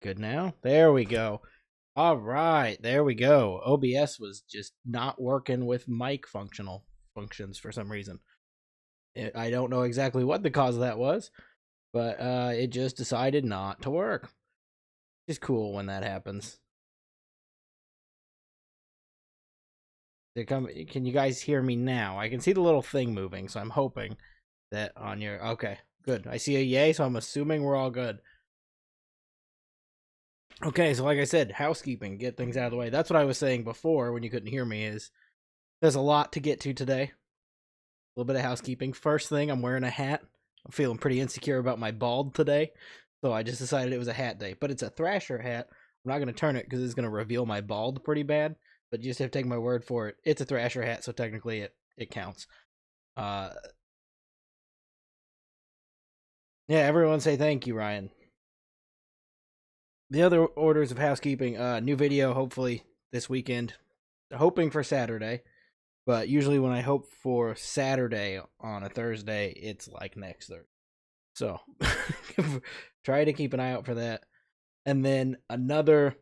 Good now? There we go. All right, there we go. OBS was just not working with mic functions for some reason. I don't know exactly what the cause of that was, but it just decided not to work. It's cool when that happens. Can you guys hear me now? I can see the little thing moving, so I'm hoping that on your... Okay, good. I see a yay, so I'm assuming we're all good. Okay, so like I said, housekeeping, get things out of the way. That's what I was saying before when you couldn't hear me, is there's a lot to get to today. A little bit of housekeeping. First thing, I'm wearing a hat. I'm feeling pretty insecure about my bald today, so I just decided it was a hat day. But it's a Thrasher hat. I'm not going to turn it because it's going to reveal my bald pretty bad, but you just have to take my word for it. It's a Thrasher hat, so technically it counts. Yeah, everyone say thank you, Ryan. The other orders of housekeeping, new video hopefully this weekend. Hoping for Saturday, but usually when I hope for Saturday on a Thursday, it's like next Thursday. So try to keep an eye out for that. And then another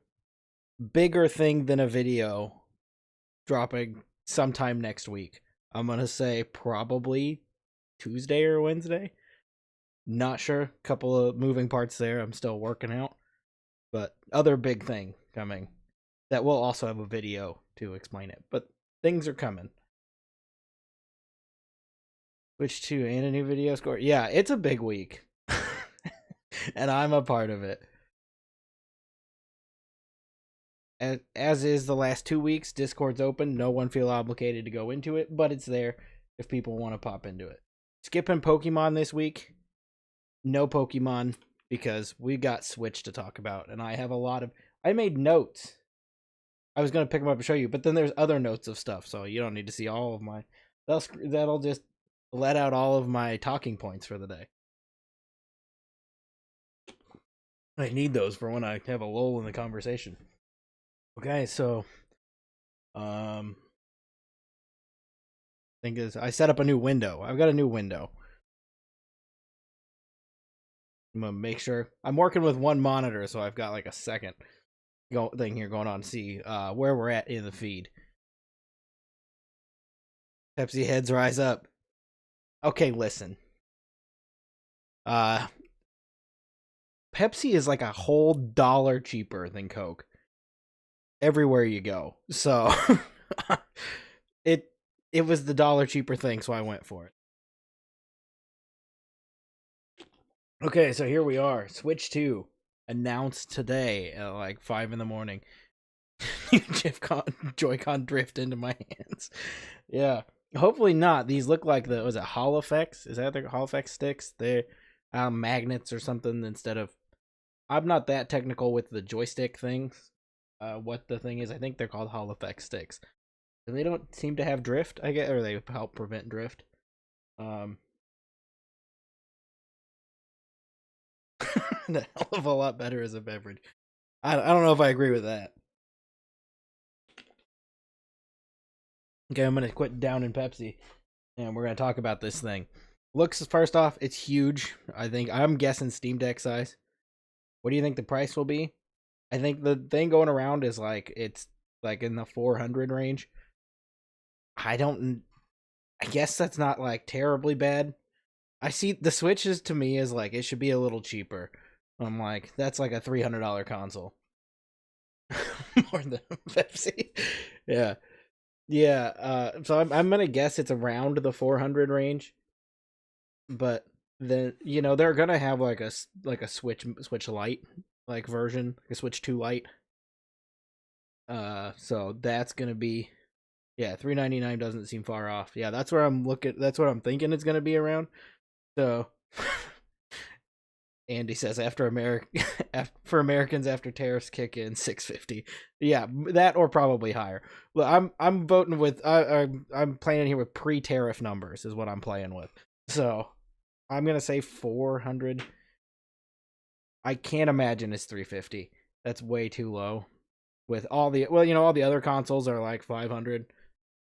bigger thing than a video dropping sometime next week. I'm going to say probably Tuesday or Wednesday. Not sure. Couple of moving parts there. I'm still working out. But other big thing coming that will also have a video to explain it. But things are coming. Switch to and a new video score. Yeah, it's a big week. And I'm a part of it. As is the last 2 weeks, Discord's open. No one feel obligated to go into it, but it's there if people want to pop into it. Skipping Pokemon this week. No Pokemon because we got Switch to talk about, and I have a lot of... I made notes. I was going to pick them up and show you, but then there's other notes of stuff, so you don't need to see all of my... That'll just let out all of my talking points for the day. I need those for when I have a lull in the conversation. Okay, so... I think I set up a new window. I've got a new window. I'm gonna make sure I'm working with one monitor, so I've got like a second thing here going on to see where we're at in the feed. Pepsi heads rise up. Okay, listen. Pepsi is like a whole $1 cheaper than Coke everywhere you go. So it was the $1 cheaper thing, so I went for it. Okay, so here we are. Switch 2 announced today at like 5 in the morning. Joy-Con drift into my hands. Yeah. Hopefully not. These look like was it Holoffex? Is that the Holoffex sticks? They're magnets or something instead of... I'm not that technical with the joystick things. What the thing is, I think they're called Holoffex sticks. And they don't seem to have drift, I guess, or they help prevent drift. A hell of a lot better as a beverage. I don't know if I agree with that. Okay, I'm gonna quit down in Pepsi, and we're gonna talk about this thing. Looks, first off, it's huge. I'm guessing Steam Deck size. What do you think the price will be? I think the thing going around is like it's like in the 400 range. I guess that's not like terribly bad. I see the Switches to me is like it should be a little cheaper. I'm like, that's like a $300 console. More than Pepsi. Yeah. Yeah, so I'm gonna guess it's around the 400 range, but then they're gonna have like a Switch Lite like version, like a Switch 2 Lite. So that's gonna be $399 doesn't seem far off. Yeah, that's where I'm looking. That's what I'm thinking it's gonna be around. So Andy says for Americans after tariffs kick in, $650. Yeah, that or probably higher. Well, I'm voting with I'm playing here with pre-tariff numbers is what I'm playing with. So I'm gonna say 400. I can't imagine it's 350. That's way too low. With all the all the other consoles are like 500.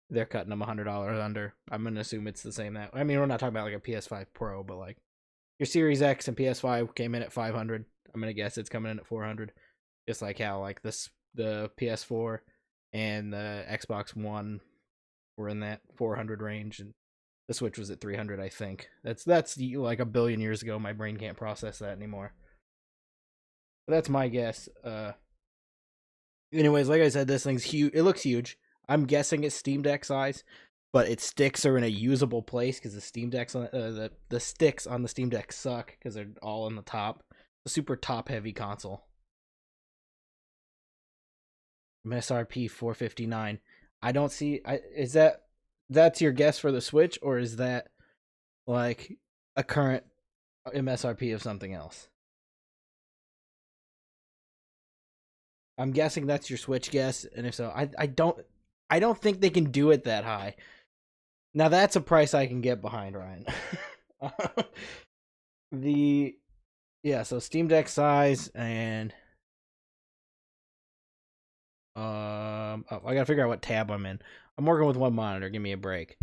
They're cutting them $100 under. I'm gonna assume it's the same that. I mean, we're not talking about like a PS5 Pro, but like. Your Series X and PS5 came in at 500. I'm going to guess it's coming in at 400. just like how like the PS4 and the Xbox One were in that 400 range, and the Switch was at 300. I think that's like a billion years ago. My brain can't process that anymore. But that's my guess. Anyways, like I said, this thing's huge. It looks huge. I'm guessing it's Steam Deck size, but its sticks are in a usable place because the Steam Deck's the sticks on the Steam Deck suck because they're all on the top. It's a super top heavy console. MSRP 459. I don't see. Is that's your guess for the Switch, or is that like a current MSRP of something else? I'm guessing that's your Switch guess, and if so, I don't think they can do it that high. Now that's a price I can get behind, Ryan. the Yeah, so Steam Deck size and oh, I gotta figure out what tab I'm in. I'm working with one monitor. Give me a break.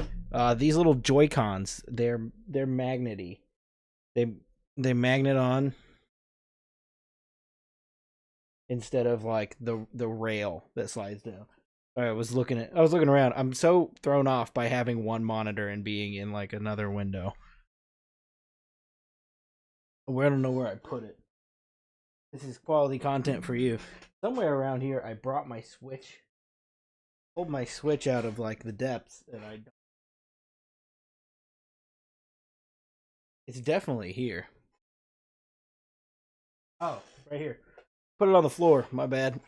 These little Joy Cons, they're magnety. They they magnet on instead of like the rail that slides down. I was looking around. I'm so thrown off by having one monitor and being in like another window. I don't know where I put it. This is quality content for you. Somewhere around here, I brought my Switch. Pulled my Switch out of like the depths, and it's definitely here. Oh, right here. Put it on the floor. My bad.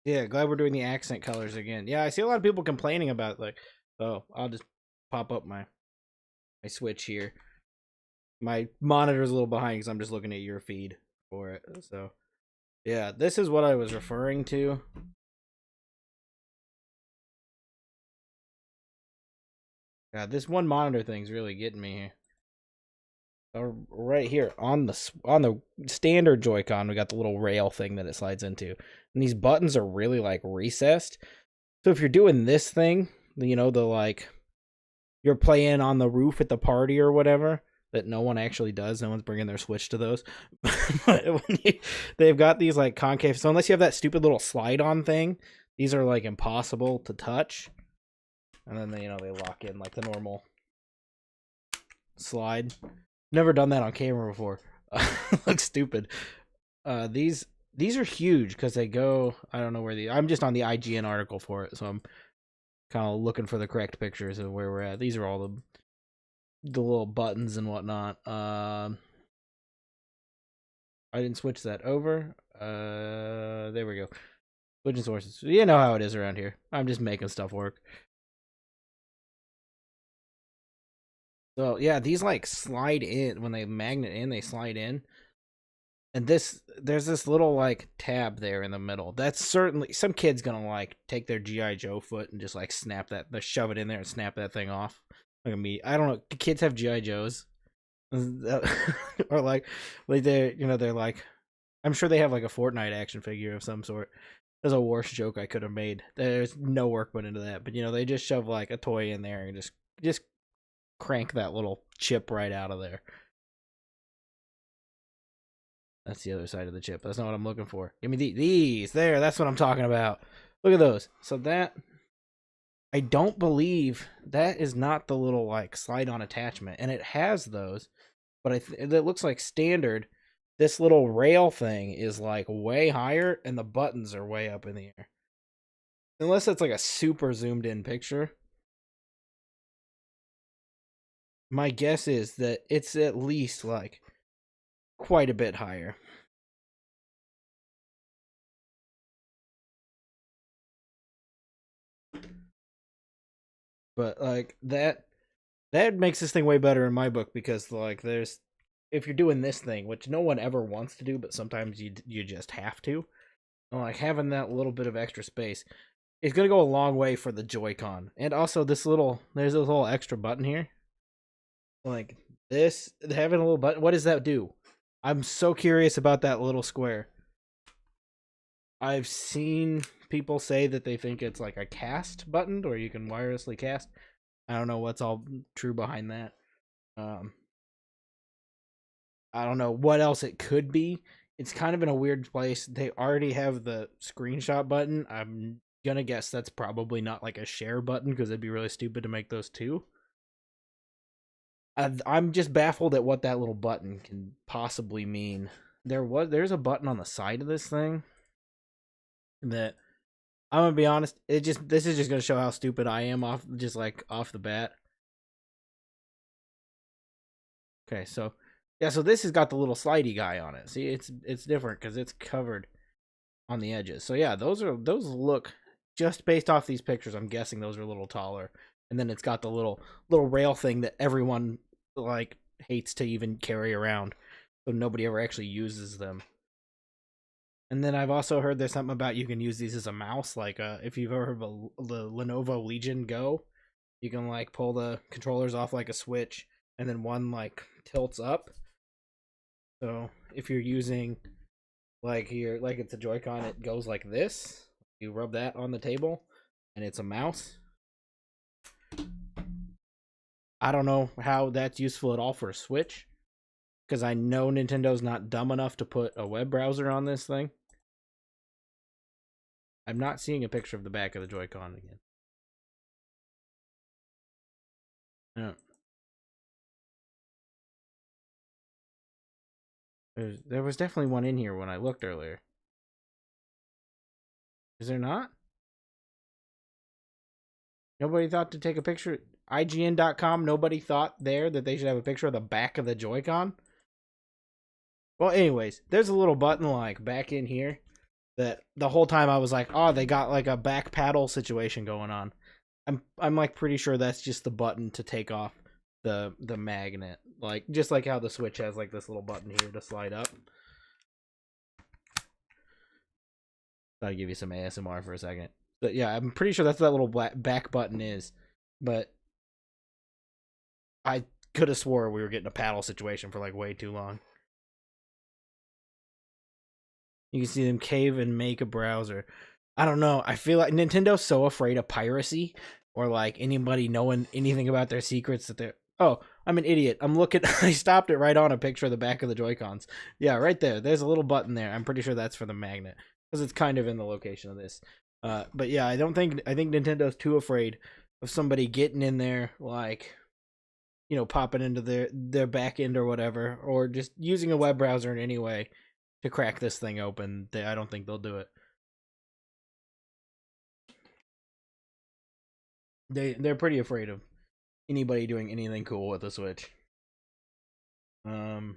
Yeah, glad we're doing the accent colors again. Yeah, I see a lot of people complaining about like, oh, I'll just pop up my Switch here. My monitor's a little behind because I'm just looking at your feed for it. So yeah, this is what I was referring to. God, this one monitor thing's really getting me here. Right here on the standard Joy-Con, we got the little rail thing that it slides into, and these buttons are really like recessed. So if you're doing this thing, you know, the like you're playing on the roof at the party or whatever, that no one actually does. No one's bringing their Switch to those. They've got these like concave. So unless you have that stupid little slide on thing, these are like impossible to touch. And then they lock in like the normal slide. Never done that on camera before. Looks stupid. These are huge because they go. I don't know where I'm just on the IGN article for it, so I'm kind of looking for the correct pictures of where we're at. These are all the little buttons and whatnot. I didn't switch that over. There we go. Switching sources. You know how it is around here. I'm just making stuff work. So yeah, these like slide in when they magnet in. They slide in, and there's this little like tab there in the middle. That's certainly some kid's gonna like take their GI Joe foot and just like snap that, shove it in there and snap that thing off. Like me, I don't know. Do kids have GI Joes? Or like they're like, I'm sure they have like a Fortnite action figure of some sort. There's a worse joke I could have made. There's no work put into that, but they just shove like a toy in there and just crank that little chip right out of there. That's the other side of the chip. That's not what I'm looking for. Give me these. There, that's what I'm talking about. Look at those. So that, I don't believe that is not the little like slide on attachment, and it has those, but it looks like standard. This little rail thing is like way higher, and the buttons are way up in the air. Unless it's like a super zoomed in picture. My guess is that it's at least like quite a bit higher. But like that makes this thing way better in my book, because like if you're doing this thing, which no one ever wants to do, but sometimes you just have to, like having that little bit of extra space, it's gonna go a long way for the Joy-Con. And also there's this little extra button here. Like this, having a little button, what does that do? I'm so curious about that little square. I've seen people say that they think it's like a cast button, or you can wirelessly cast. I don't know what's all true behind that. Um, I don't know what else it could be. It's kind of in a weird place. They already have the screenshot button. I'm gonna guess that's probably not like a share button because it'd be really stupid to make those two. I'm just baffled at what that little button can possibly mean. There's a button on the side of this thing that I'm gonna be honest. This is just gonna show how stupid I am off the bat. Okay, so yeah, so this has got the little slidey guy on it. See, it's different because it's covered on the edges. So yeah, those look just based off these pictures. I'm guessing those are a little taller, and then it's got the little rail thing that everyone like hates to even carry around, so nobody ever actually uses them. And then I've also heard there's something about you can use these as a mouse, like if you've ever heard of the Lenovo Legion Go, you can like pull the controllers off like a switch, and then one like tilts up. So if you're using like it's a Joy-Con, it goes like this. You rub that on the table, and it's a mouse. I don't know how that's useful at all for a Switch, because I know Nintendo's not dumb enough to put a web browser on this thing. I'm not seeing a picture of the back of the Joy-Con again. No. There was definitely one in here when I looked earlier. Is there not? Nobody thought to take a picture. IGN.com, nobody thought there that they should have a picture of the back of the Joy-Con? Well, anyways, there's a little button like back in here that the whole time I was like, oh, they got like a back paddle situation going on. I'm like pretty sure that's just the button to take off the magnet, like just like how the Switch has like this little button here to slide up. I'll give you some ASMR for a second. But yeah, I'm pretty sure that's that little back button is. But I could have swore we were getting a paddle situation for like way too long. You can see them cave and make a browser. I don't know. I feel like Nintendo's so afraid of piracy or like anybody knowing anything about their secrets that they're. Oh, I'm an idiot. I'm looking. I stopped it right on a picture of the back of the Joy-Cons. Yeah, right there. There's a little button there. I'm pretty sure that's for the magnet because it's kind of in the location of this. But yeah, I think Nintendo's too afraid of somebody getting in there, like, you know, popping into their back end or whatever, or just using a web browser in any way to crack this thing open. I don't think they'll do it. They're pretty afraid of anybody doing anything cool with the Switch. Um,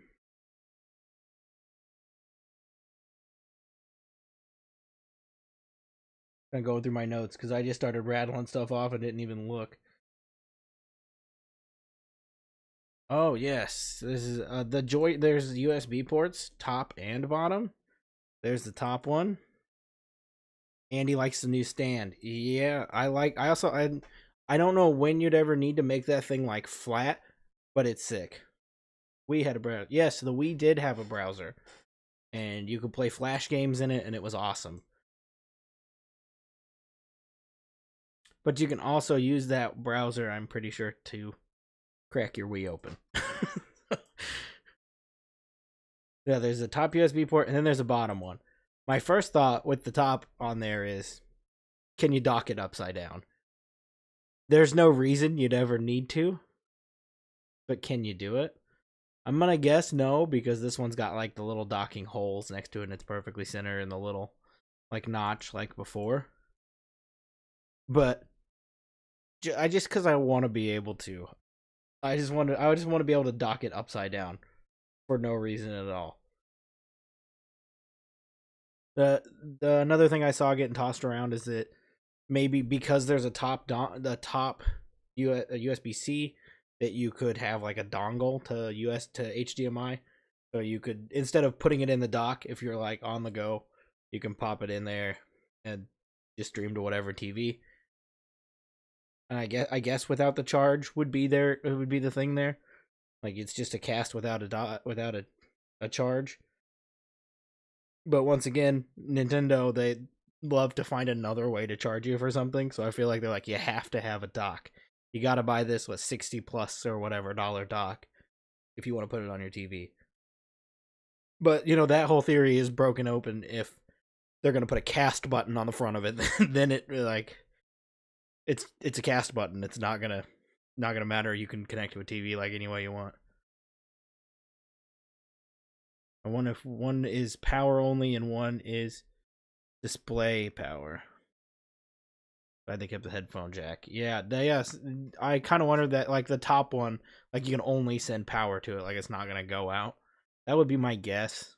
I'm going through my notes because I just started rattling stuff off and didn't even look. Oh yes, this is the Joy. There's USB ports, top and bottom. There's the top one. Andy likes the new stand. Yeah, I like. I don't know when you'd ever need to make that thing like flat, but it's sick. We had a browser. Yes, the Wii did have a browser, and you could play Flash games in it, and it was awesome. But you can also use that browser, I'm pretty sure, to crack your Wii open. Yeah, there's a top USB port, and then there's a bottom one. My first thought with the top on there is, can you dock it upside down? There's no reason you'd ever need to, but can you do it? I'm gonna guess no, because this one's got like the little docking holes next to it, and it's perfectly centered in the little like notch like before. But I just because I want to be able to, I just want to be able to dock it upside down for no reason at all. The another thing I saw getting tossed around is that maybe because there's a the top USB C, that you could have like a dongle to HDMI, so you could, instead of putting it in the dock, if you're like on the go, you can pop it in there and just stream to whatever TV. And I guess without the charge would be there, it would be the thing there. Like it's just a cast without a charge. But once again, Nintendo, they love to find another way to charge you for something. So I feel like they're like, you have to have a dock. You got to buy this with 60 plus or whatever dollar dock if you want to put it on your TV. But, that whole theory is broken open if they're going to put a cast button on the front of it. Then it's a cast button. It's not going to matter. You can connect to a TV like any way you want. I wonder if one is power only and one is display power. Glad they kept the headphone jack. Yeah, yes. I kind of wondered that, like the top one, like you can only send power to it, like it's not gonna go out. That would be my guess.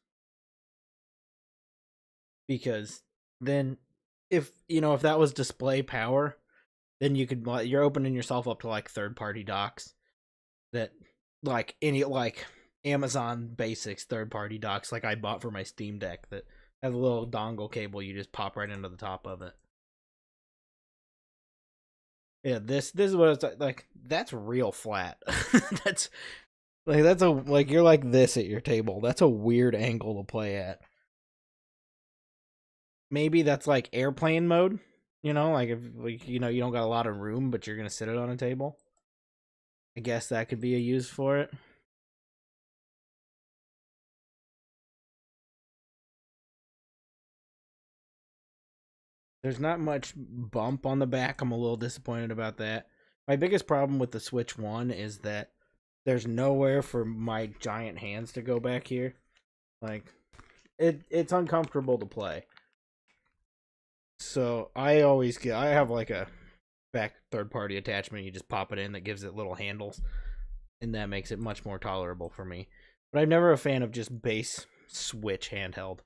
Because then, if that was display power, then you're opening yourself up to like third party docks that like any like Amazon Basics third party docks like I bought for my Steam Deck that have a little dongle cable you just pop right into the top of it. Yeah, this is what it's like. That's real flat. that's you're like this at your table. That's a weird angle to play at. Maybe that's like airplane mode. Like if you don't got a lot of room, but you're gonna sit it on a table. I guess that could be a use for it. There's not much bump on the back. I'm a little disappointed about that. My biggest problem with the Switch 1 is that there's nowhere for my giant hands to go back here. Like, it's uncomfortable to play. So I have like a back third party attachment. You just pop it in that gives it little handles, and that makes it much more tolerable for me. But I'm never a fan of just base Switch handheld.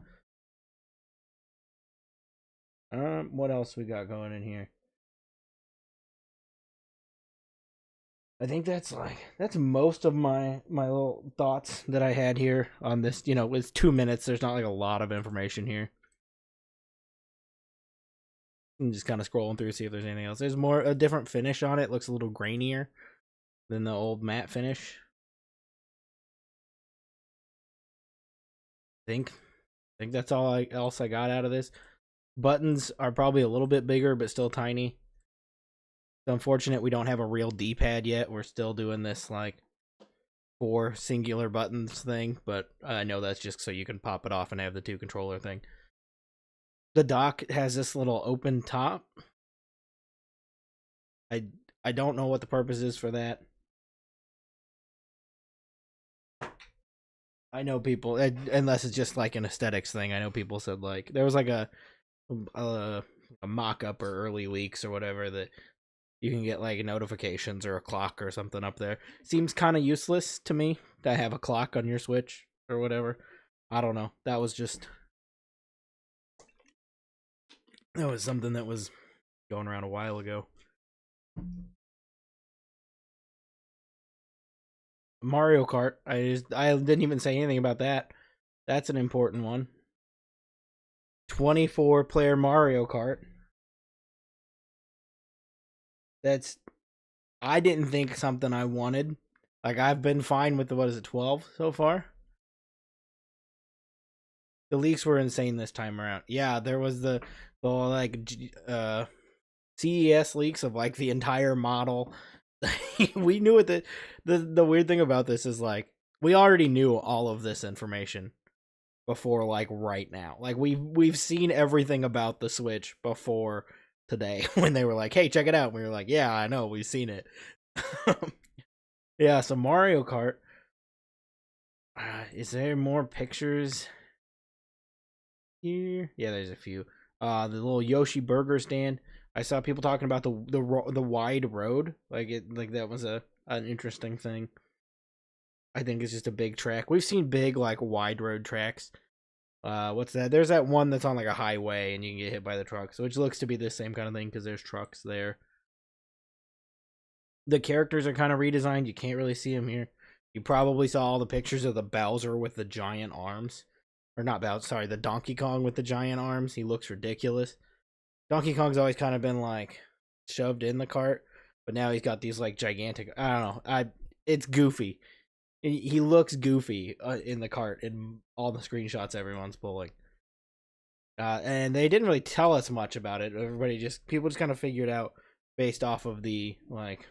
What else we got going in here? I think that's most of my little thoughts that I had here on this. It's 2 minutes. There's not like a lot of information here. I'm just kind of scrolling through see if there's anything else. There's a different finish on it. Looks a little grainier than the old matte finish. I think that's all else I got out of this. Buttons are probably a little bit bigger, but still tiny. It's unfortunate we don't have a real D-pad yet. We're still doing this like 4 singular buttons thing, but I know that's just so you can pop it off and have the 2 controller thing. The dock has this little open top. I don't know what the purpose is for that. I know people, unless it's just like an aesthetics thing. I know people said like there was like a mock-up or early leaks or whatever that you can get like notifications or a clock or something up there. Seems kind of useless to me to have a clock on your Switch or whatever. I don't know. That was something that was going around a while ago. Mario Kart. I didn't even say anything about that. That's an important one. 24 player Mario Kart. I didn't think something I wanted. Like I've been fine with the 12 so far. The leaks were insane this time around. Yeah, there was the like CES leaks of like the entire model. We knew it. The weird thing about this is like we already knew all of this information before like right now. Like we've seen everything about the Switch before today when they were like, "Hey, check it out." And we were like, "Yeah, I know, we've seen it." Yeah, so Mario Kart. Is there more pictures here? Yeah, there's a few. The little Yoshi burger stand. I saw people talking about the wide road. Like that was an interesting thing. I think it's just a big track. We've seen big like wide road tracks. What's that? There's that one that's on like a highway and you can get hit by the trucks, which looks to be the same kind of thing because there's trucks there. The characters are kind of redesigned. You can't really see them here. You probably saw all the pictures of the Bowser with the giant arms. Or not Bowser, sorry, the Donkey Kong with the giant arms. He looks ridiculous. Donkey Kong's always kind of been like shoved in the cart, but now he's got these like gigantic. I don't know. It's goofy. He looks goofy in the cart in all the screenshots everyone's pulling. And they didn't really tell us much about it. People just kind of figured out based off of the like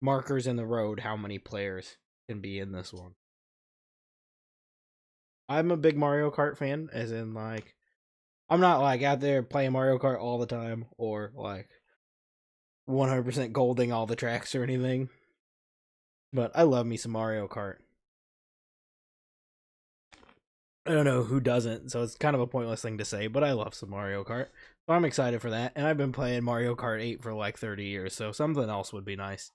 markers in the road how many players can be in this one. I'm a big Mario Kart fan, as in like I'm not like out there playing Mario Kart all the time or like 100% golding all the tracks or anything. But I love me some Mario Kart. I don't know who doesn't, so it's kind of a pointless thing to say, but I love some Mario Kart. So I'm excited for that, and I've been playing Mario Kart 8 for like 30 years, so something else would be nice.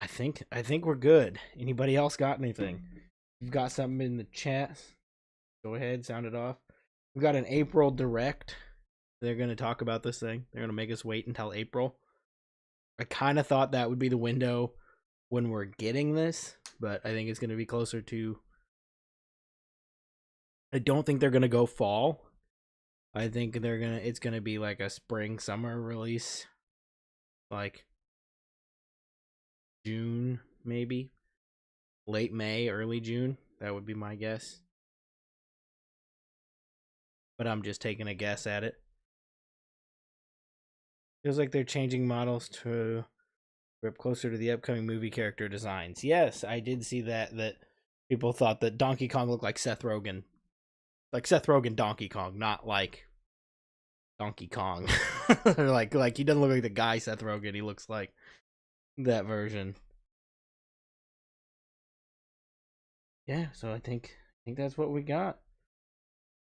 I think we're good. Anybody else got anything? You've got something in the chat? Go ahead, sound it off. We've got an April Direct. They're going to talk about this thing. They're going to make us wait until April. I kind of thought that would be the window when we're getting this, but I think it's going to be closer to... I don't think they're going to go fall. I think it's going to be like a spring summer release. Like June, maybe. Late May, early June. That would be my guess. But I'm just taking a guess at it. Feels like they're changing models to grip closer to the upcoming movie character designs. Yes, I did see that people thought that Donkey Kong looked like Seth Rogen. Like Seth Rogen Donkey Kong, not like Donkey Kong. like he doesn't look like the guy Seth Rogen, he looks like that version. Yeah, so I think that's what we got.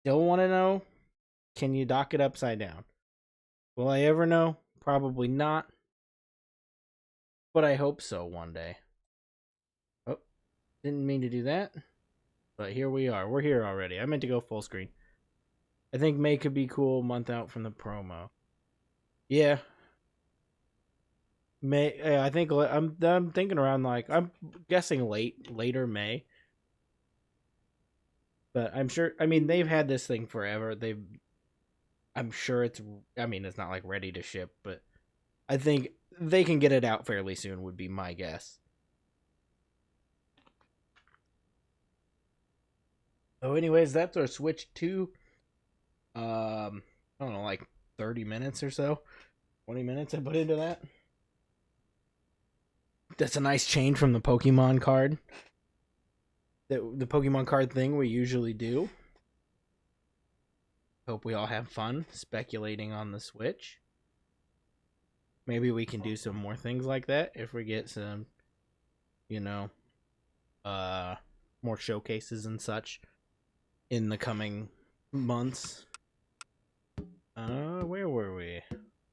Still want to know, can you dock it upside down? Will I ever know? Probably not. But I hope so one day. Oh, didn't mean to do that. But here we are. We're here already. I meant to go full screen. I think May could be cool, month out from the promo. Yeah. May. I think I'm thinking around like I'm guessing later May. But I'm sure. I mean, they've had this thing forever. I'm sure it's. I mean, it's not like ready to ship, but I think they can get it out fairly soon. Would be my guess. Oh, anyways, that's our Switch 2. I don't know, like 30 minutes or so. 20 minutes I put into that. That's a nice change from the Pokemon card. The Pokemon card thing we usually do. Hope we all have fun speculating on the Switch. Maybe we can do some more things like that if we get some, more showcases and such in the coming months. Where were we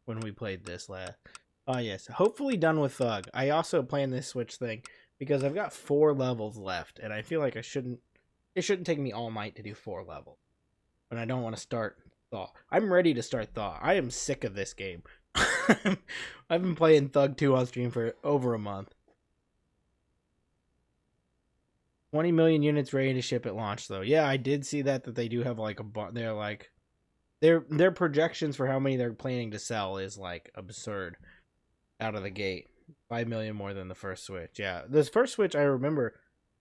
when we played this last? Oh, yes. Hopefully done with Thug. I also planned this Switch thing because I've got 4 levels left, and I feel like it shouldn't take me all night to do 4 levels. But I don't want to start Thaw. I'm ready to start Thaw. I am sick of this game. I've been playing Thug 2 on stream for over a month. 20 million units ready to ship at launch, though. Yeah, I did see that they do have like they're like their projections for how many they're planning to sell is like absurd out of the gate. 5 million more than the first Switch. Yeah, this first Switch I remember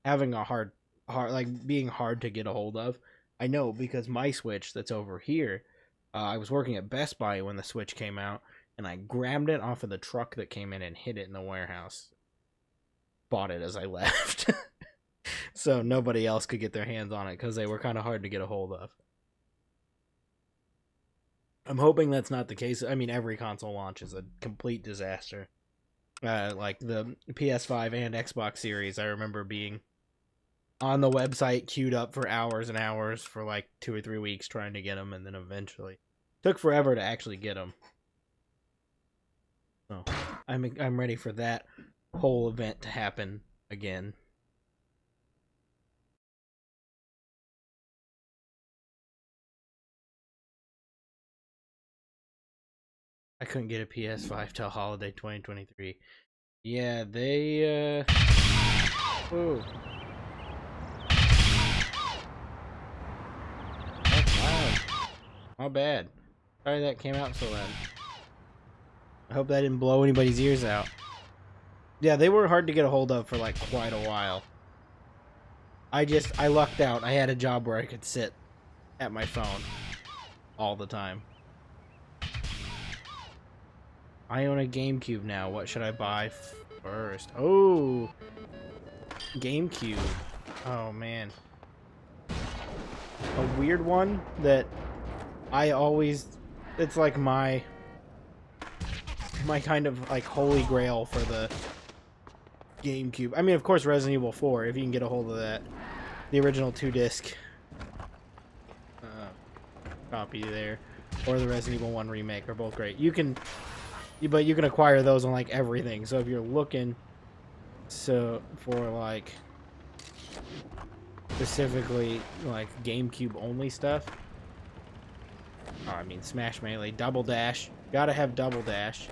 having a hard like being hard to get a hold of. I know because my Switch that's over here, I was working at Best Buy when the Switch came out, and I grabbed it off of the truck that came in and hid it in the warehouse. Bought it as I left. So nobody else could get their hands on it because they were kind of hard to get a hold of. I'm hoping that's not the case. I mean, every console launch is a complete disaster. Like the PS5 and Xbox Series, I remember being on the website queued up for hours and hours for like 2 or 3 weeks trying to get them, and then eventually took forever to actually get them. So I'm ready for that whole event to happen again. I couldn't get a PS5 till holiday 2023. Yeah, they Whoa. That's loud. How bad? Sorry that came out so loud. I hope that didn't blow anybody's ears out. Yeah, they were hard to get a hold of for like quite a while. I lucked out. I had a job where I could sit at my phone all the time. I own a GameCube now. What should I buy first? Oh, GameCube. Oh man, a weird one that I always. It's like my kind of like holy grail for the GameCube. I mean, of course, Resident Evil 4, if you can get a hold of that. The original 2-disc copy there. Or the Resident Evil 1 remake are both great. But you can acquire those on like everything. So if you're looking for like specifically like GameCube only stuff. Oh, I mean Smash Melee, Double Dash. Gotta have Double Dash.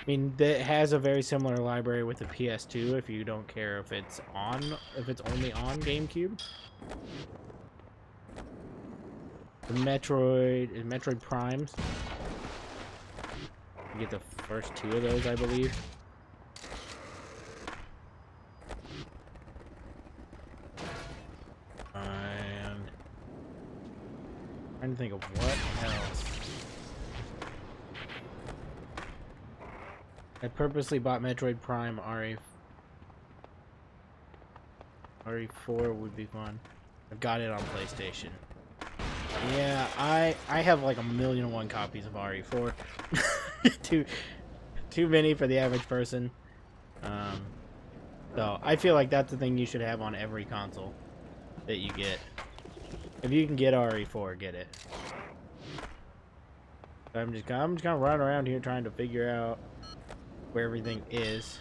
I mean, it has a very similar library with the PS2 if you don't care if it's only on GameCube. The Metroid Primes. You get the first 2 of those, I believe. And I'm trying to think of what else. I purposely bought Metroid Prime RE4 would be fun. I've got it on PlayStation. Yeah, I have like 1,000,001 copies of RE4. too many for the average person. So I feel like that's the thing you should have on every console that you get. If you can get RE4, get it. I'm just kind of running around here trying to figure out where everything is.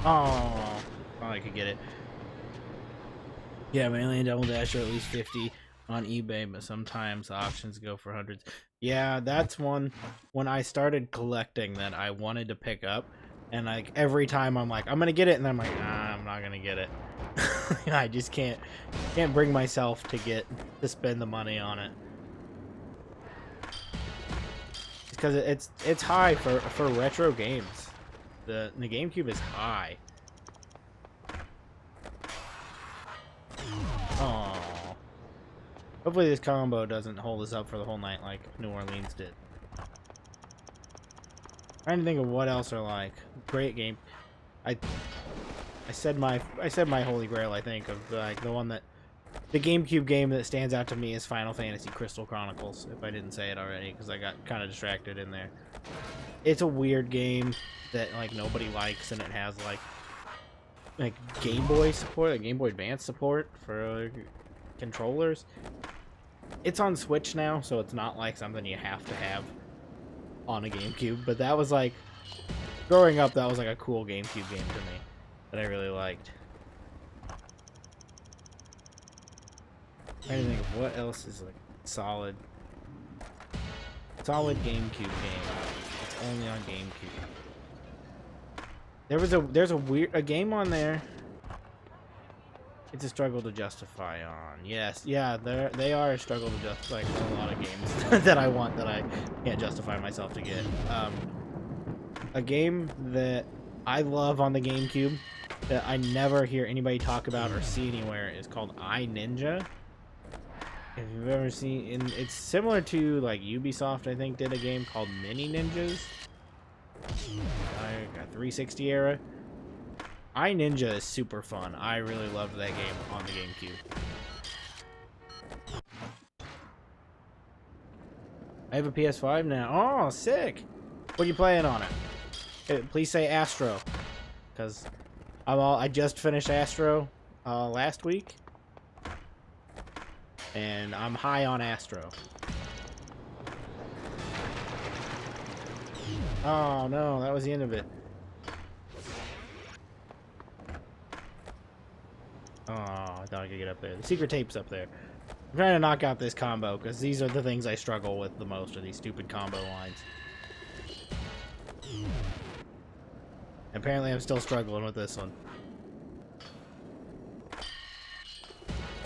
Oh, I could get it. Yeah, Melee and Double Dash are at least 50 on eBay, but sometimes auctions go for hundreds. Yeah, that's one when I started collecting that I wanted to pick up. And like every time I'm like, I'm gonna get it, and then I'm like, nah, I'm not gonna get it. I just can't bring myself to spend the money on it. Because it's high for retro games. The GameCube is high. Oh. Hopefully this combo doesn't hold us up for the whole night like New Orleans did. Trying to think of what else are like great game. I said my holy grail. I think of like the one that the GameCube game that stands out to me is Final Fantasy Crystal Chronicles. If I didn't say it already, because I got kind of distracted in there. It's a weird game that like nobody likes, and it has like Game Boy support, like Game Boy Advance support for controllers. It's on Switch now, so it's not like something you have to have on a GameCube, but that was like growing up, that was like a cool GameCube game to me that I really liked. I think of what else is like solid GameCube game. It's only on GameCube. There's a game on there. It's a struggle to justify on. Yes, yeah, they are a struggle to justify. Like a lot of games that I want that I can't justify myself to get. A game that I love on the GameCube that I never hear anybody talk about or see anywhere is called iNinja. If you've ever seen, and it's similar to like Ubisoft, I think, did a game called Mini Ninjas. I got 360 era. iNinja is super fun. I really loved that game on the GameCube. I have a PS5 now. Oh, sick! What are you playing on it? Hey, please say Astro, because I just finished Astro last week, and I'm high on Astro. Oh no, that was the end of it. Oh, I thought I could get up there. The secret tape's up there. I'm trying to knock out this combo, because these are the things I struggle with the most, are these stupid combo lines. Apparently I'm still struggling with this one.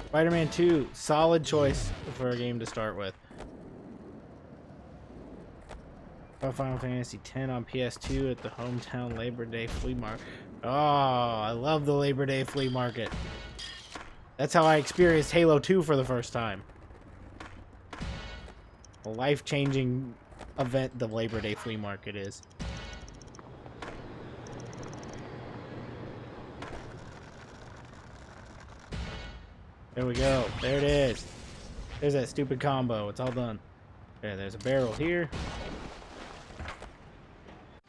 Spider-Man 2, solid choice for a game to start with. Final Fantasy X on PS2 at the hometown Labor Day flea market. Oh, I love the Labor Day flea market. That's how I experienced Halo 2 for the first time. A life-changing event the Labor Day flea market is. There we go. There it is. There's that stupid combo. It's all done. Okay, there's a barrel here.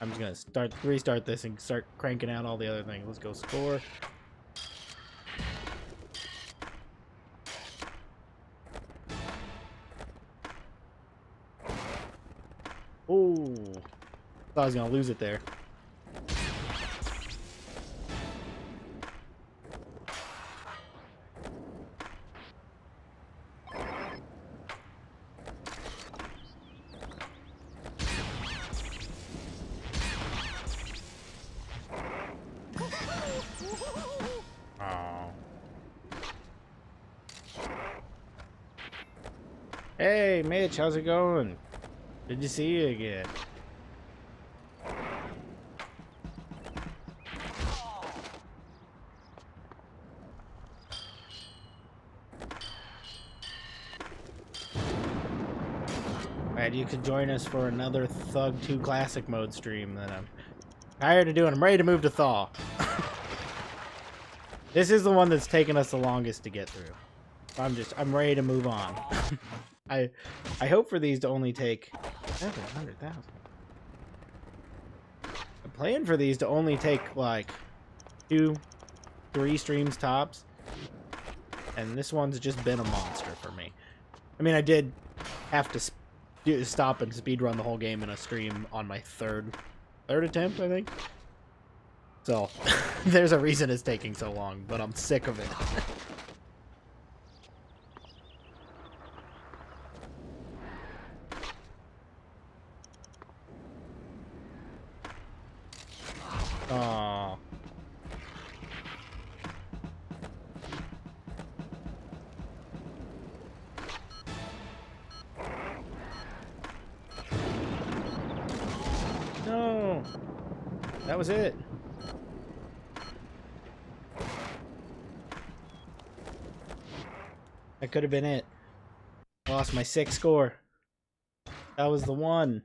I'm just gonna restart this and start cranking out all the other things. Let's go score. Oh, thought I was gonna lose it there. Hey, Mitch, how's it going? Good to see you again. Glad you could join us for another Thug 2 Classic Mode stream that I'm tired of doing. I'm ready to move to Thaw. This is the one that's taken us the longest to get through. I'm ready to move on. I hope for these to only take 700,000. I'm planning for these to only take like 2-3 streams tops, and this one's just been a monster for me. I mean, I did have to stop and speedrun the whole game in a stream on my third attempt, I think. So there's a reason it's taking so long, but I'm sick of it. Oh. No. That was it. That could have been it. I lost my 6th score. That was the one.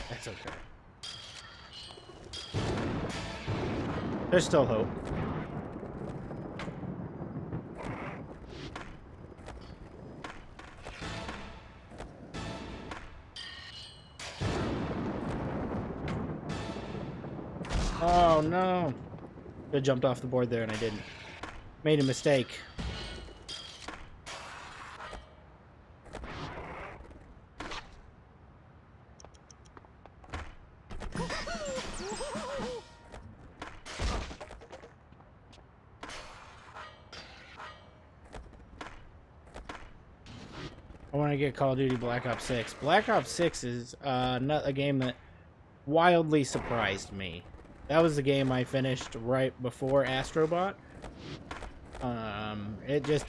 That's okay. There's still hope. Oh no. I jumped off the board there and I didn't. Made a mistake. I want to get Call of Duty Black Ops 6. Black Ops 6 is not a game that wildly surprised me. That was the game I finished right before Astrobot. It just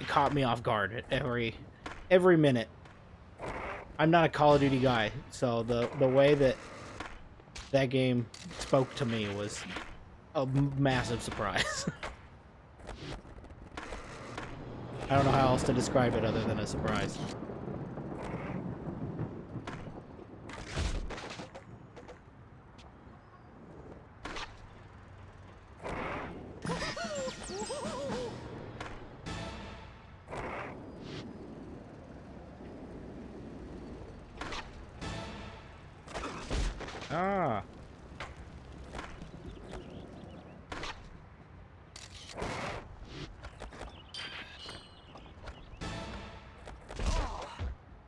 caught me off guard at every minute. I'm not a Call of Duty guy, so the way that game spoke to me was a massive surprise. I don't know how else to describe it other than a surprise. Ah.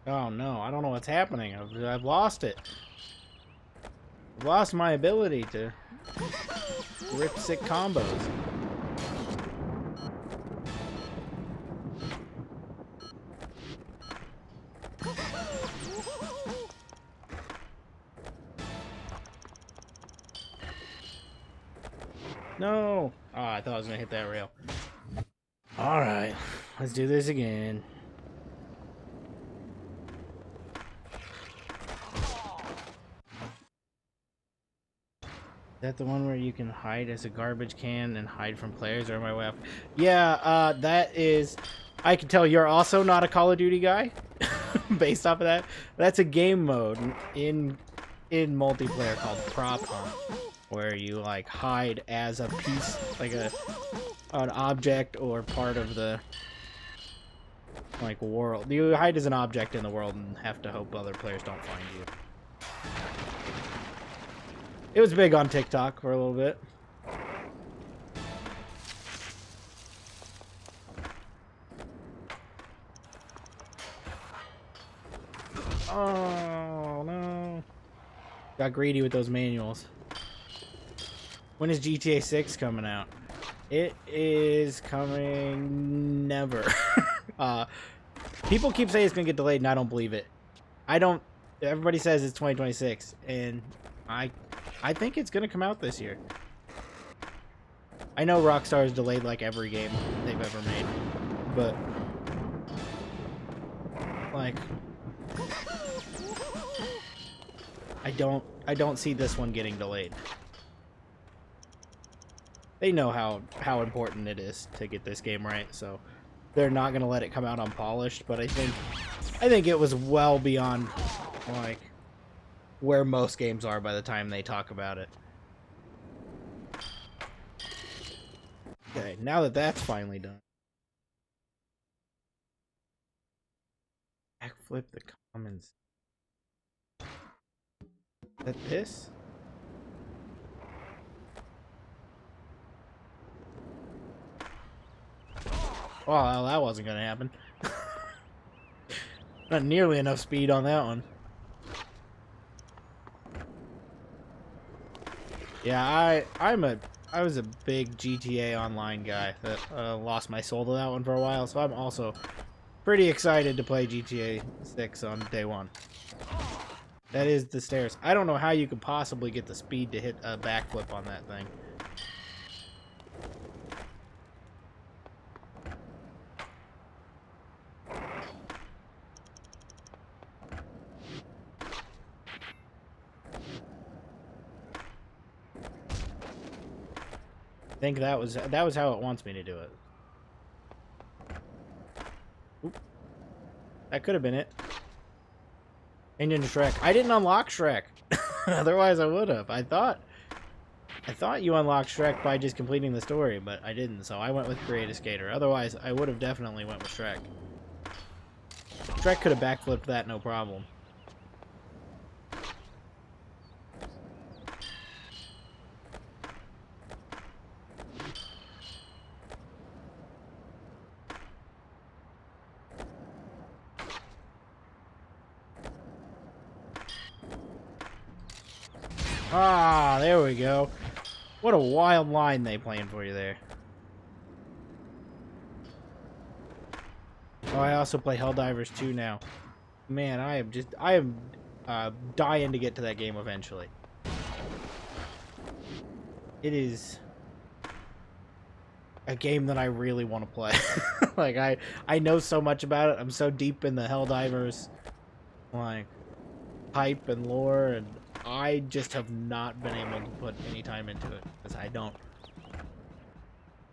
Oh no, I don't know what's happening. I've lost it. I've lost my ability to rip sick combos. No! Oh, I thought I was gonna hit that rail. Alright, let's do this again. Is that the one where you can hide as a garbage can and hide from players, or am I way off? Yeah, that is... I can tell you're also not a Call of Duty guy, based off of that. That's a game mode in multiplayer called Prop Hunt, where you, like, hide as a piece, like an object or part of the, like, world. You hide as an object in the world and have to hope other players don't find you. It was big on TikTok for a little bit. Oh, no. Got greedy with those manuals. When is GTA 6 coming out? It is coming never. People keep saying it's going to get delayed, and I don't believe it. Everybody says it's 2026, and I think it's going to come out this year. I know Rockstar has delayed like every game they've ever made, but like I don't see this one getting delayed. They know how important it is to get this game right, so they're not going to let it come out unpolished, but I think it was well beyond like where most games are by the time they talk about it. Okay, now that that's finally done. Backflip the commons. Is that this? Oh, well, that wasn't going to happen. Not nearly enough speed on that one. Yeah, I was a big GTA Online guy that lost my soul to that one for a while, so I'm also pretty excited to play GTA 6 on day one. That is the stairs. I don't know how you could possibly get the speed to hit a backflip on that thing. I think that was how it wants me to do it. Oop. That could have been it. Engine Shrek. I didn't unlock Shrek. Otherwise I would have. I thought you unlocked Shrek by just completing the story, but I didn't, so I went with Create a Skater. Otherwise I would have definitely went with Shrek. Shrek could have backflipped that no problem. Ah, there we go. What a wild line they playing for you there. Oh, I also play Helldivers 2 now. Man, I am dying to get to that game eventually. It is a game that I really want to play. Like, I know so much about it. I'm so deep in the Helldivers, like, hype and lore, and I just have not been able to put any time into it because I don't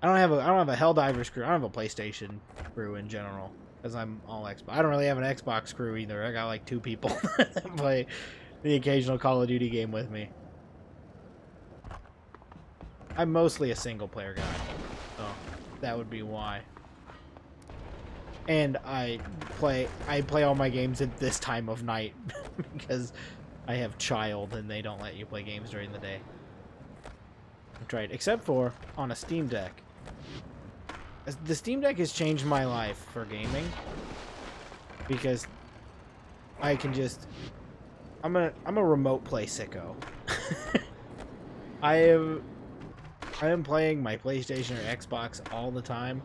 have a Helldivers crew. I don't have a PlayStation crew in general because I'm all Xbox. I don't really have an Xbox crew either. I got like 2 people that play the occasional Call of Duty game with me. I'm mostly a single player guy, so that would be why. And I play all my games at this time of night because I have child and they don't let you play games during the day. That's right, except for on a Steam Deck. The Steam Deck has changed my life for gaming because I can just I'm a remote play sicko. I am playing my PlayStation or Xbox all the time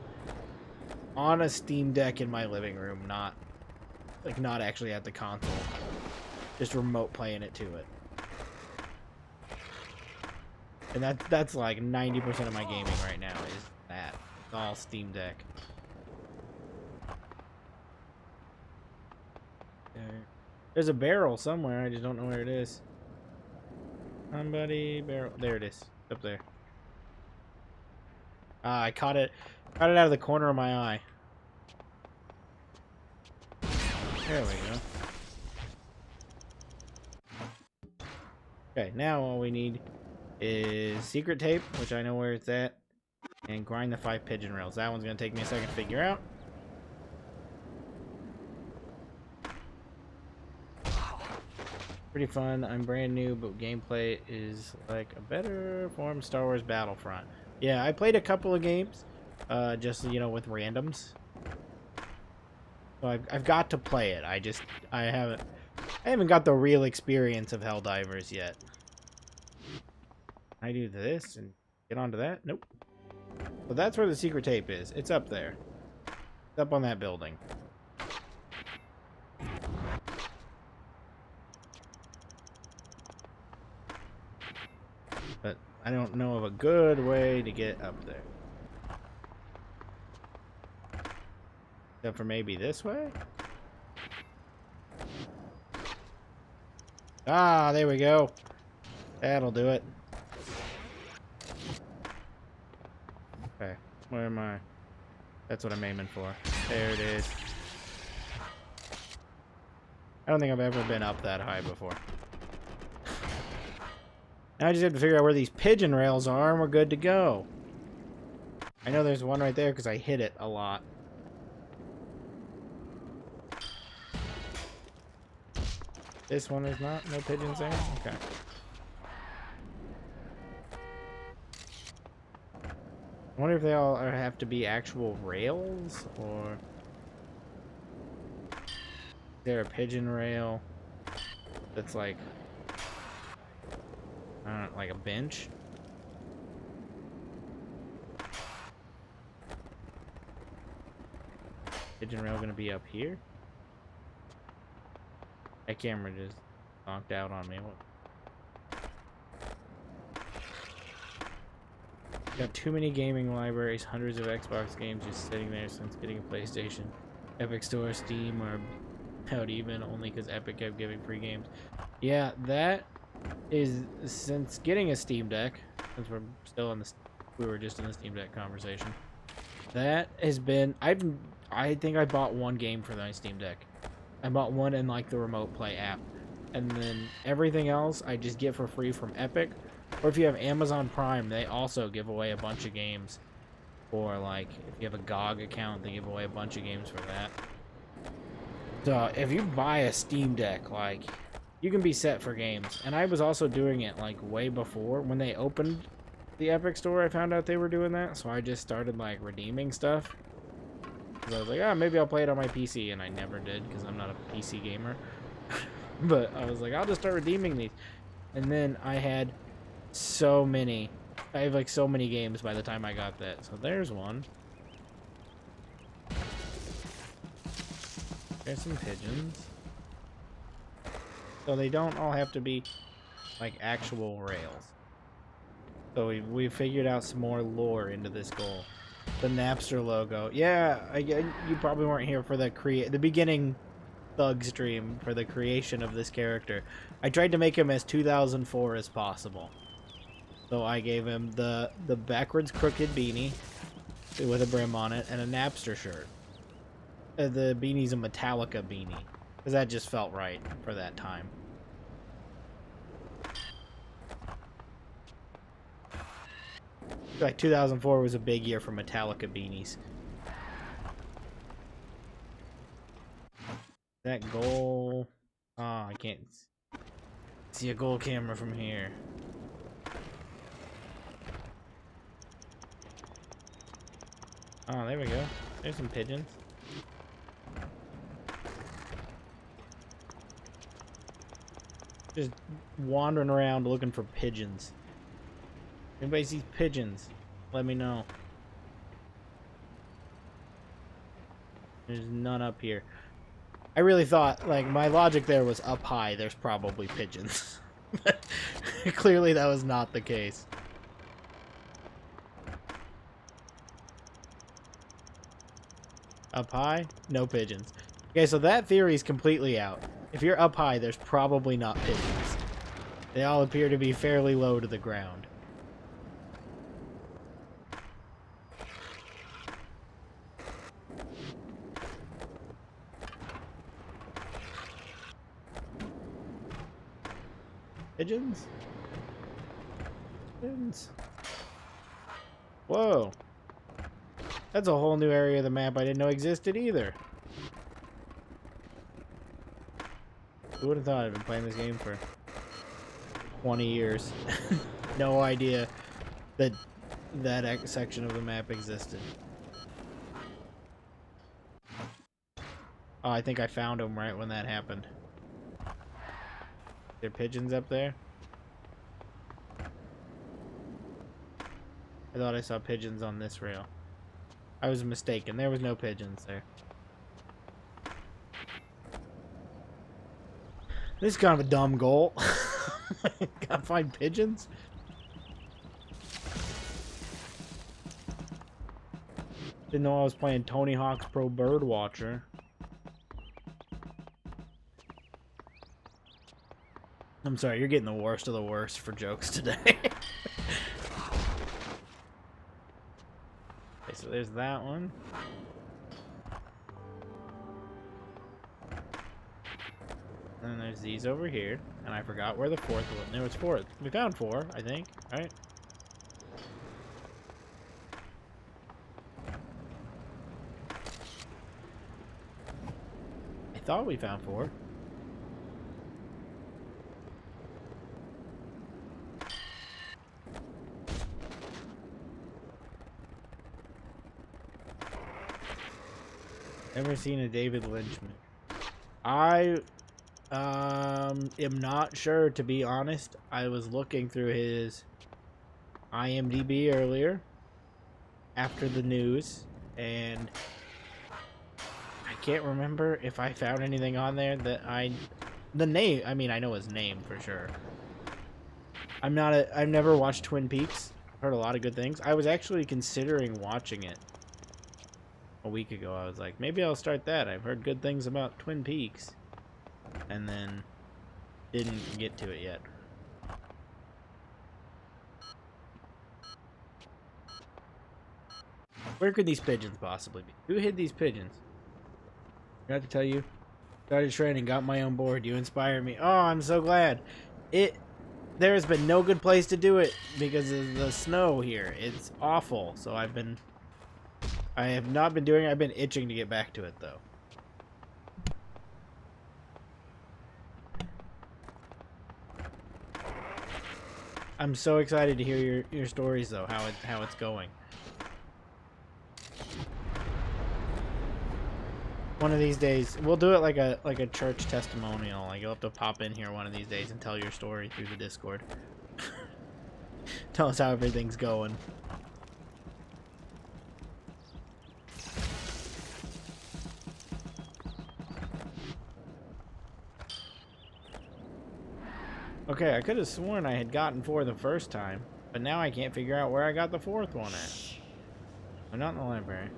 on a Steam Deck in my living room, not actually at the console. Just remote playing it to it. And that's like 90% of my gaming right now is that. It's all Steam Deck. There's a barrel somewhere, I just don't know where it is. Somebody barrel. There it is. Up there. Ah, I caught it out of the corner of my eye. There we go. Okay, now all we need is secret tape, which I know where it's at, and grind the 5 pigeon rails. That one's gonna take me a second to figure out. Pretty fun. I'm brand new, but gameplay is like a better form of Star Wars Battlefront. Yeah, I played a couple of games, just with randoms. So I've got to play it. I haven't got the real experience of Helldivers yet. I do this and get onto that. Nope. So that's where the secret tape is. It's up there. It's up on that building. But I don't know of a good way to get up there. Except for maybe this way? Ah, there we go. That'll do it. Okay, where am I? That's what I'm aiming for. There it is. I don't think I've ever been up that high before. Now I just have to figure out where these pigeon rails are and we're good to go. I know there's one right there because I hit it a lot. This one is not? No pigeons there? Okay. I wonder if they all have to be actual rails, or is there a pigeon rail that's like, I don't know, like a bench? Pigeon rail gonna be up here? That camera just knocked out on me. What? Got too many gaming libraries, hundreds of Xbox games just sitting there since getting a PlayStation. Epic Store, Steam, or out even, only because Epic kept giving free games. Yeah, that is since getting a Steam Deck, since we're still in the, we were just in the Steam Deck conversation. That has been, I think I bought one game for my Steam Deck. I bought one in like the Remote Play app. And then everything else I just get for free from Epic. Or if you have Amazon Prime, they also give away a bunch of games. Or like, if you have a GOG account, they give away a bunch of games for that. So if you buy a Steam Deck, like, you can be set for games. And I was also doing it like way before. When they opened the Epic Store, I found out they were doing that. So I just started like redeeming stuff. Because I was like, ah, maybe I'll play it on my PC. And I never did because I'm not a PC gamer. But I was like, I'll just start redeeming these. And then I had so many. I have like so many games by the time I got that. So there's one. There's some pigeons. So they don't all have to be like actual rails. So we figured out some more lore into this goal. The Napster logo. Yeah, you probably weren't here for the beginning thug stream for the creation of this character. I tried to make him as 2004 as possible. So I gave him the backwards crooked beanie with a brim on it and a Napster shirt. The beanie's a Metallica beanie because that just felt right for that time. Like 2004 was a big year for Metallica beanies. That goal. Oh, I can't see a goal camera from here. Oh, there we go. There's some pigeons. Just wandering around looking for pigeons. Anybody sees pigeons, let me know. There's none up here. I really thought, like, my logic there was up high, there's probably pigeons. But clearly that was not the case. Up high, no pigeons. Okay, so that theory is completely out. If you're up high, there's probably not pigeons. They all appear to be fairly low to the ground. Pigeons? Pigeons. Whoa. That's a whole new area of the map I didn't know existed either. Who would have thought I've been playing this game for 20 years? No idea that that section of the map existed. Oh, I think I found them right when that happened. There pigeons up there? I thought I saw pigeons on this rail. I was mistaken. There was no pigeons there. This is kind of a dumb goal. Gotta find pigeons? Didn't know I was playing Tony Hawk's Pro Bird Watcher. I'm sorry, you're getting the worst of the worst for jokes today. Okay, so there's that one. And then there's these over here. And I forgot where the fourth one. There was four. We found four, I think. Right? I thought we found four. Never seen a David Lynch movie. I am not sure, to be honest. I was looking through his IMDb earlier after the news, and I can't remember if I found anything on there that the name, I mean, I know his name for sure. I've never watched Twin Peaks. I've heard a lot of good things. I was actually considering watching it a week ago. I was like, maybe I'll start that. I've heard good things about Twin Peaks. And then didn't get to it yet. Where could these pigeons possibly be? Who hid these pigeons? I have to tell you, started training, got my own board. You inspire me. Oh, I'm so glad. There has been no good place to do it because of the snow here. It's awful. So I have not been doing it. I've been itching to get back to it though. I'm so excited to hear your stories though, how it's going. One of these days, we'll do it like a church testimonial. Like you'll have to pop in here one of these days and tell your story through the Discord. Tell us how everything's going. Okay, I could have sworn I had gotten 4 the first time, but now I can't figure out where I got the 4th one at. I'm not in the library.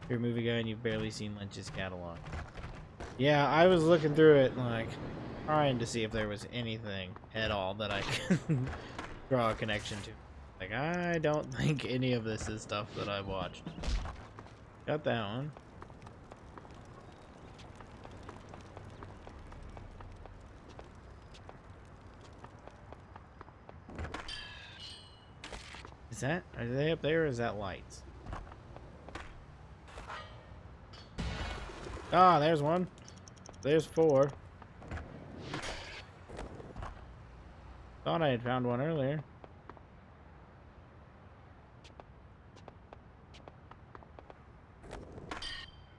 You're a movie guy and you've barely seen Lynch's catalog. Yeah, I was looking through it, like, trying to see if there was anything at all that I could draw a connection to. Like, I don't think any of this is stuff that I've watched. Got that one. Are they up there or is that lights? Ah, there's one. There's 4. Thought I had found one earlier.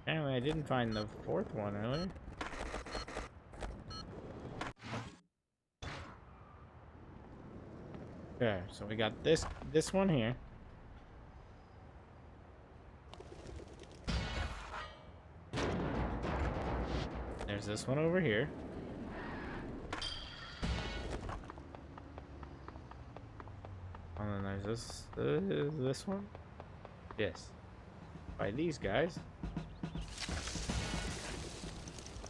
Apparently I didn't find the 4th one earlier. Okay, so we got this one here. There's this one over here. And then there's this one. Yes. By these guys.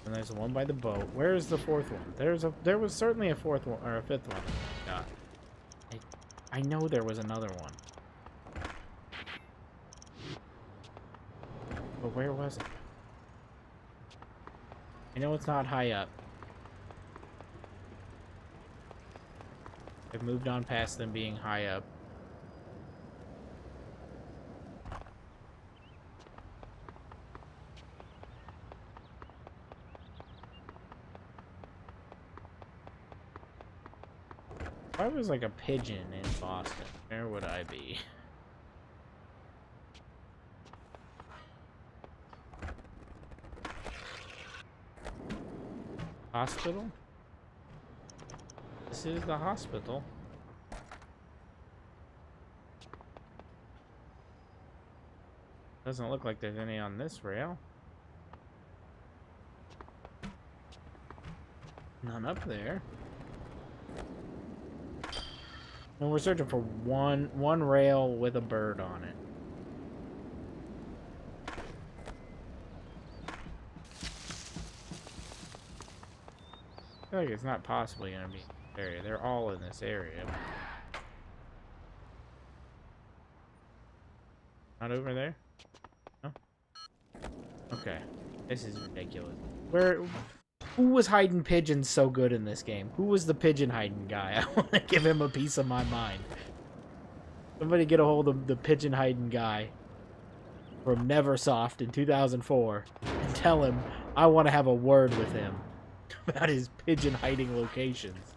And there's one by the boat. Where's the fourth one? There was certainly a fourth one or a fifth one. Yeah. I know there was another one. But where was it? I know it's not high up. I've moved on past them being high up. If I was like a pigeon in Boston, where would I be? Hospital? This is the hospital. Doesn't look like there's any on this rail. None up there. And we're searching for one rail with a bird on it. I feel like it's not possibly gonna be in this area. They're all in this area. Not over there? No? Okay. This is ridiculous. Who was hiding pigeons so good in this game? Who was the pigeon hiding guy? I want to give him a piece of my mind. Somebody get a hold of the pigeon hiding guy from Neversoft in 2004 and tell him I want to have a word with him about his pigeon hiding locations.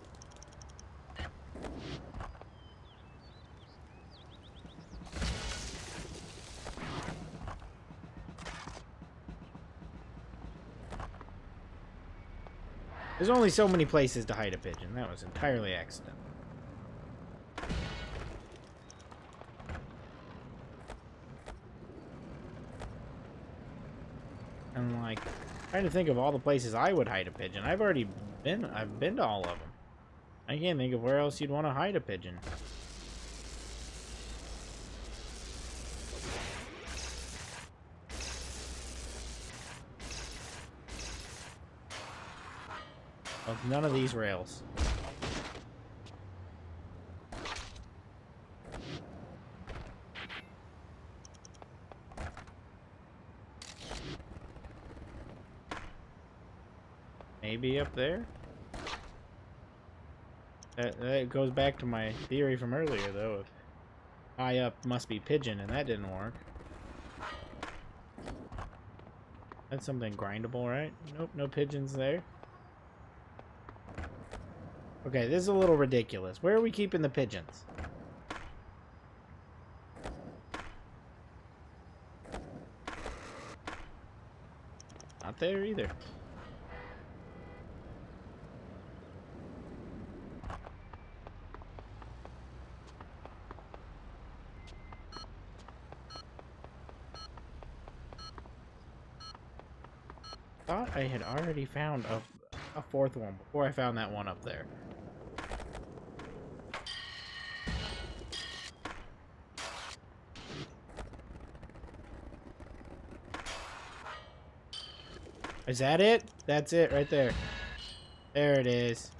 There's only so many places to hide a pigeon. That was entirely accidental. And like, trying to think of all the places I would hide a pigeon. I've been to all of them. I can't think of where else you'd want to hide a pigeon. Well, none of these rails. Maybe up there? That goes back to my theory from earlier, though. If high up must be pigeon, and that didn't work. That's something grindable, right? Nope, no pigeons there. Okay, this is a little ridiculous. Where are we keeping the pigeons? Not there either. Thought I had already found a fourth one before I found that one up there. Is that it? That's it right there. There it is.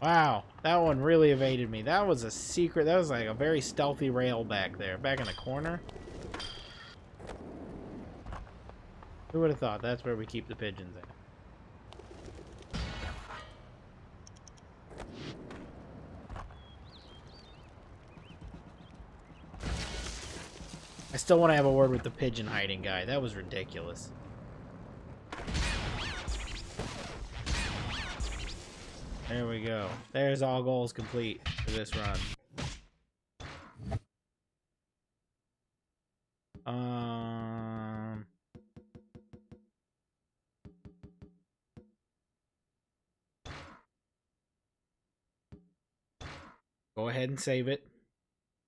Wow, that one really evaded me. That was a secret. That was like a very stealthy rail back there. Back in the corner. Who would have thought that's where we keep the pigeons at? I still want to have a word with the pigeon hiding guy. That was ridiculous. There we go. There's all goals complete for this run. Go ahead and save it.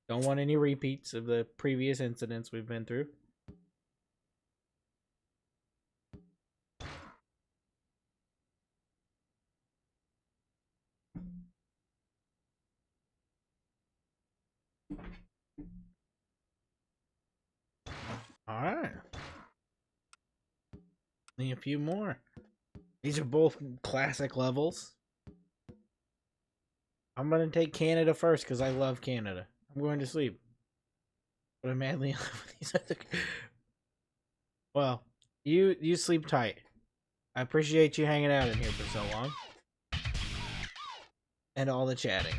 Don't want any repeats of the previous incidents we've been through. Alright. Need a few more. These are both classic levels. I'm gonna take Canada first because I love Canada. I'm going to sleep. But I'm madly in love with these other. Well, you sleep tight. I appreciate you hanging out in here for so long. And all the chatting.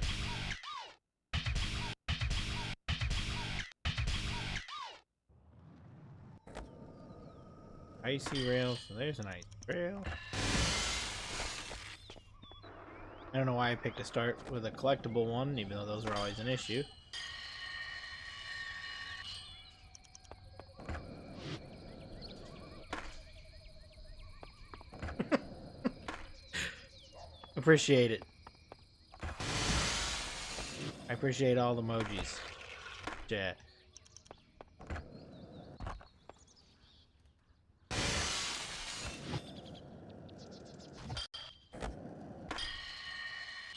Icy rail, so there's an icy rail. I don't know why I picked to start with a collectible one, even though those are always an issue. Appreciate it. I appreciate all the emojis. Chat.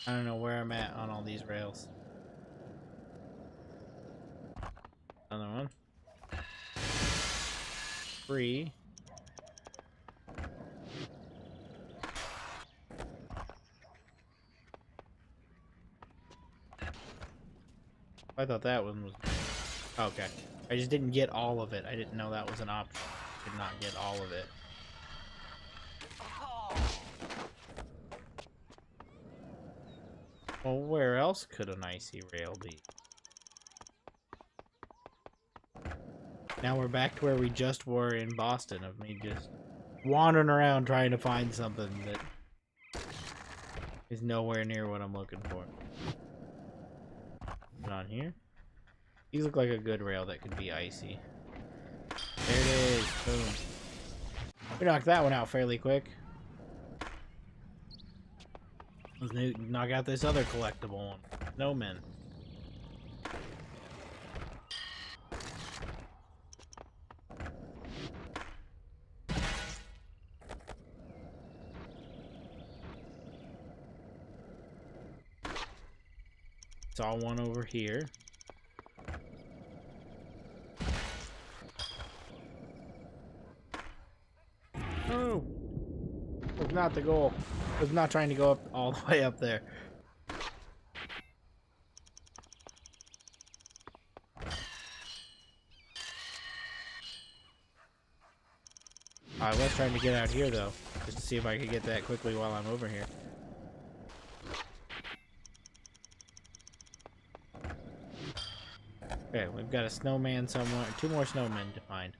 I don't know where I'm at on all these rails. Another one. Free. I thought that one was... Okay. I just didn't get all of it. I didn't know that was an option. I did not get all of it. Well, where else could an icy rail be? Now we're back to where we just were in Boston, of me just wandering around trying to find something that is nowhere near what I'm looking for. Put on here. These look like a good rail that could be icy. There it is. Boom. We knocked that one out fairly quick. Let's knock out this other collectible one. Snowmen. Saw one over here. Oh! Was not the goal. Was not trying to go up all the way up there. I was trying to get out here though, just to see if I could get that quickly while I'm over here. Okay, we've got a snowman somewhere. 2 more snowmen to find.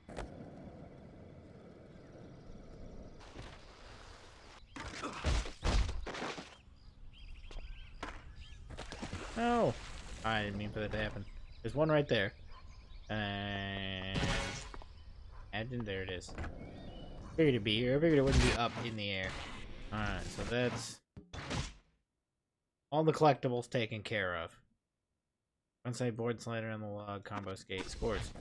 No! I didn't mean for that to happen. There's one right there. And... imagine, there it is. Figured it'd be here. I figured it wouldn't be up in the air. Alright, so that's... all the collectibles taken care of. One-side board slider on the log, combo skate, scores.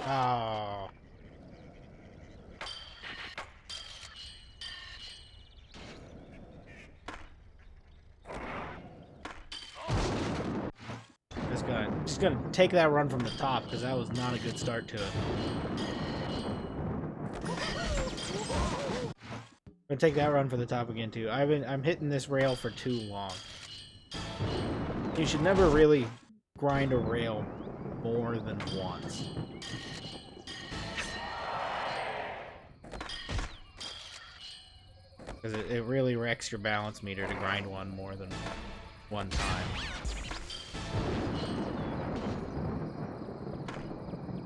Oh. Just gonna take that run from the top because that was not a good start to it. I'm gonna take that run for the top again too. I'm hitting this rail for too long. You should never really grind a rail more than once. Because it really wrecks your balance meter to grind one more than one time.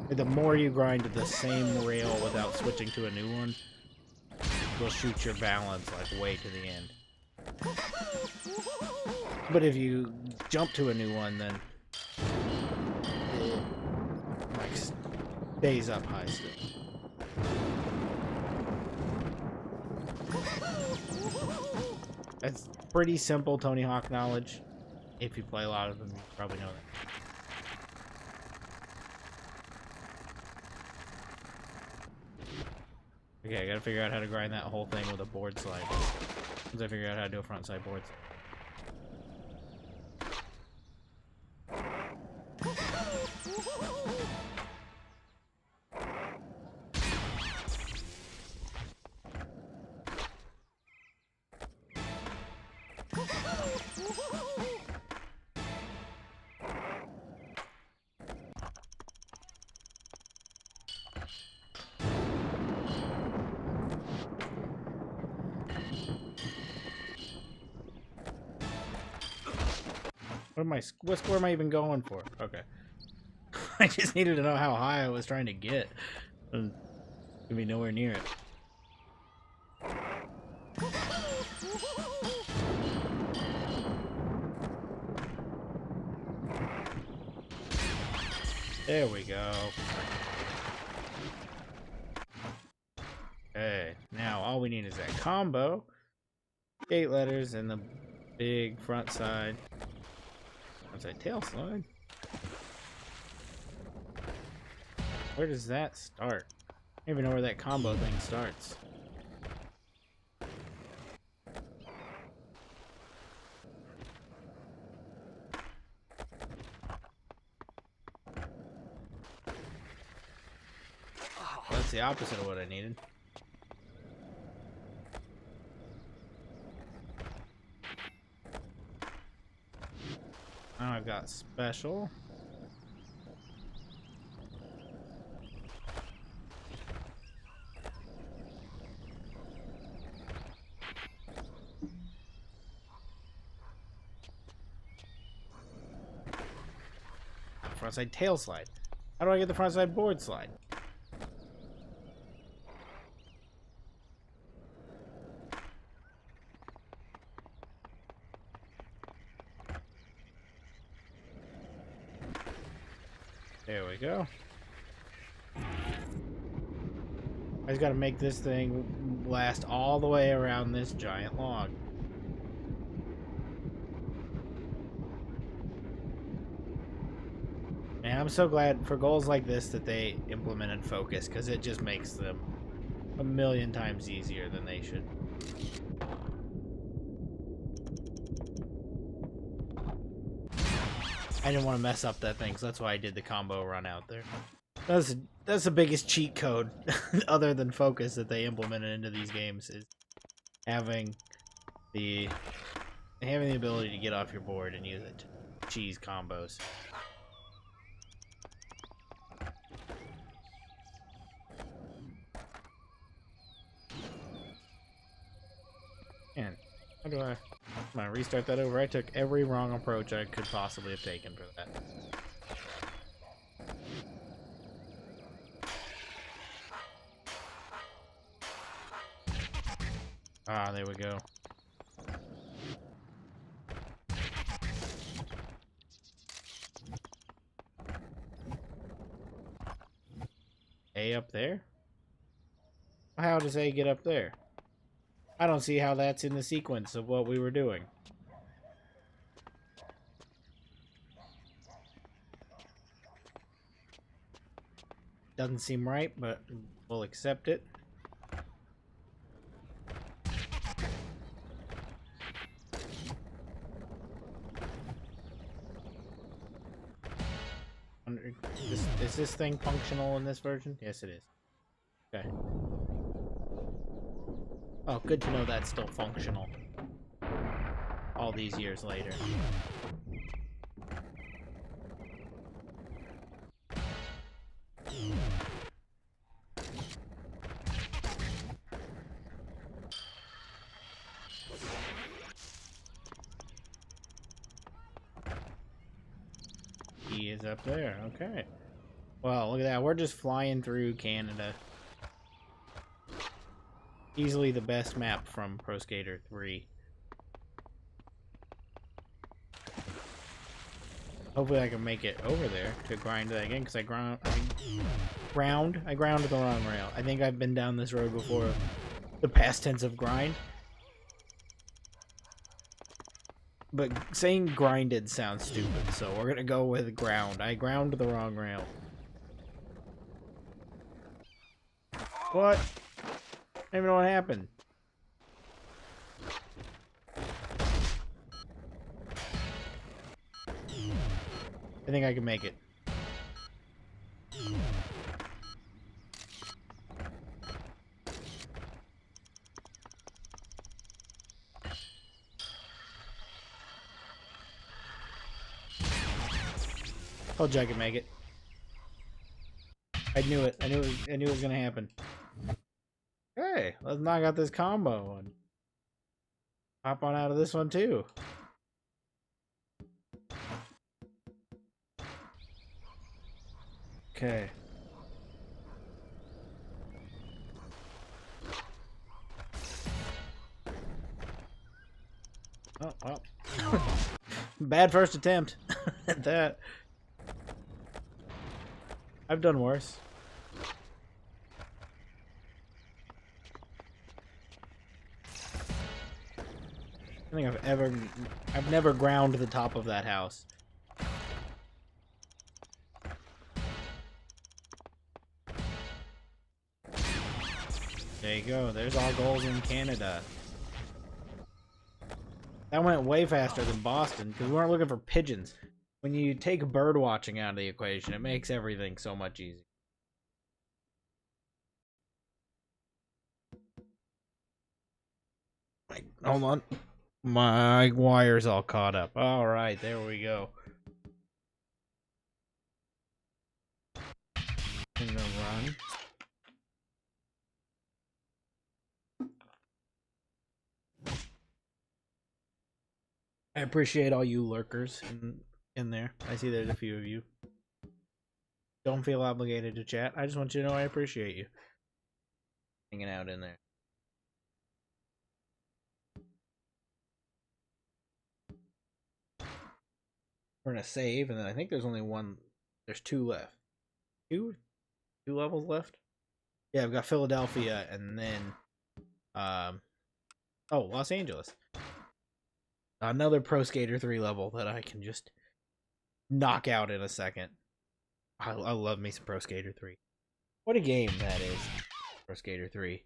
The more you grind the same rail without switching to a new one, will shoot your balance like way to the end. But if you jump to a new one, then it like stays up high still. That's pretty simple Tony Hawk knowledge. If you play a lot of them, you probably know that. Okay, I gotta figure out how to grind that whole thing with a board slide. Once I figure out how to do a front side board. What score am I even going for? Okay. I just needed to know how high I was trying to get. And give me nowhere near it. There we go. Okay, now all we need is that combo. 8 letters and the big front side. Front side tail slide. Where does that start? I don't even know where that combo thing starts. That's the opposite of what I needed. Now I've got special. Frontside tail slide. How do I get the frontside board slide? There we go. I just gotta make this thing last all the way around this giant log. And I'm so glad for goals like this that they implemented focus, because it just makes them a million times easier than they should. I didn't want to mess up that thing, so that's why I did the combo run out there. That's the biggest cheat code, other than focus, that they implemented into these games, is having the ability to get off your board and use it to cheese combos. Man, how do I... I'm gonna restart that over. I took every wrong approach I could possibly have taken for that. Ah, there we go. A up there? How does A get up there? I don't see how that's in the sequence of what we were doing. Doesn't seem right, but we'll accept it. Is this thing functional in this version? Yes, it is. Okay. Oh, good to know that's still functional. All these years later. He is up there. Okay. Well, look at that. We're just flying through Canada. Easily the best map from Pro Skater 3. Hopefully I can make it over there to grind that again, because I ground the wrong rail. I think I've been down this road before. The past tense of grind. But saying grinded sounds stupid, so we're gonna go with ground. I ground the wrong rail. What? I don't even know what happened. I think I can make it. Told you I could make it. I knew it. I knew it was gonna happen. Hey, let's knock out this combo and hop on out of this one too. Okay. Oh. Bad first attempt at that. I've done worse. I think I've never ground the top of that house. There you go. There's all goals in Canada. That went way faster than Boston because we weren't looking for pigeons. When you take bird watching out of the equation, it makes everything so much easier. Hold on. My wire's all caught up. All right, there we go. I'm gonna run. I appreciate all you lurkers in there. I see there's a few of you. Don't feel obligated to chat. I just want you to know I appreciate you hanging out in there. We're gonna save, and then I think there's only one. There's two left. Two levels left. Yeah, I've got Philadelphia, and then oh, Los Angeles. Another Pro Skater 3 level that I can just knock out in a second. I love me some Pro Skater 3. What a game that is, Pro Skater 3.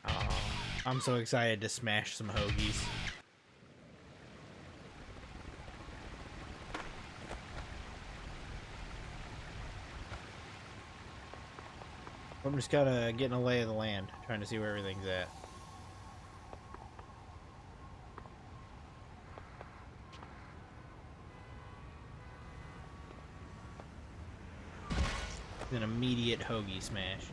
Oh, I'm so excited to smash some hoagies. I'm just kind of getting a lay of the land, trying to see where everything's at. An immediate hoagie smash.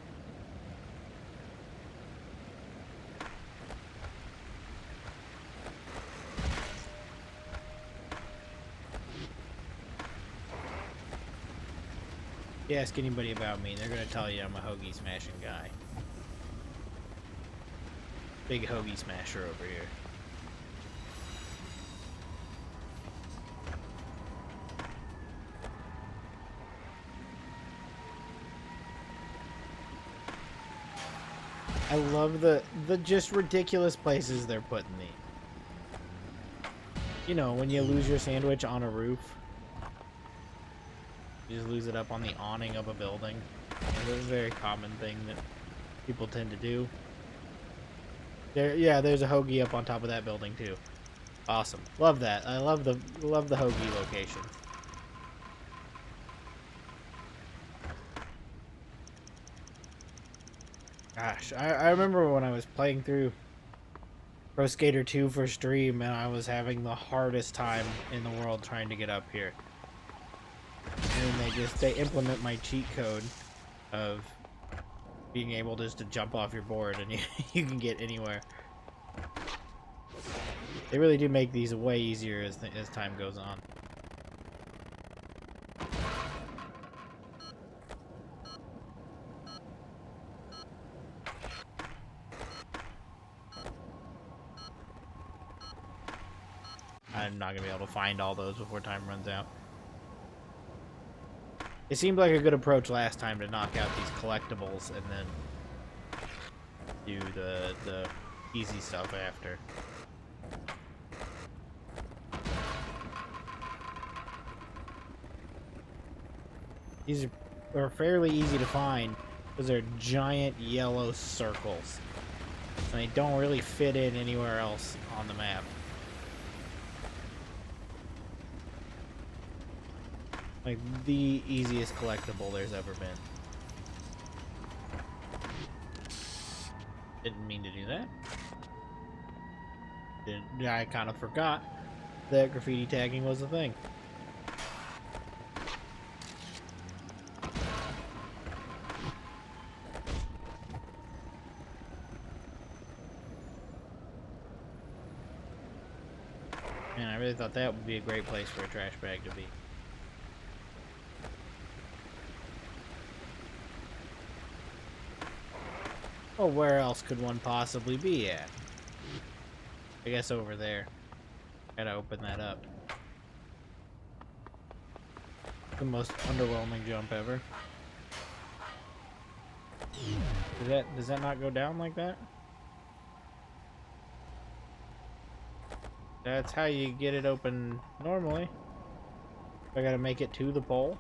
You ask anybody about me, they're gonna tell you I'm a hoagie smashing guy. Big hoagie smasher over here. I love the just ridiculous places they're putting these. You know, when you lose your sandwich on a roof. You just lose it up on the awning of a building. It's a very common thing that people tend to do. There's a hoagie up on top of that building too. Awesome. Love that. I love the hoagie location. Gosh, I remember when I was playing through Pro Skater 2 for stream and I was having the hardest time in the world trying to get up here. And they implement my cheat code of being able just to jump off your board and you can get anywhere. They really do make these way easier as time goes on. I'm not gonna be able to find all those before time runs out. It seemed like a good approach last time to knock out these collectibles and then do the easy stuff after. These are are fairly easy to find because they're giant yellow circles. And they don't really fit in anywhere else on the map. Like the easiest collectible there's ever been. Didn't mean to do that. I kind of forgot that graffiti tagging was a thing. Man, I really thought that would be a great place for a trash bag to be. Well, where else could one possibly be at? I guess over there. Gotta open that up. The most underwhelming jump ever. Does that not go down like that? That's how you get it open normally. I gotta make it to the pole.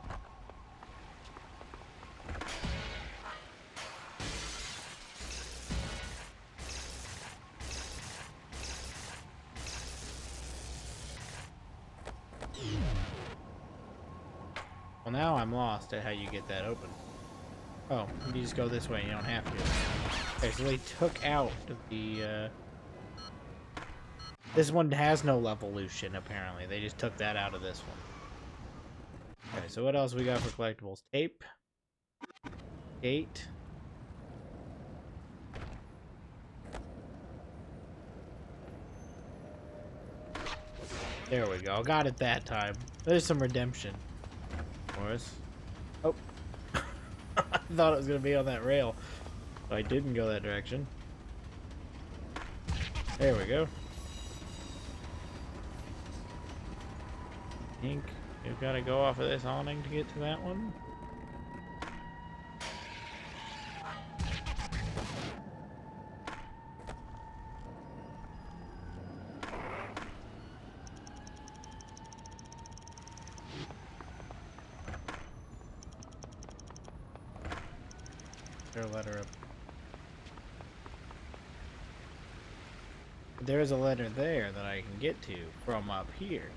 Well, now I'm lost at how you get that open. Oh, you just go this way, you don't have to. Okay, so they took out the, this one has no levolution, apparently. They just took that out of this one. Okay, so what else we got for collectibles? Tape. Gate. There we go. Got it that time. There's some redemption for us. Oh. I thought it was going to be on that rail. So I didn't go that direction. There we go. I think we've got to go off of this awning to get to that one. There's a letter up. There's a letter there that I can get to from up here.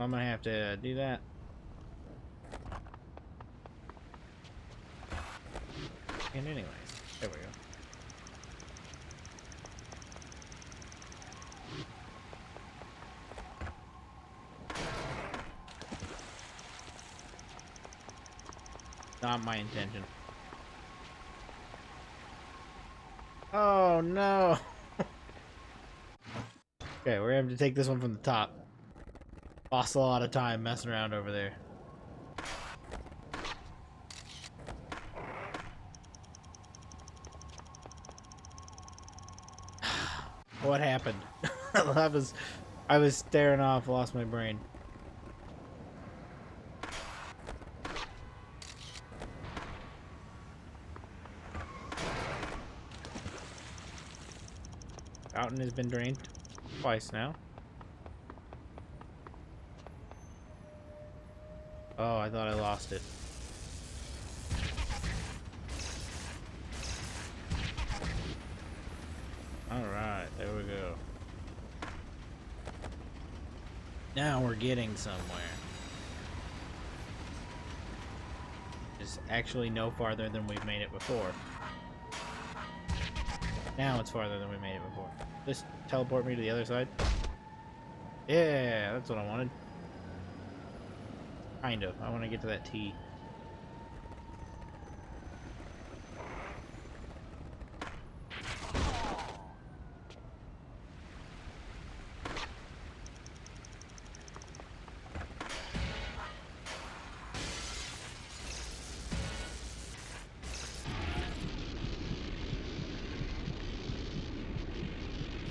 I'm gonna have to do that. And anyways, there we go. Not my intention. Oh no! Okay, we're gonna have to take this one from the top. Lost a lot of time messing around over there. What happened? I was staring off, lost my brain. Fountain has been drained twice now. Oh, I thought I lost it. Alright, there we go. Now we're getting somewhere. It's actually no farther than we've made it before. Now it's farther than we made it before. Just teleport me to the other side. Yeah, that's what I wanted. Kind of. I want to get to that T.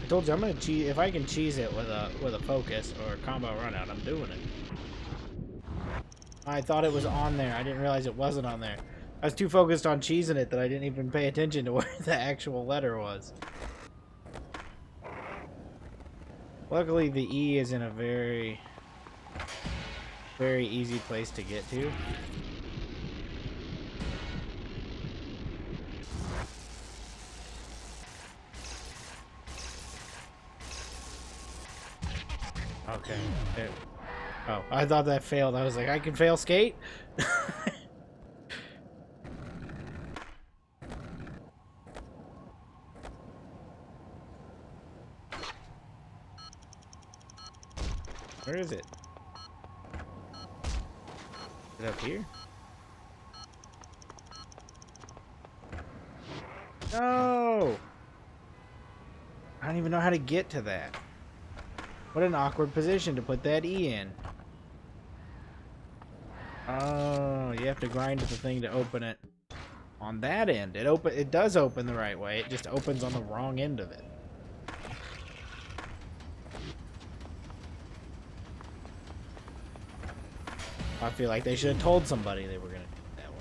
I told you I'm gonna cheese. If I can cheese it with a focus or a combo run out, I'm doing it. I thought it was on there. I didn't realize it wasn't on there. I was too focused on cheesing it that I didn't even pay attention to where the actual letter was. Luckily, the E is in a very very easy place to get to. Okay. There. Oh, I thought that failed. I was like, I can fail skate? Where is it? Is it up here? No! I don't even know how to get to that. What an awkward position to put that E in. Oh, you have to grind the thing to open it. On that end, it does open the right way. It just opens on the wrong end of it. I feel like they should have told somebody they were gonna do it that way.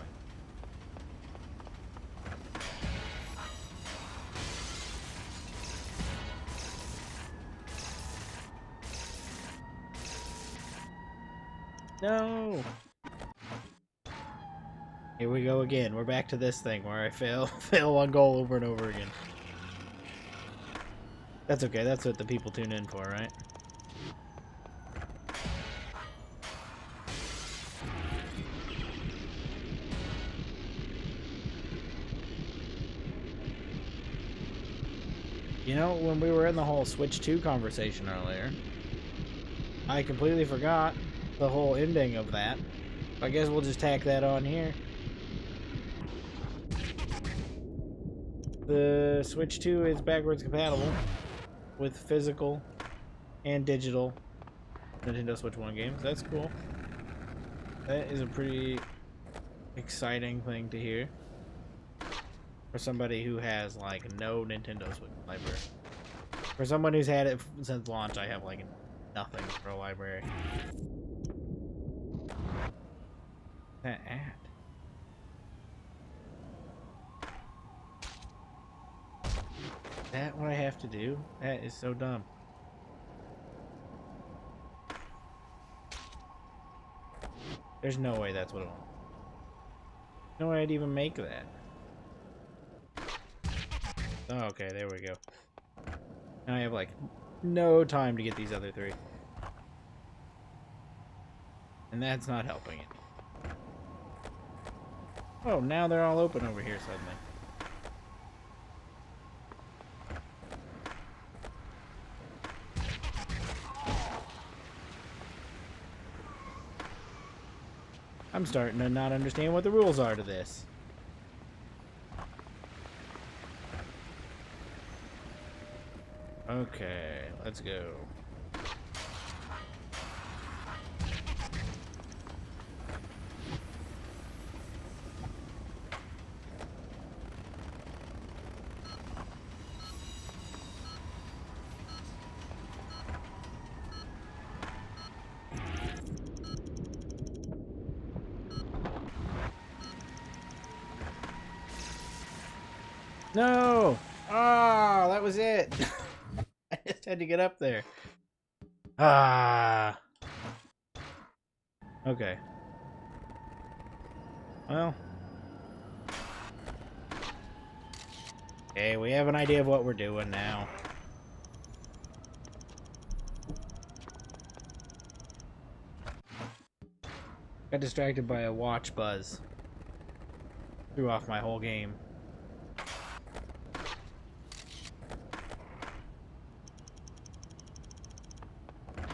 No. Here we go again. We're back to this thing where I fail one goal over and over again. That's okay. That's what the people tune in for, right? You know, when we were in the whole Switch 2 conversation earlier, I completely forgot the whole ending of that. I guess we'll just tack that on here. The Switch 2 is backwards compatible with physical and digital Nintendo Switch 1 games. That's cool. That is a pretty exciting thing to hear. For somebody who has, like, no Nintendo Switch library. For someone who's had it since launch, I have, like, nothing for a library. What's that at? Is that what I have to do? That is so dumb. There's no way that's what it wants. No way I'd even make that. Oh, okay, there we go. Now I have, like, no time to get these other three. And that's not helping it. Oh, now they're all open over here suddenly. I'm starting to not understand what the rules are to this. Okay, let's go. No! Ah, that was it. I just had to get up there. Ah. Okay. Well. Okay, we have an idea of what we're doing now. Got distracted by a watch buzz. Threw off my whole game.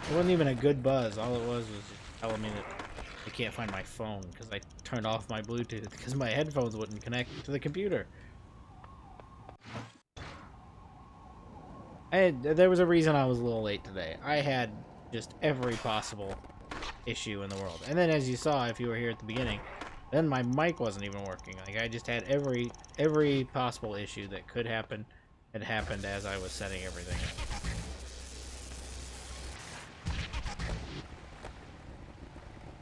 It wasn't even a good buzz. All it was just telling me that I can't find my phone because I turned off my Bluetooth because my headphones wouldn't connect to the computer. There was a reason I was a little late today. I had just every possible issue in the world. And then as you saw, if you were here at the beginning, then my mic wasn't even working. Like, I just had every possible issue that could happen had happened as I was setting everything up.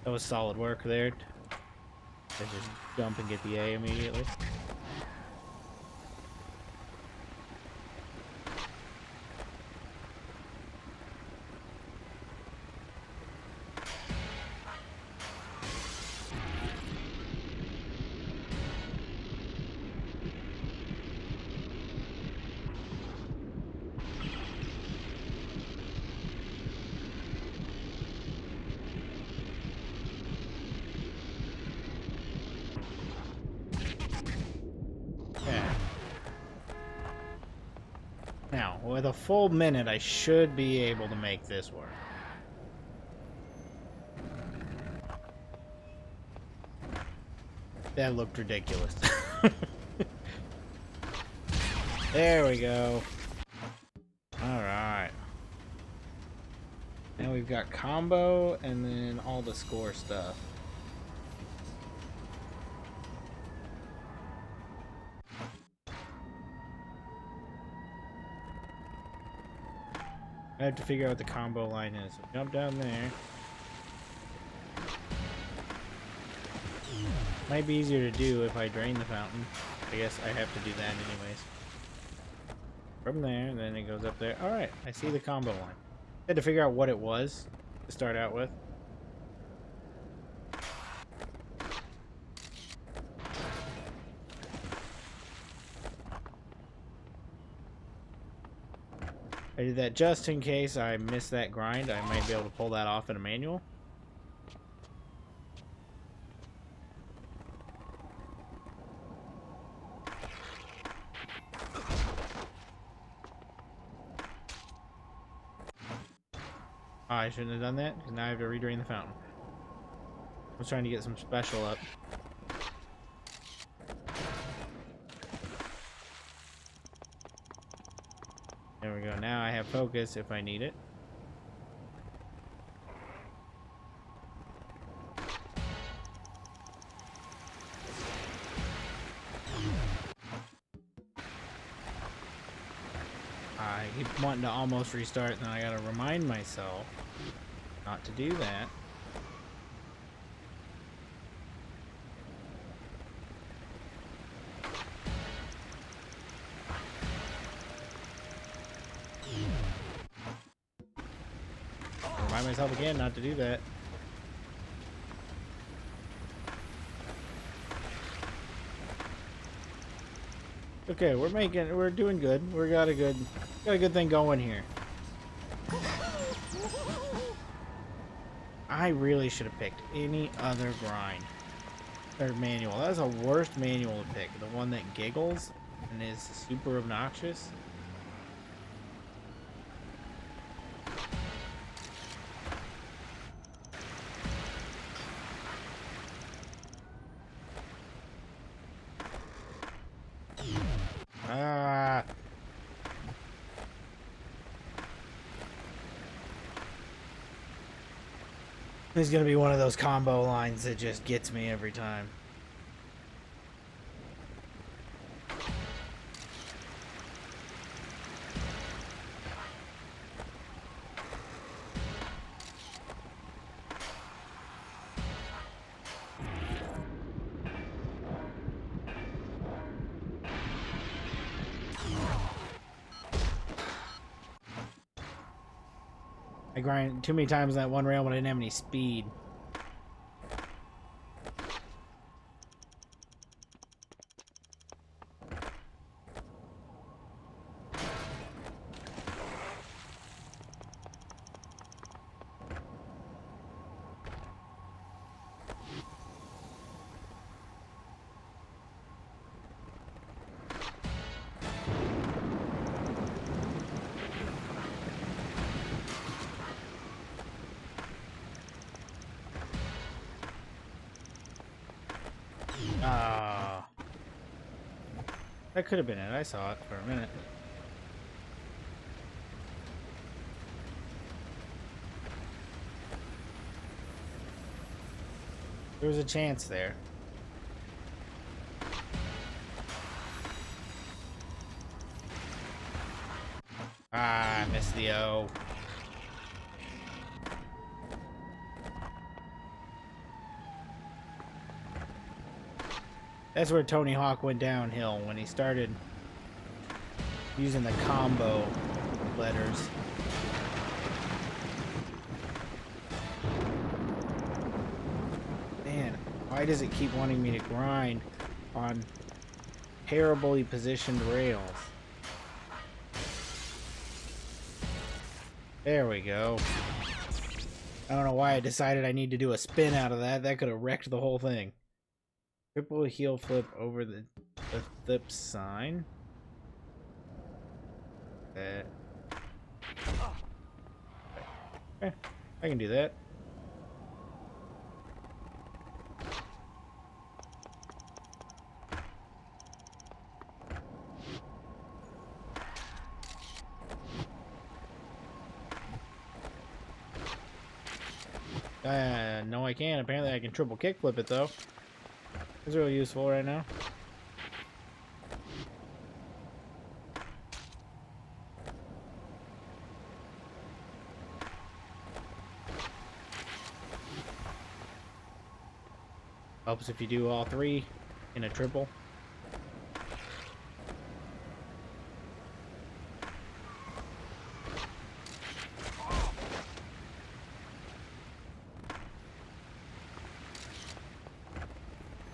That was solid work there. I just jump and get the A immediately. Now, with a full minute, I should be able to make this work. That looked ridiculous. There we go. Alright. Now we've got combo and then all the score stuff. I have to figure out what the combo line is. So jump down there. Might be easier to do if I drain the fountain. I guess I have to do that anyways. From there, and then it goes up there. Alright, I see the combo line. I had to figure out what it was to start out with. I did that just in case I miss that grind. I might be able to pull that off in a manual. Oh, I shouldn't have done that, because now I have to redrain the fountain. I was trying to get some special up. There we go. Now I have focus if I need it. I keep wanting to almost restart, and then I gotta remind myself not to do that. Remind myself again not to do that. Okay, we're doing good. We got a good thing going here. I really should have picked any other grind or manual. That was the worst manual to pick. The one that giggles and is super obnoxious. Ah. This is gonna be one of those combo lines that just gets me every time. I grind too many times on that one rail when I didn't have any speed. Ah, that could have been it. I saw it for a minute. There was a chance there. Ah, I missed the O. That's where Tony Hawk went downhill, when he started using the combo letters. Man, why does it keep wanting me to grind on terribly positioned rails? There we go. I don't know why I decided I need to do a spin out of that. That could have wrecked the whole thing. Triple heel flip over the flip sign. that. Okay, I can do that. No, I can't. Apparently, I can triple kickflip it though. It's really useful right now. Helps if you do all three in a triple.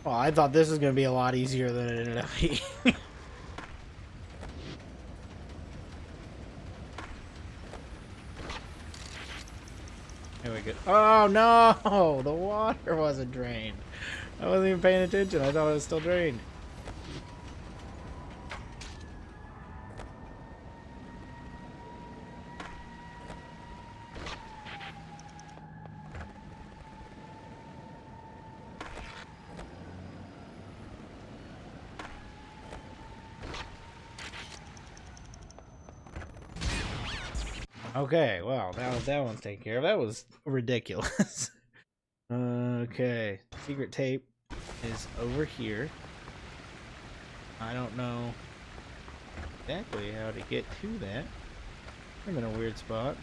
Well, I thought this was going to be a lot easier than it ended up being. There we go. Oh no! The water wasn't drained. I wasn't even paying attention. I thought it was still drained. Okay, well, that one's taken care of. That was ridiculous. Okay, secret tape is over here. I don't know exactly how to get to that. I'm in a weird spot.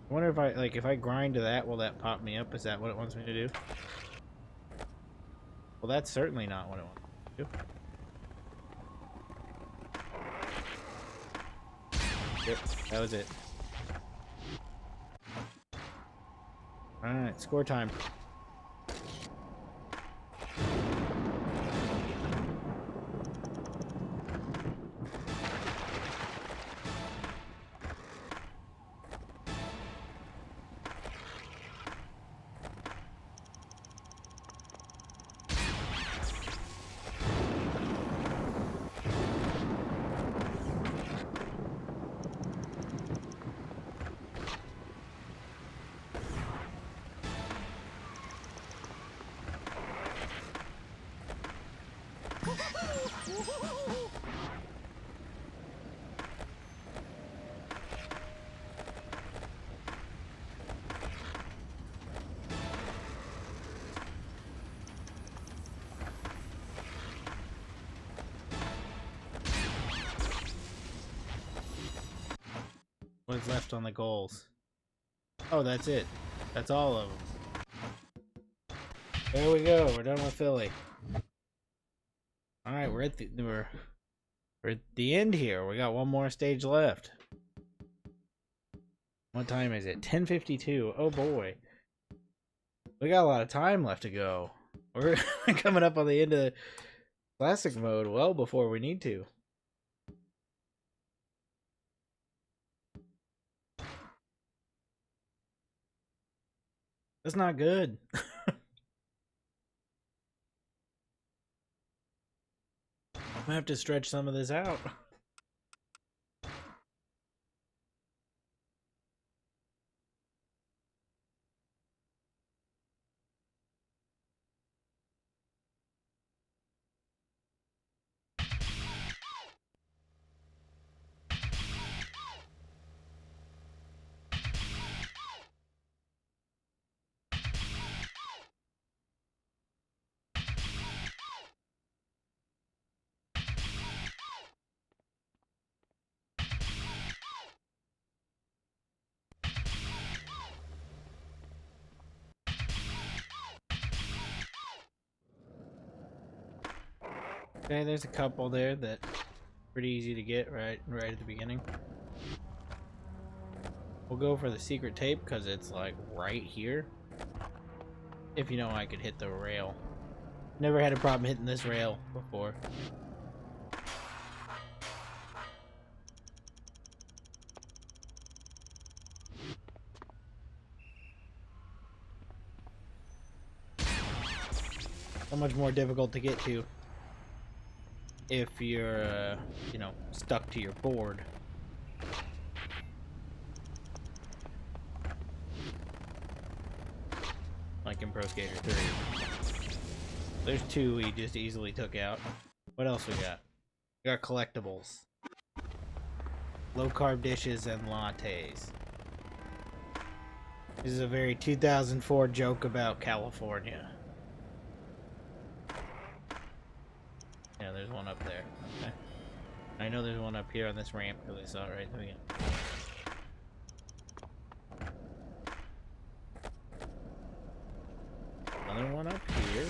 I wonder if if I grind to that, will that pop me up? Is that what it wants me to do? Well, that's certainly not what it wants me to do. Yep, that was it. Alright, score time. What's left on the goals? Oh, that's it. That's all of them. There we go. We're done with Philly. All right, we're at the end here. We got one more stage left. What time is it? 10:52. Oh boy, we got a lot of time left to go. We're coming up on the end of the classic mode well before we need to. That's not good. I'm gonna have to stretch some of this out. Okay, there's a couple there that pretty easy to get right at the beginning. We'll go for the secret tape because it's like right here. If you know I could hit the rail. Never had a problem hitting this rail before. so much more difficult to get to if you're, you know, stuck to your board. Like in Pro Skater 3. There's two we just easily took out. What else we got? We got collectibles. Low-carb dishes and lattes. This is a very 2004 joke about California. Yeah, there's one up there. Okay. I know there's one up here on this ramp because I saw it right there. Another one up here.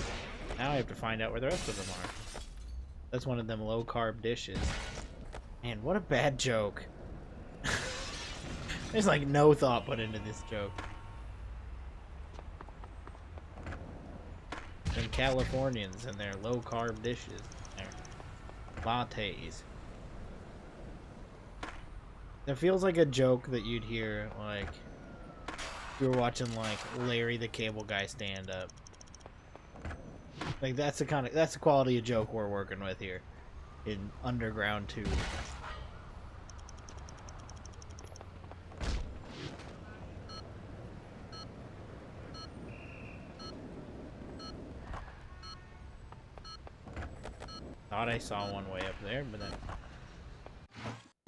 Now I have to find out where the rest of them are. That's one of them low-carb dishes. Man, what a bad joke. There's like no thought put into this joke. And Californians and their low-carb dishes. Their lattes. It feels like a joke that you'd hear, like, if you were watching, like, Larry the Cable Guy stand up. Like, that's the quality of joke we're working with here in Underground 2. Thought I saw one way up there, but then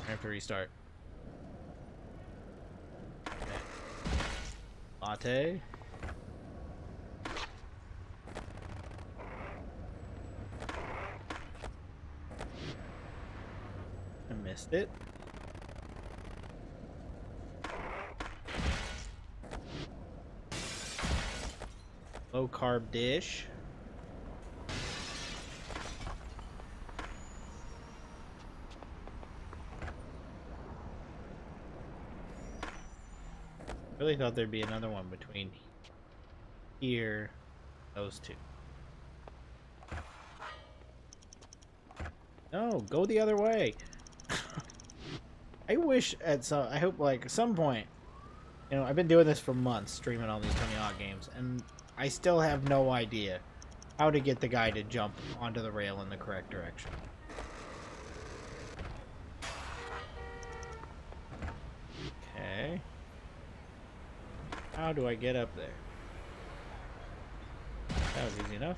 I have to restart. Okay. Latte. I missed it. Low carb dish. Really thought there'd be another one between here, those two. No, go the other way. I wish I hope like at some point, you know, I've been doing this for months, streaming all these Tony Hawk games, and I still have no idea how to get the guy to jump onto the rail in the correct direction. Okay. How do I get up there? That was easy enough.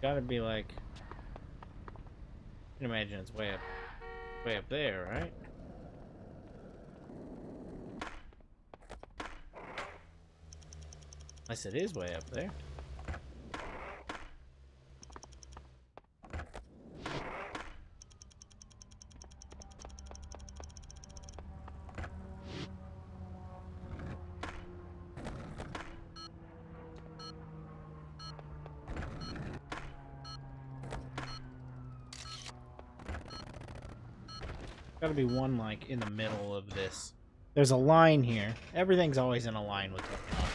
Gotta be like, I can imagine it's way up there, right? Unless it is way up there. Gotta be one like in the middle of this. There's a line here. Everything's always in a line with Tony Hawk.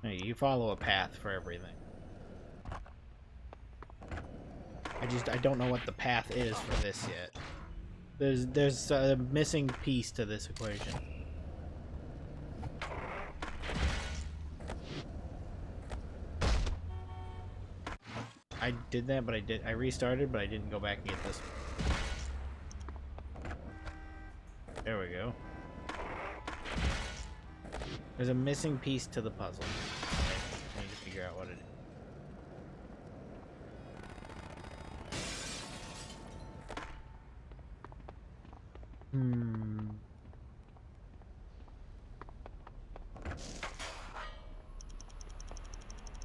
You follow a path for everything. I don't know what the path is for this yet. There's a missing piece to this equation. I did that, but I restarted, but I didn't go back and get this one. There we go. There's a missing piece to the puzzle. I need to figure out what it is.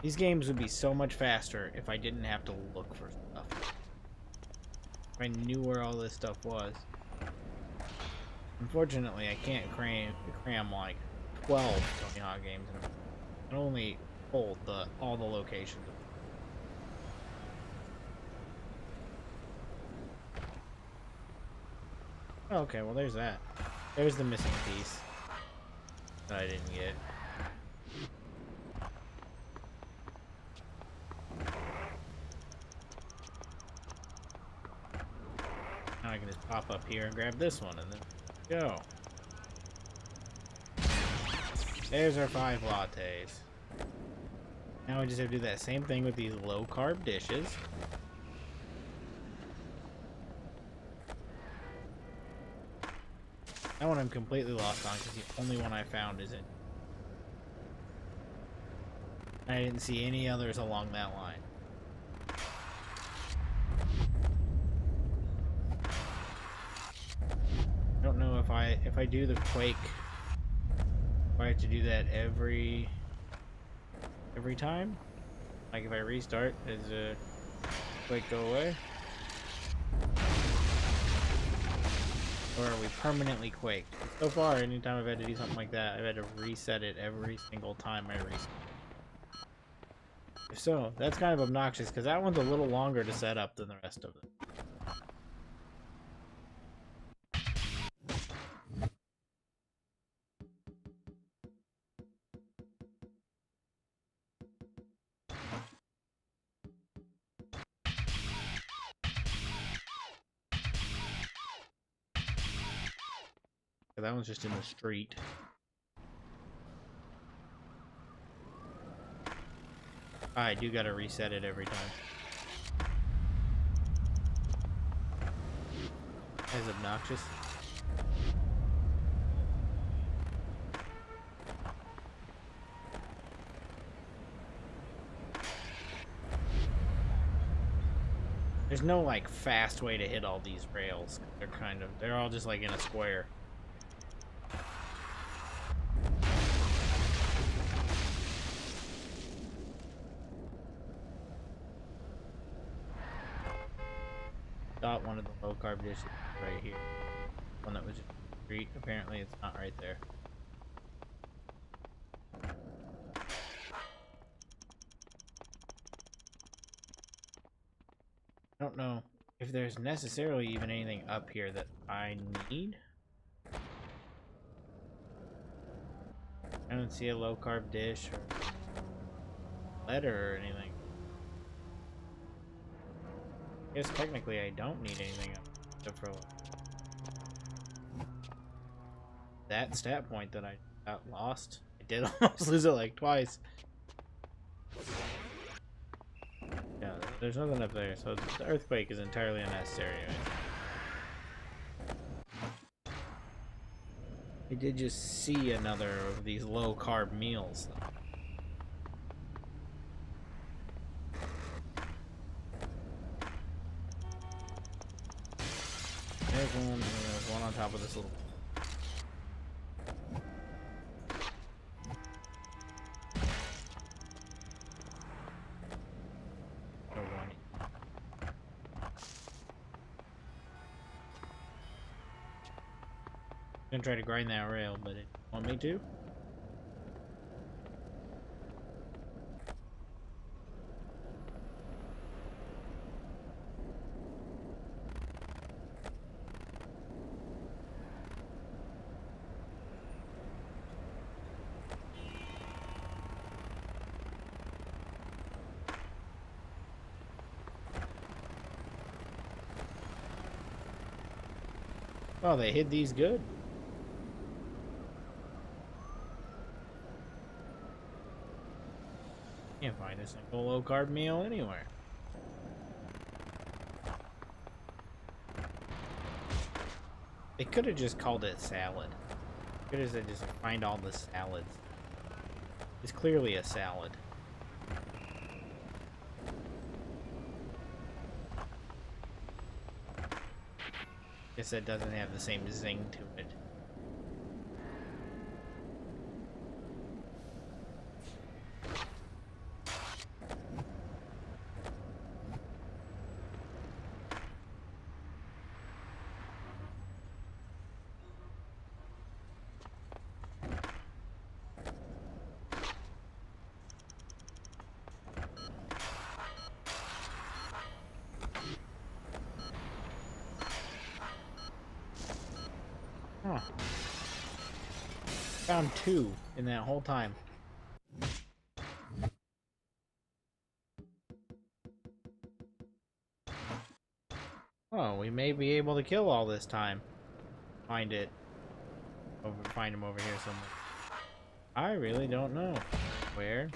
These games would be so much faster if I didn't have to look for stuff. If I knew where all this stuff was. Unfortunately, I can't cram like 12 Tony Hawk games in them. I can only hold all the locations. Okay, well there's that. There's the missing piece that I didn't get. I can just pop up here and grab this one and then go. There's our 5 lattes. Now we just have to do that same thing with these low-carb dishes. That one I'm completely lost on because the only one I found is it. I didn't see any others along that line. I don't know if I do the Quake, if I have to do that every time. Like if I restart, does the Quake go away? Or are we permanently quaked? So far, anytime I've had to do something like that, I've had to reset it every single time I reset. If so, that's kind of obnoxious because that one's a little longer to set up than the rest of it. That one's just in the street. I do gotta reset it every time. That's obnoxious. There's no like fast way to hit all these rails. They're all just like in a square. Thought one of the low carb dishes right here. One that was just in the street. Apparently it's not right there. I don't know if there's necessarily even anything up here that I need. I don't see a low carb dish or letter or anything. I guess technically I don't need anything except for that stat point that I got lost. I did almost lose it like twice. Yeah, there's nothing up there, so the earthquake is entirely unnecessary anyway. I did just see another of these low carb meals though. There's one, and there's one on top of this little. I'm gonna try to grind that rail, but it want me to. Oh, they hid these good. Can't find a single low carb meal anywhere. They could have just called it salad. Could have said just like, find all the salads. It's clearly a salad. Guess that doesn't have the same zing to it. Huh. Found 2 in that whole time. Oh, we may be able to kill all this time. Find him over here somewhere. I really don't know where.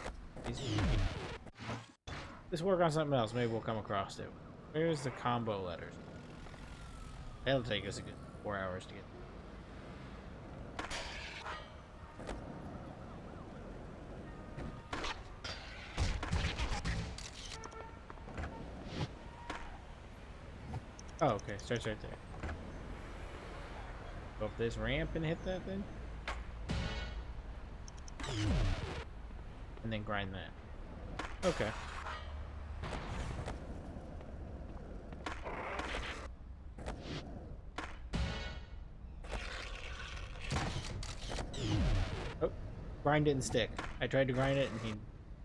Let's work on something else. Maybe we'll come across it. Where's the combo letters? It'll take us a good 4 hours to get. Oh, okay. Starts right there. Go up this ramp and hit that then? And then grind that. Okay. Oh, grind didn't stick. I tried to grind it and he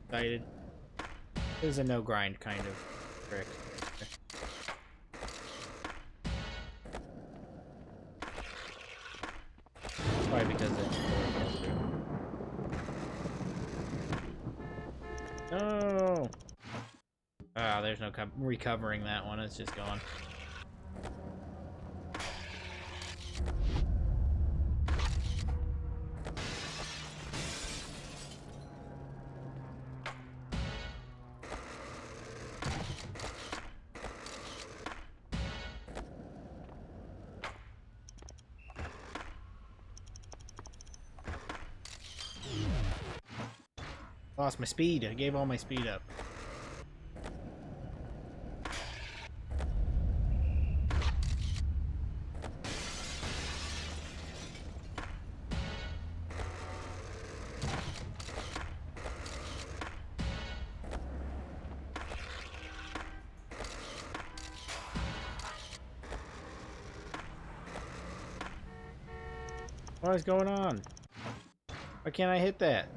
decided. It was a no grind kind of trick. Probably because it's no. Ah, there's no recovering that one. It's just gone. Lost my speed. I gave all my speed up. What is going on? Why can't I hit that?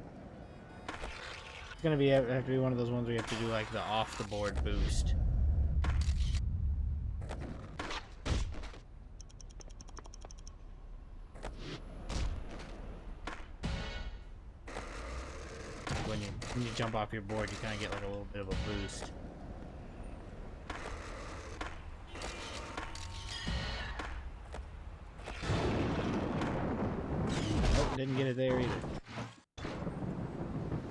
It's gonna have to be one of those ones where you have to do like the off the board boost. When you jump off your board, you kind of get like a little bit of a boost. Nope, didn't get it there either.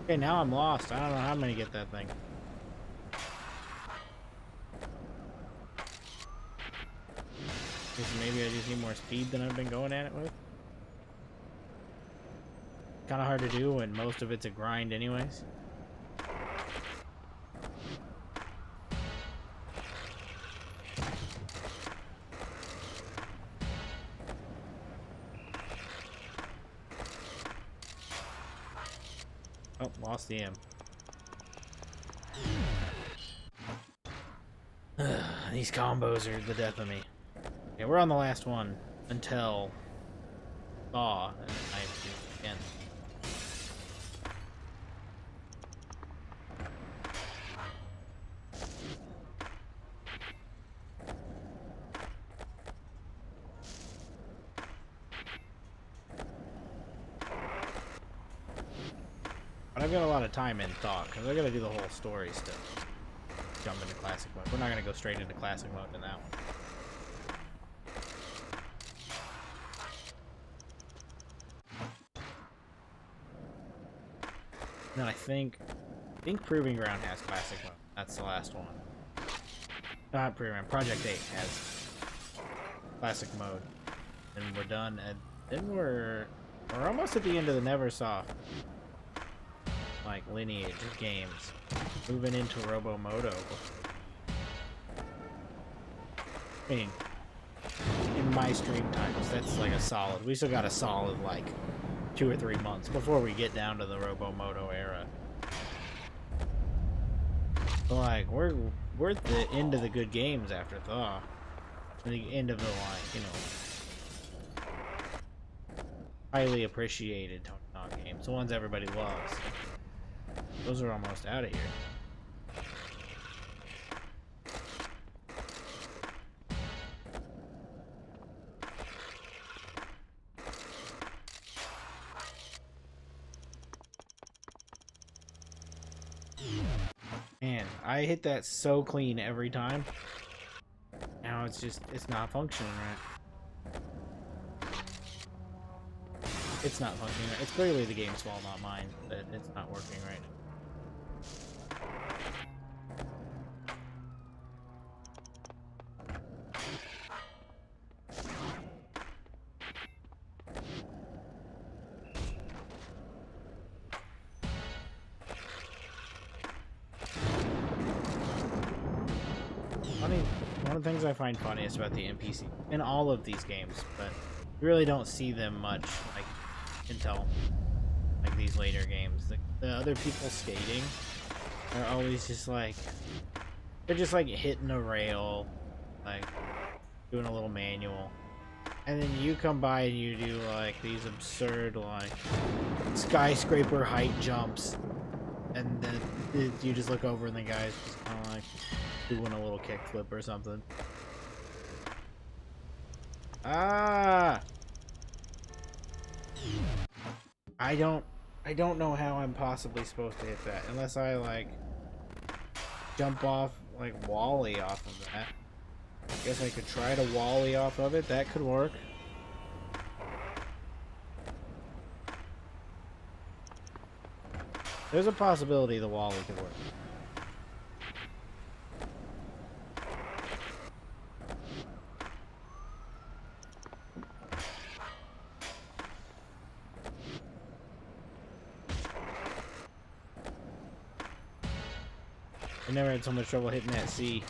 Okay, now I'm lost. I don't know how I'm gonna get that thing. Guess maybe I just need more speed than I've been going at it with. Kind of hard to do when most of it's a grind anyways. Oh, lost the M. These combos are the death of me. Yeah, we're on the last one until thaw, and then I have to do it again. But I've got a lot of time in thought, because I gotta do the whole story still. Jump into classic mode. We're not gonna go straight into classic mode in that one. And then I think Proving Ground has classic mode. That's the last one. Not Proving Ground. Project 8 has classic mode. And we're done, and then we're almost at the end of the Neversoft like lineage of games. Moving into Robomoto. I mean, in my stream times, that's like a solid. We still got a solid like 2 or 3 months before we get down to the Robomoto era. But like we're at the end of the good games after Thaw. The end of the line, you know, highly appreciated Tony Hawk games, the ones everybody loves. Those are almost out of here. Man, I hit that so clean every time. Now it's not functioning right. It's not functioning right. It's clearly the game's fault, not mine, that it's not working right. One of the things I find funniest about the NPC in all of these games, but you really don't see them much, like, until like these later games. The other people skating are always just like, they're just like hitting a rail, like doing a little manual, and then you come by and you do like these absurd like skyscraper height jumps, and then you just look over and the guy's just kind of like doing a little kickflip or something. Ah! I don't know how I'm possibly supposed to hit that unless I like jump off, like Wally off of that. I guess I could try to Wally off of it. That could work. There's a possibility the Wally could work. I never had so much trouble hitting that C.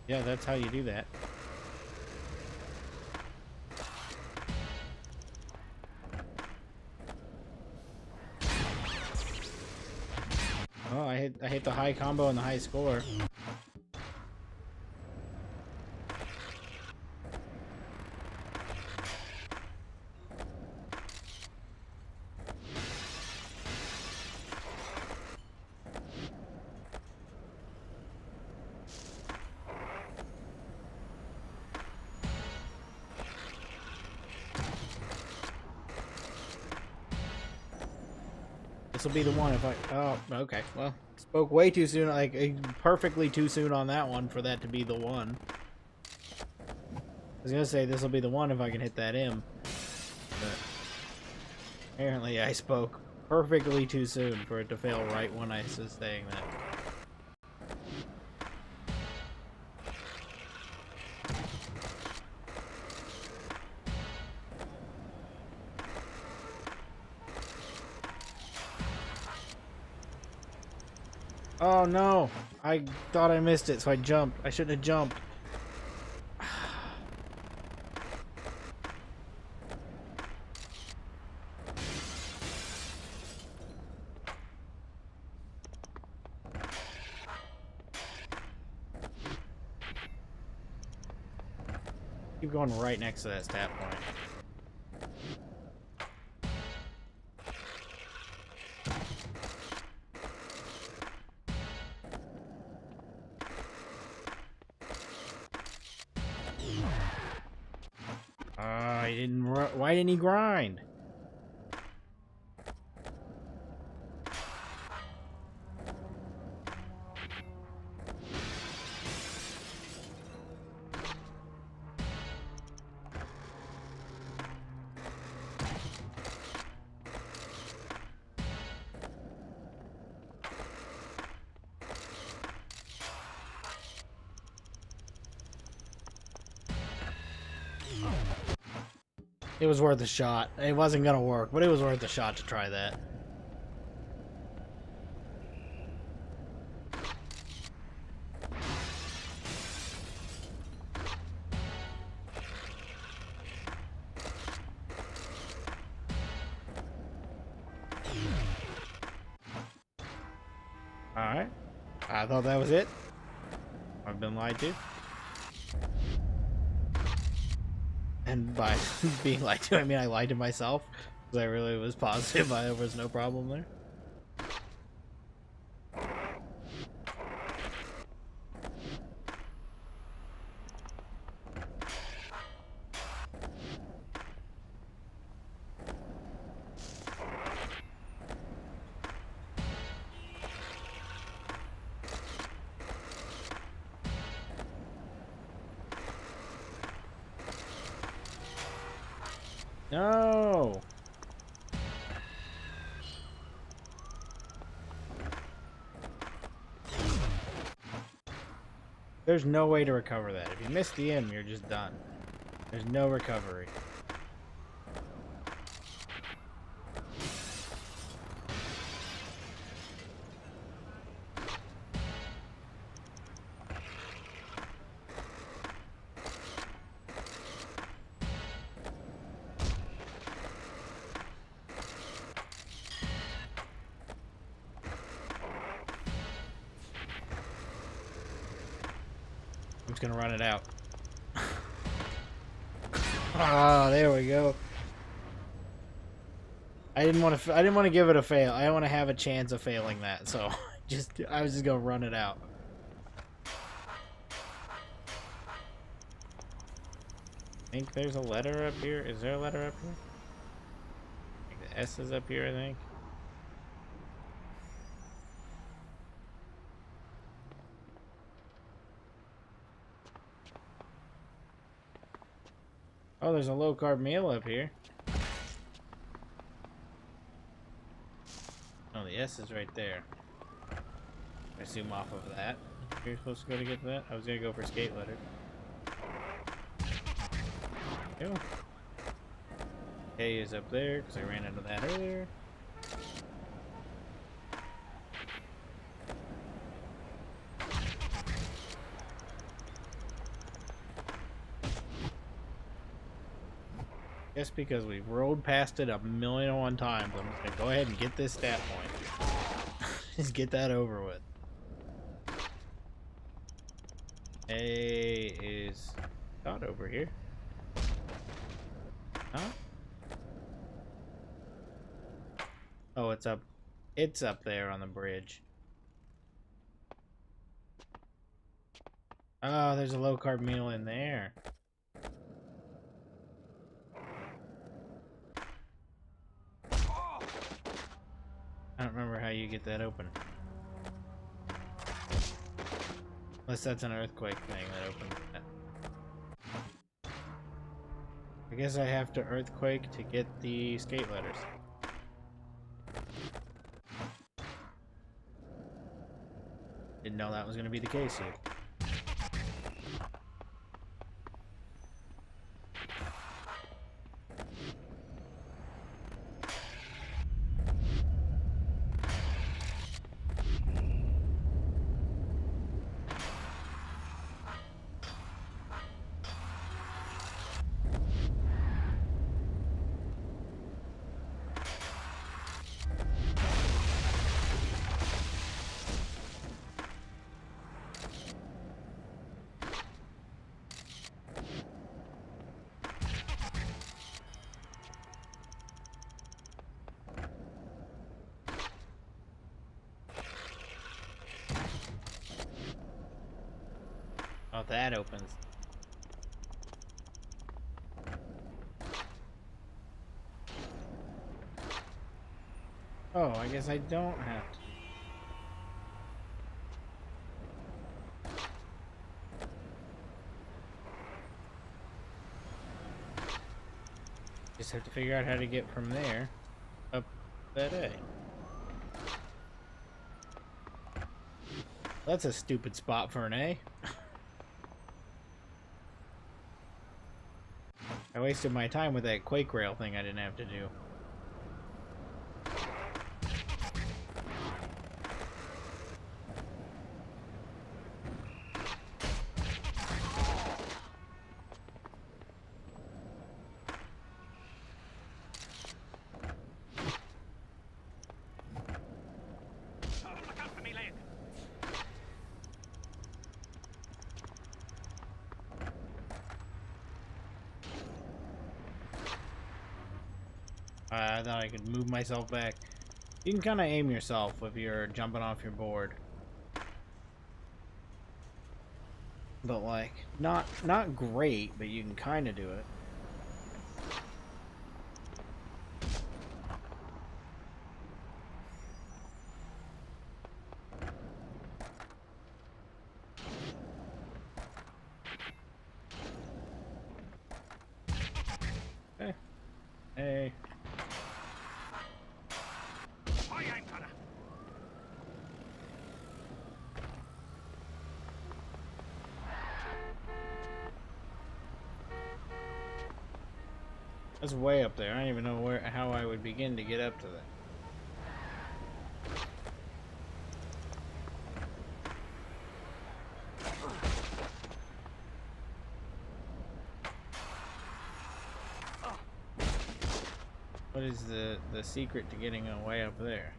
Yeah, that's how you do that. Oh, I hit the high combo and the high score. This will be the one if I... Oh, okay. Well, spoke way too soon. Like, perfectly too soon on that one for that to be the one. I was gonna say this will be the one if I can hit that M. But apparently I spoke perfectly too soon for it to fail right when I was saying that. Oh no! I thought I missed it, so I jumped. I shouldn't have jumped. Keep going right next to that stat point. He didn't. Why didn't he grind? It was worth a shot. It wasn't gonna work, but it was worth a shot to try that. Alright. I thought that was it. I've been lied to. And by being lied to, I mean I lied to myself. Because I really was positive there was no problem there. No! There's no way to recover that. If you miss the M, you're just done. There's no recovery. I'm just gonna run it out. Ah, there we go. I didn't want to give it a fail. I want to have a chance of failing that. So, I was just gonna run it out. I think there's a letter up here. Is there a letter up here? I think the S is up here, I think. Oh, there's a low-carb meal up here. Oh, the S is right there. I zoom off of that. You're supposed to go to get that? I was gonna go for skate letter. Ew. A is up there, because I ran into that earlier. Just because we've rolled past it 1,000,001 times, I'm just gonna go ahead and get this stat point. Just get that over with. A is not over here. Huh? Oh, it's up. It's up there on the bridge. Oh, there's a low-carb meal in there. I don't remember how you get that open. Unless that's an earthquake thing that opens that. I guess I have to earthquake to get the skate letters. Didn't know that was going to be the case here. Oh, that opens. Oh, I guess I don't have to. Just have to figure out how to get from there up that A. That's a stupid spot for an A. I wasted my time with that quake rail thing I didn't have to do. I thought I could move myself back. You can kind of aim yourself if you're jumping off your board. But like, not great, but you can kind of do it. Okay. Hey. That's way up there. I don't even know how I would begin to get up to that. What is the secret to getting way up there?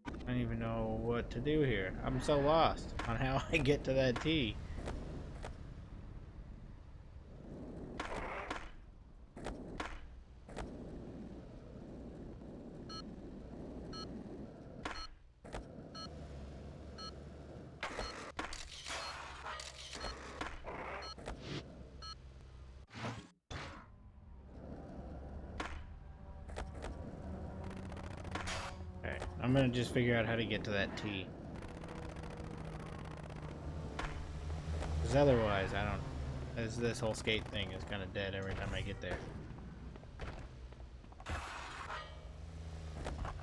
I don't even know what to do here. I'm so lost on how I get to that T. Okay, I'm gonna just figure out how to get to that T. Because otherwise, I don't... This whole skate thing is kind of dead every time I get there.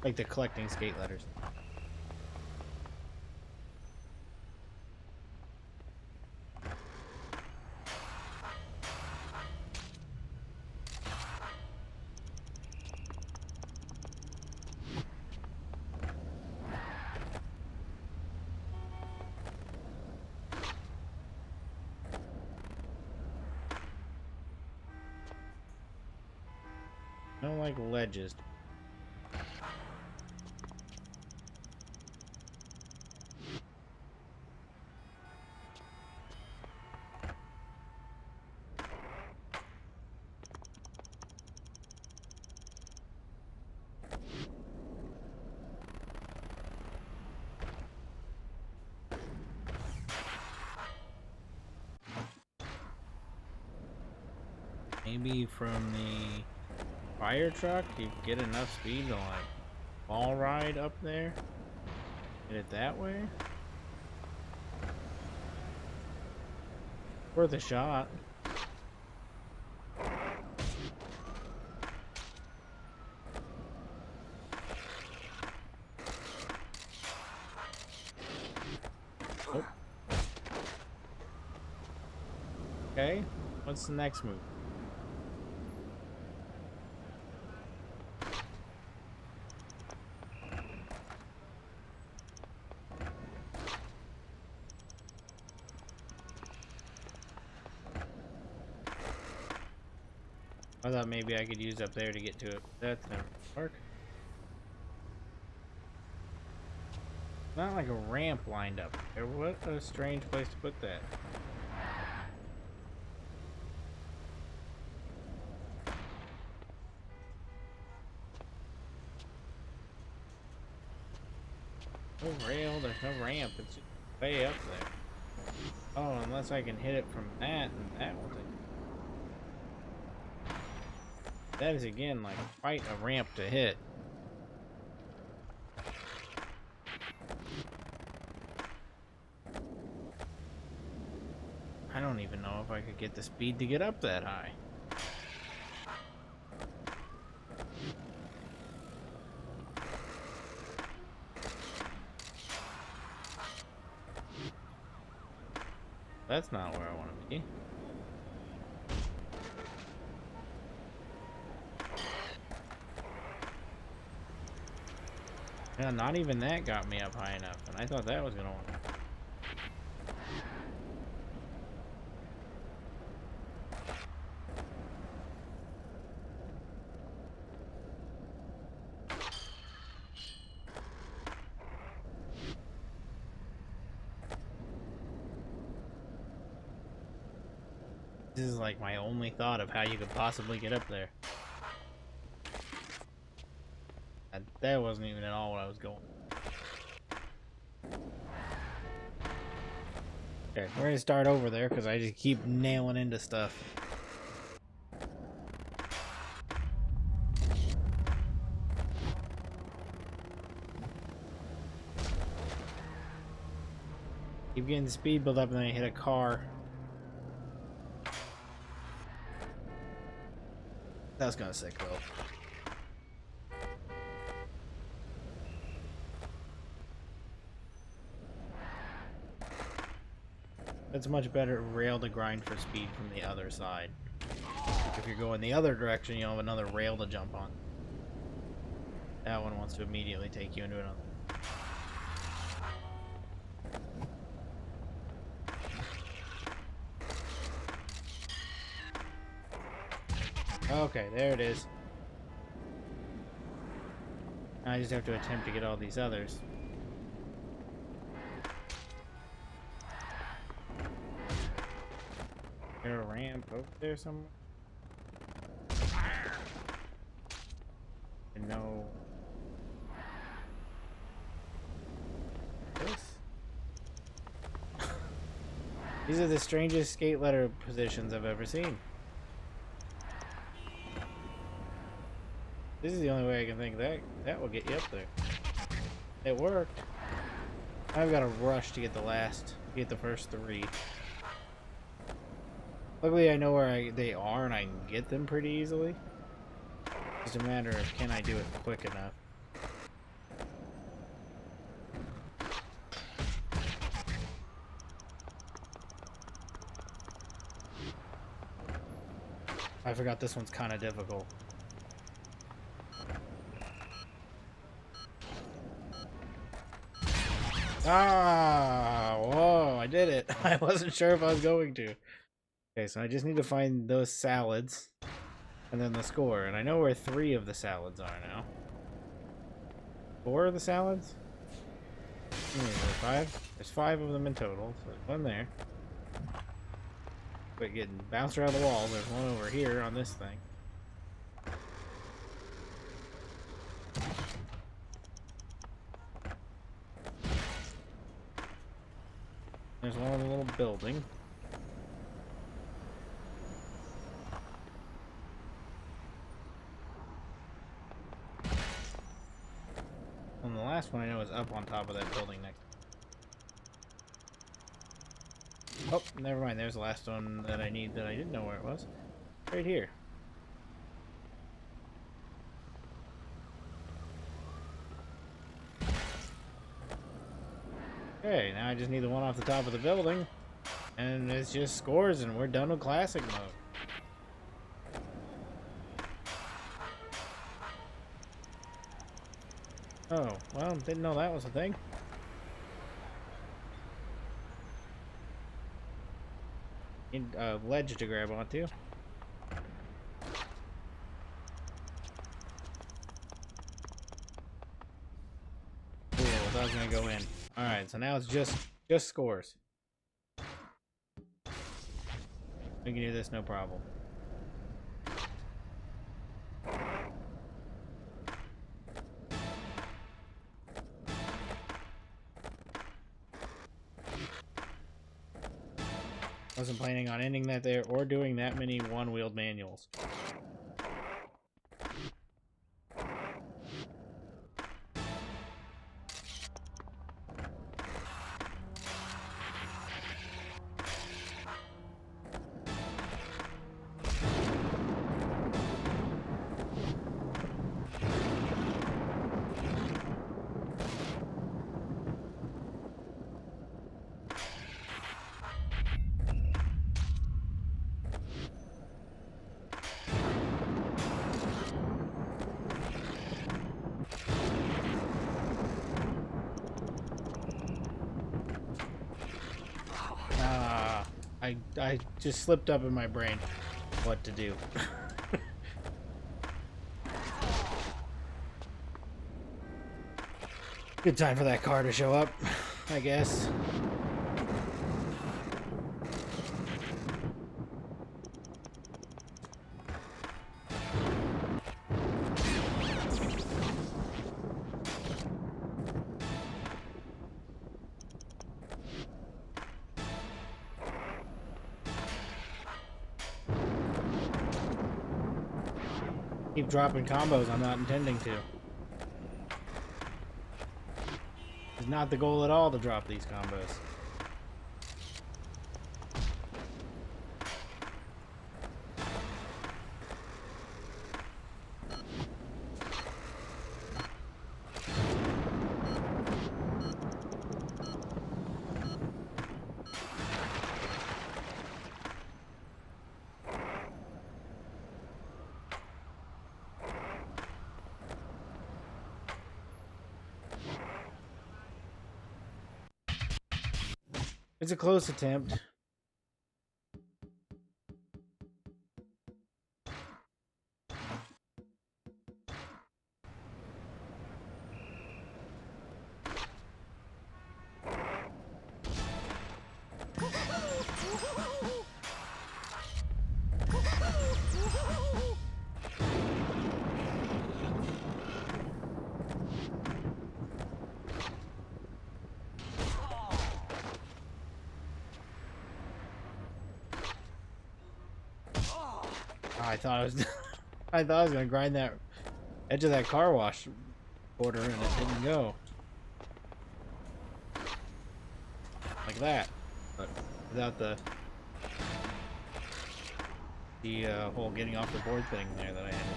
Like the collecting skate letters. I don't like ledges. Maybe from the fire truck you get enough speed to like ball ride up there? Get it that way? Worth a shot. Oh. Okay, what's the next move? I thought maybe I could use up there to get to it. That never work. Not like a ramp lined up there. What a strange place to put that. No rail, there's no ramp. It's way up there. Oh, unless I can hit it from that, and that will take. That is again like quite a ramp to hit. I don't even know if I could get the speed to get up that high. That's not where I want to be. Yeah, not even that got me up high enough, and I thought that was gonna work. This is like my only thought of how you could possibly get up there. That wasn't even at all what I was going. Okay, we're gonna start over there because I just keep nailing into stuff. Keep getting the speed build up and then I hit a car. That was kind of sick, though. It's a much better rail to grind for speed from the other side. If you're going the other direction, you'll have another rail to jump on. That one wants to immediately take you into another. Okay, there it is. Now I just have to attempt to get all these others. Is there a ramp over there somewhere? No. This? These are the strangest skate ladder positions I've ever seen. This is the only way I can think that will get you up there. It worked. I've got to rush to get the first 3. Luckily, I know where they are and I can get them pretty easily. It's just a matter of can I do it quick enough. I forgot this one's kind of difficult. Ah, whoa, I did it. I wasn't sure if I was going to. Okay, so I just need to find those salads and then the score. And I know where 3 of the salads are now. 4 of the salads? Is there 5? There's 5 of them in total, so there's 1 there. But getting bounced around the walls, there's 1 over here on this thing. There's 1 in a little building. And the last one I know is up on top of that building next. Oh, never mind. There's the last one that I need that I didn't know where it was. Right here. Okay, now I just need the one off the top of the building. And it's just scores and we're done with classic mode. Oh, well, didn't know that was a thing. Need a ledge to grab onto. Cool, that was gonna go in. Alright, so now it's just scores. We can do this no problem. Wasn't planning on ending that there or doing that many one-wheeled manuals. I just slipped up in my brain what to do. Good time for that car to show up, I guess. Keep dropping combos I'm not intending to. It's not the goal at all to drop these combos. It's a close attempt. I thought I was I thought I was gonna grind that edge of that car wash border and it didn't go. Like that. But without the whole getting off the board thing there that I had.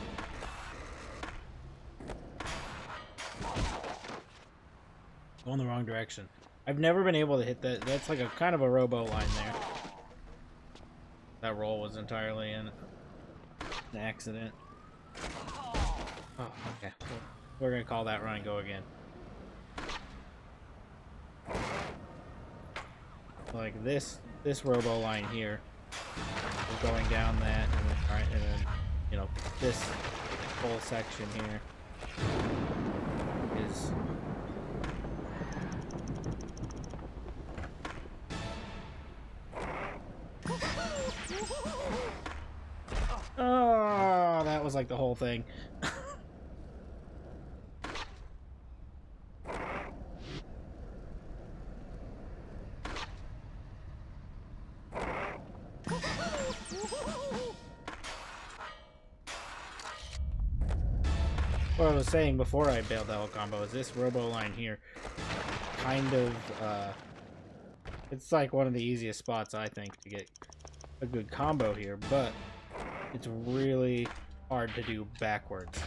Going the wrong direction. I've never been able to hit that. That's like a kind of a robo line there. That roll was entirely an accident. Oh, okay. We're gonna call that run and go again. Like this robo line here is going down that, and then you know, this whole section here is oh, that was like the whole thing. What I was saying before I bailed that whole combo is this robo line here kind of it's like one of the easiest spots I think to get a good combo here, but it's really hard to do backwards.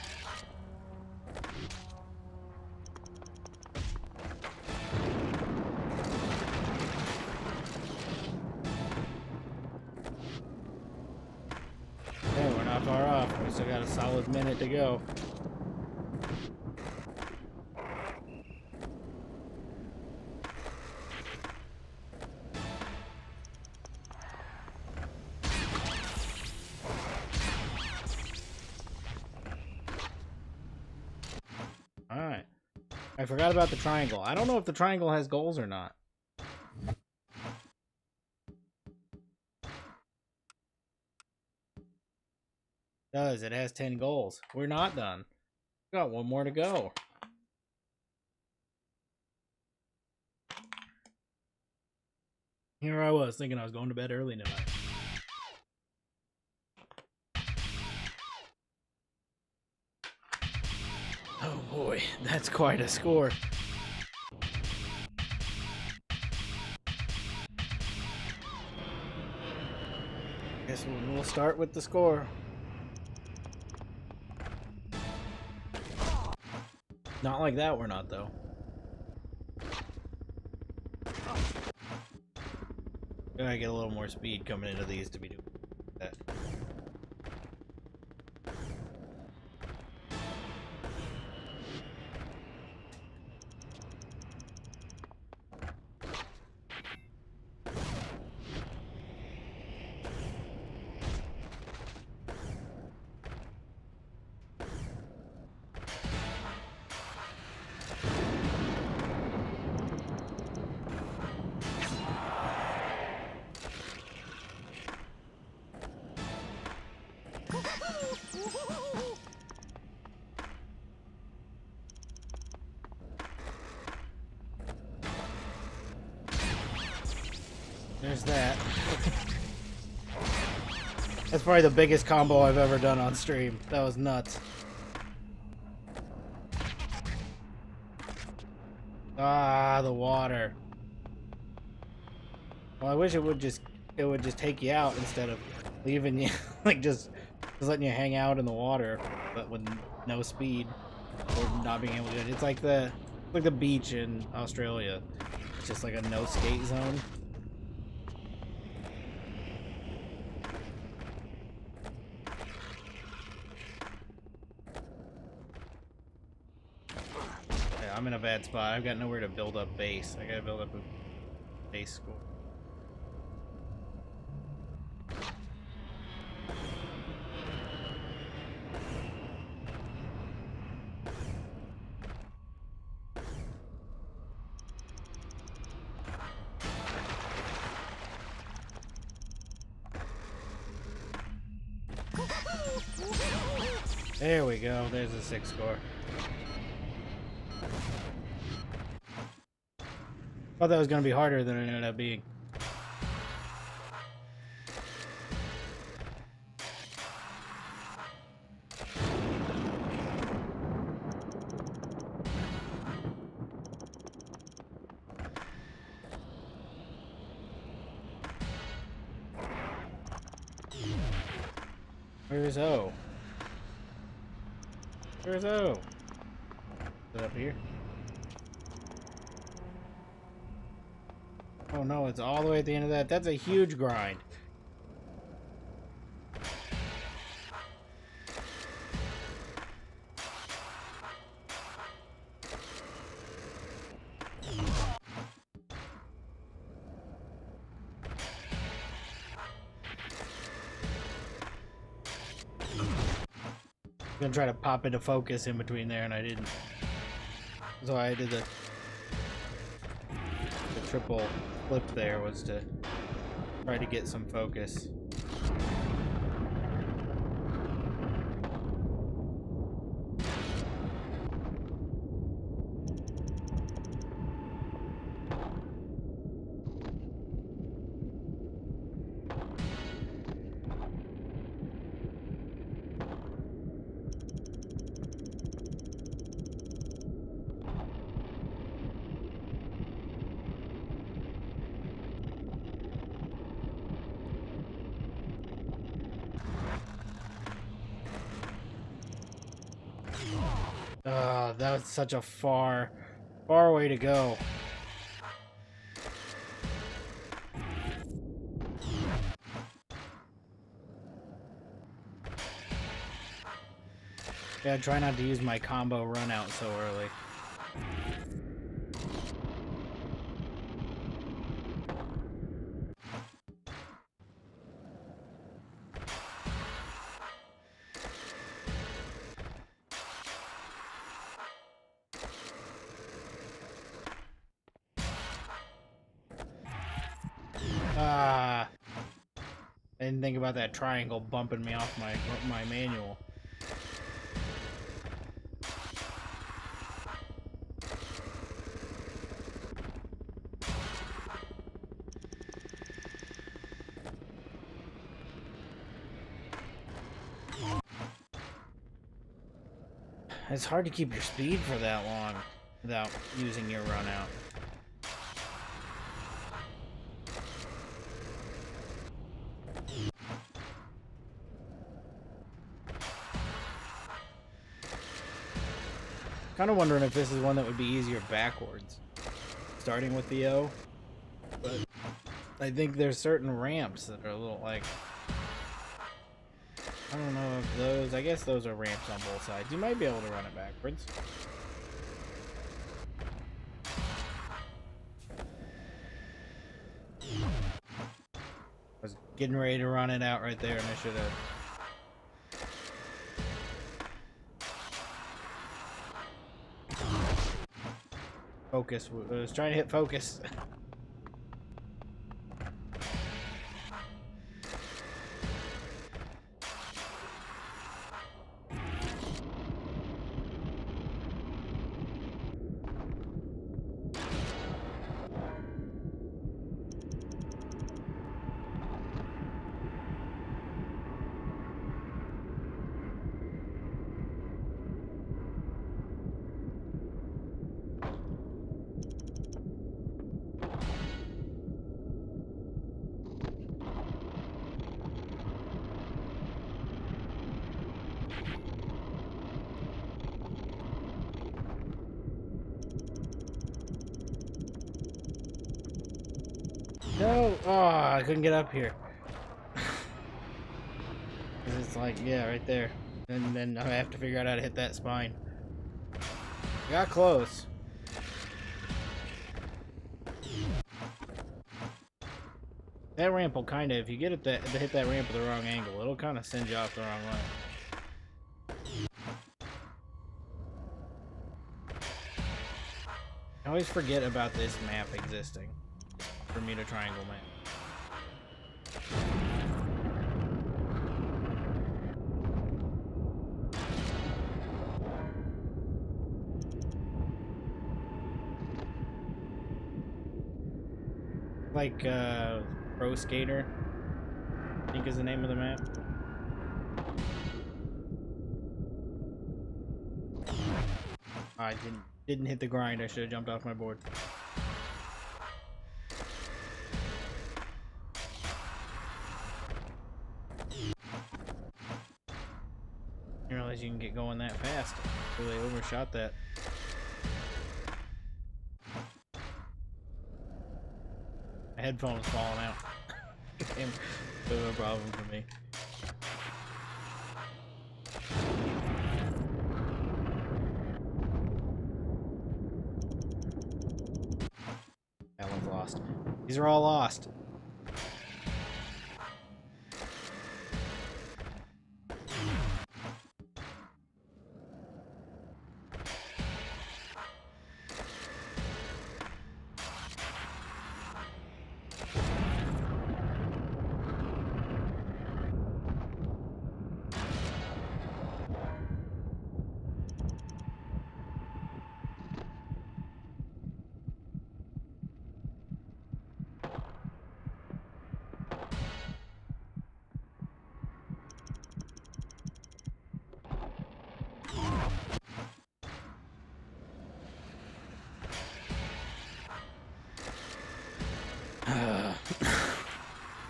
Hey, we're not far off. We still got a solid minute to go. Alright. I forgot about the triangle. I don't know if the triangle has goals or not. It does. It has 10 goals. We're not done. We got one more to go. Here I was thinking I was going to bed early tonight. Oh boy, that's quite a score. Guess we'll start with the score. Not like that, we're not, though. Gotta get a little more speed coming into these to be doing that. There's that. That's probably the biggest combo I've ever done on stream. That was nuts. Ah, the water. Well, I wish it would just take you out instead of leaving you like just letting you hang out in the water, but with no speed or not being able to do it. It's like the beach in Australia. It's just like a no skate zone. I'm in a bad spot. I've got nowhere to build up base. I gotta build up a base score. There we go. There's a 6 score. Thought that was going to be harder than it ended up being. Where's O? Where's O? Is it up here? Oh no, it's all the way at the end of that. That's a huge grind. I'm gonna try to pop into focus in between there, and I didn't. So I did the triple flip there, was to try to get some focus. That was such a far way to go. Yeah, try not to use my combo run out so early. I didn't think about that triangle bumping me off my manual. It's hard to keep your speed for that long without using your run out. Kind of wondering if this is one that would be easier backwards, starting with the O. But I think there's certain ramps that are a little like, I don't know if those, I guess those are ramps on both sides. You might be able to run it backwards. I was getting ready to run it out right there, and I should have. Focus. I was trying to hit focus. No! Oh, I couldn't get up here. It's like, yeah, right there. And then I have to figure out how to hit that spine. Got close. That ramp will kind of, if you get it to hit that ramp at the wrong angle, it'll kind of send you off the wrong way. I always forget about this map existing. Bermuda Triangle map. Like, Pro Skater, I think is the name of the map. I didn't hit the grind. I should have jumped off my board. I didn't realize you can get going that fast. Really overshot that. My headphone's falling out. Became a bit of a problem for me. That one's lost. These are all lost.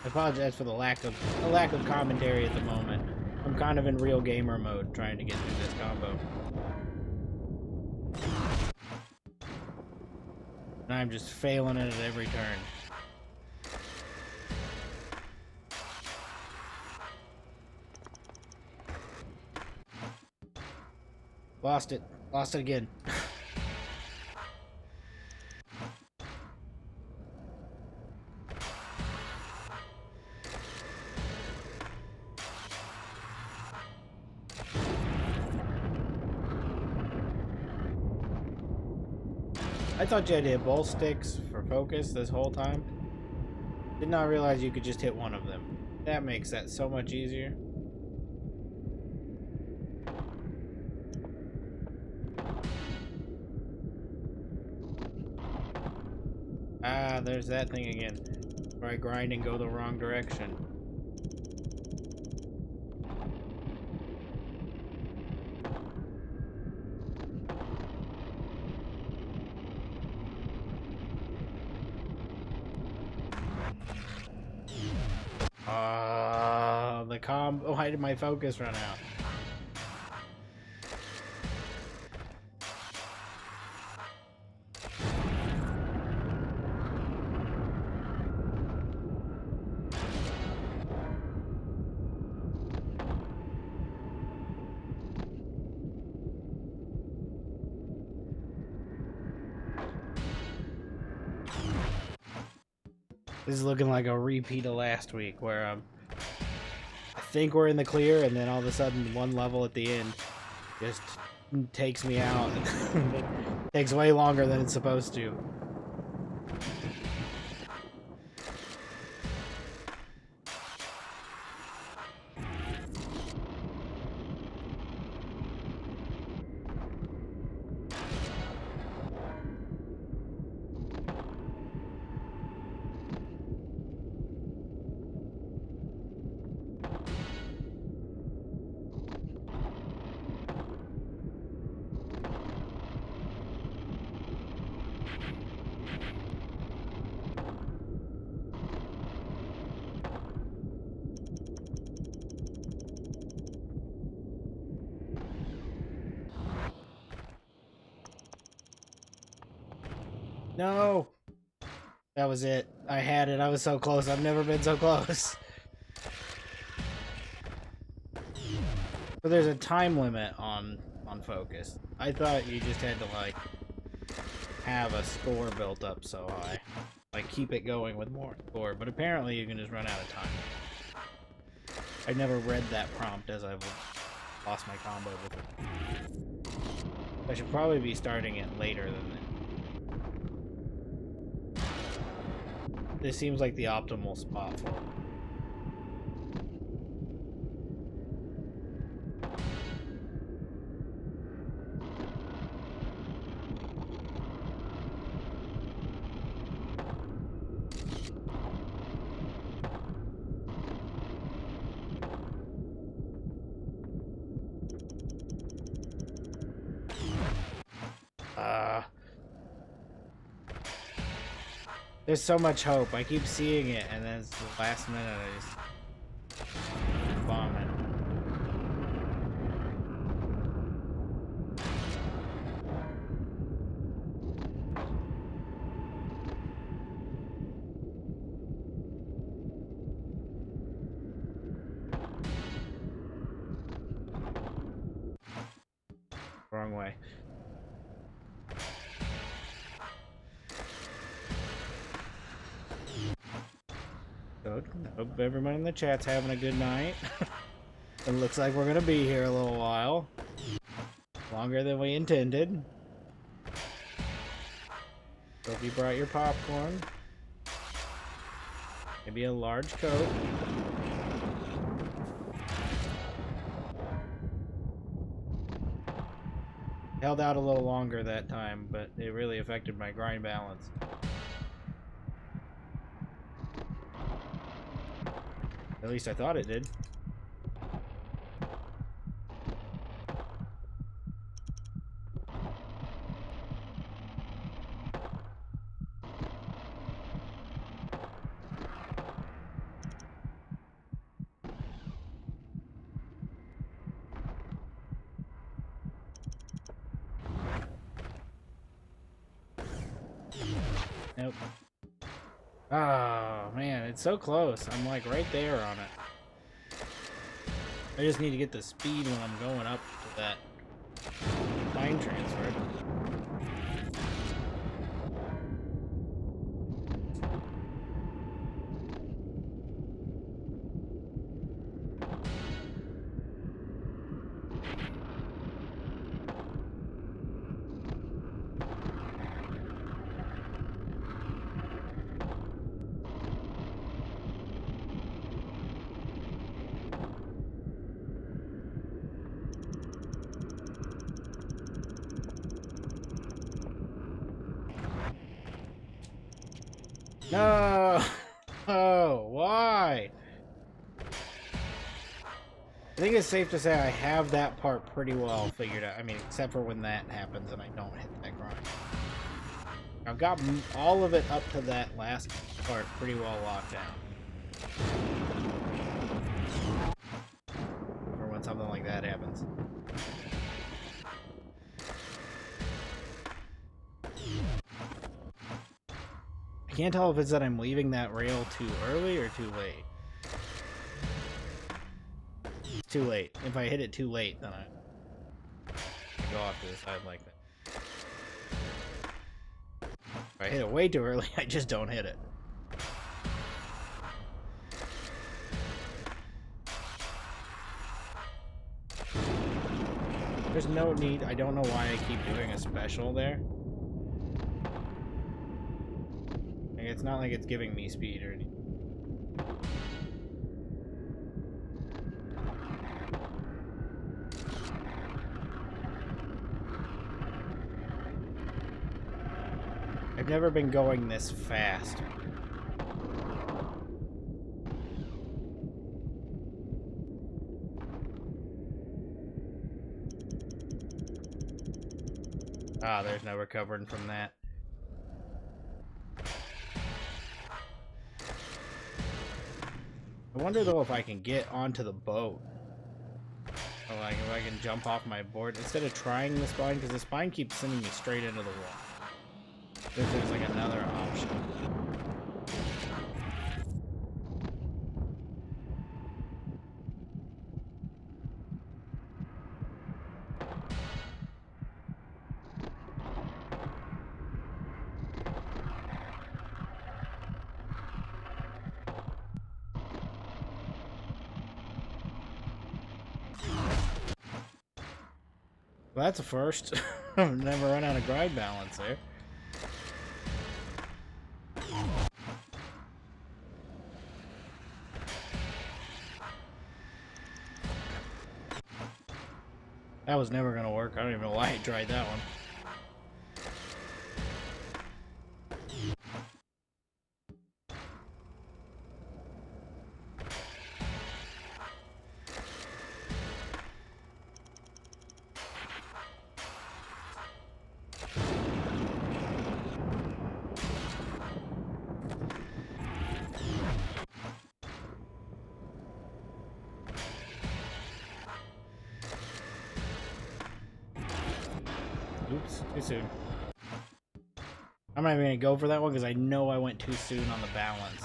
I apologize for the lack of commentary at the moment. I'm kind of in real gamer mode trying to get through this combo. And I'm just failing it at every turn. Lost it. Lost it again. I thought you had to hit both sticks for focus this whole time. Did not realize you could just hit one of them. That makes that so much easier. Ah, there's that thing again. Where I grind and go the wrong direction. Why did my focus run out? This is looking like a repeat of last week where I think we're in the clear and then all of a sudden one level at the end just takes me out. It takes way longer than it's supposed to. No! That was it. I had it. I was so close. I've never been so close. But there's a time limit on focus. I thought you just had to, like, have a score built up so high. Like, keep it going with more score. But apparently you can just run out of time. I never read that prompt as I've lost my combo before. I should probably be starting it later than that. This seems like the optimal spot for it. There's so much hope. I keep seeing it, and then it's the last minute I just bomb it. Wrong way. Good. Hope everyone in the chat's having a good night. It looks like we're gonna be here a little while. Longer than we intended. Hope you brought your popcorn. Maybe a large Coke. Held out a little longer that time, but it really affected my grind balance. At least I thought it did. Nope. Oh, man, it's so close. I'm like right there on it. I just need to get the speed when I'm going up to that line transfer. No! Oh, why? I think it's safe to say I have that part pretty well figured out. I mean, except for when that happens and I don't hit that grind. I've got all of it up to that last part pretty well locked down. For when something like that happens. I can't tell if it's that I'm leaving that rail too early or too late. It's too late. If I hit it too late, then I go off to the side like that. If I hit it way too early, I just don't hit it. There's no need. I don't know why I keep doing a special there. It's not like it's giving me speed or anything. I've never been going this fast. Ah, there's no recovering from that. I wonder though if I can get onto the boat. Or like if I can jump off my board instead of trying the spine, because the spine keeps sending me straight into the wall. If there's like another option. Well, that's a first. I've never run out of grind balance there. That was never gonna work. I don't even know why I tried that one. Oops, too soon. I'm not even gonna go for that one because I know I went too soon on the balance.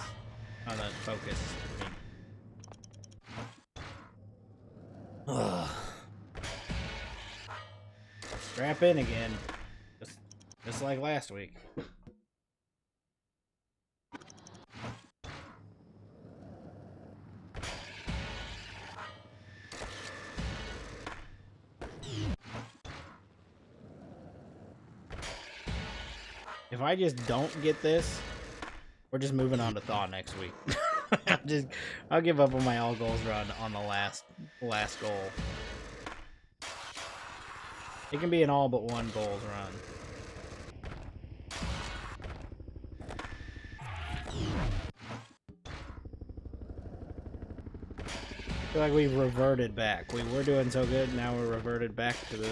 On the focus. Ugh. Strap in again. Just like last week. If I just don't get this, we're just moving on to Thaw next week. I'll give up on my all goals run on the last goal. It can be an all but one goals run. I feel like we've reverted back. We were doing so good, now we're reverted back to the...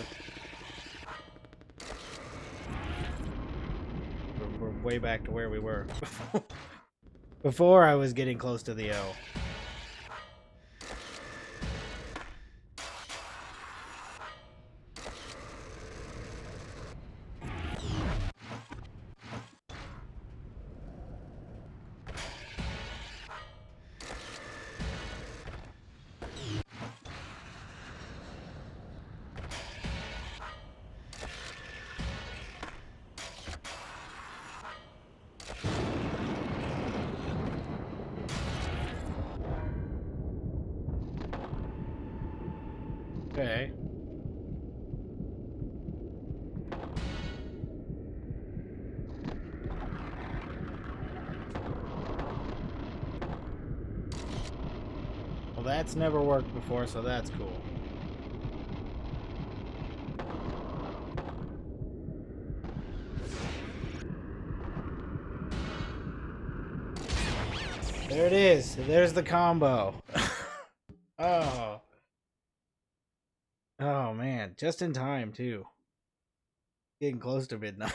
We're way back to where we were. Before I was getting close to the O. Okay. Well, that's never worked before, so that's cool. There it is. There's the combo. Oh. Oh, man. Just in time, too. Getting close to midnight.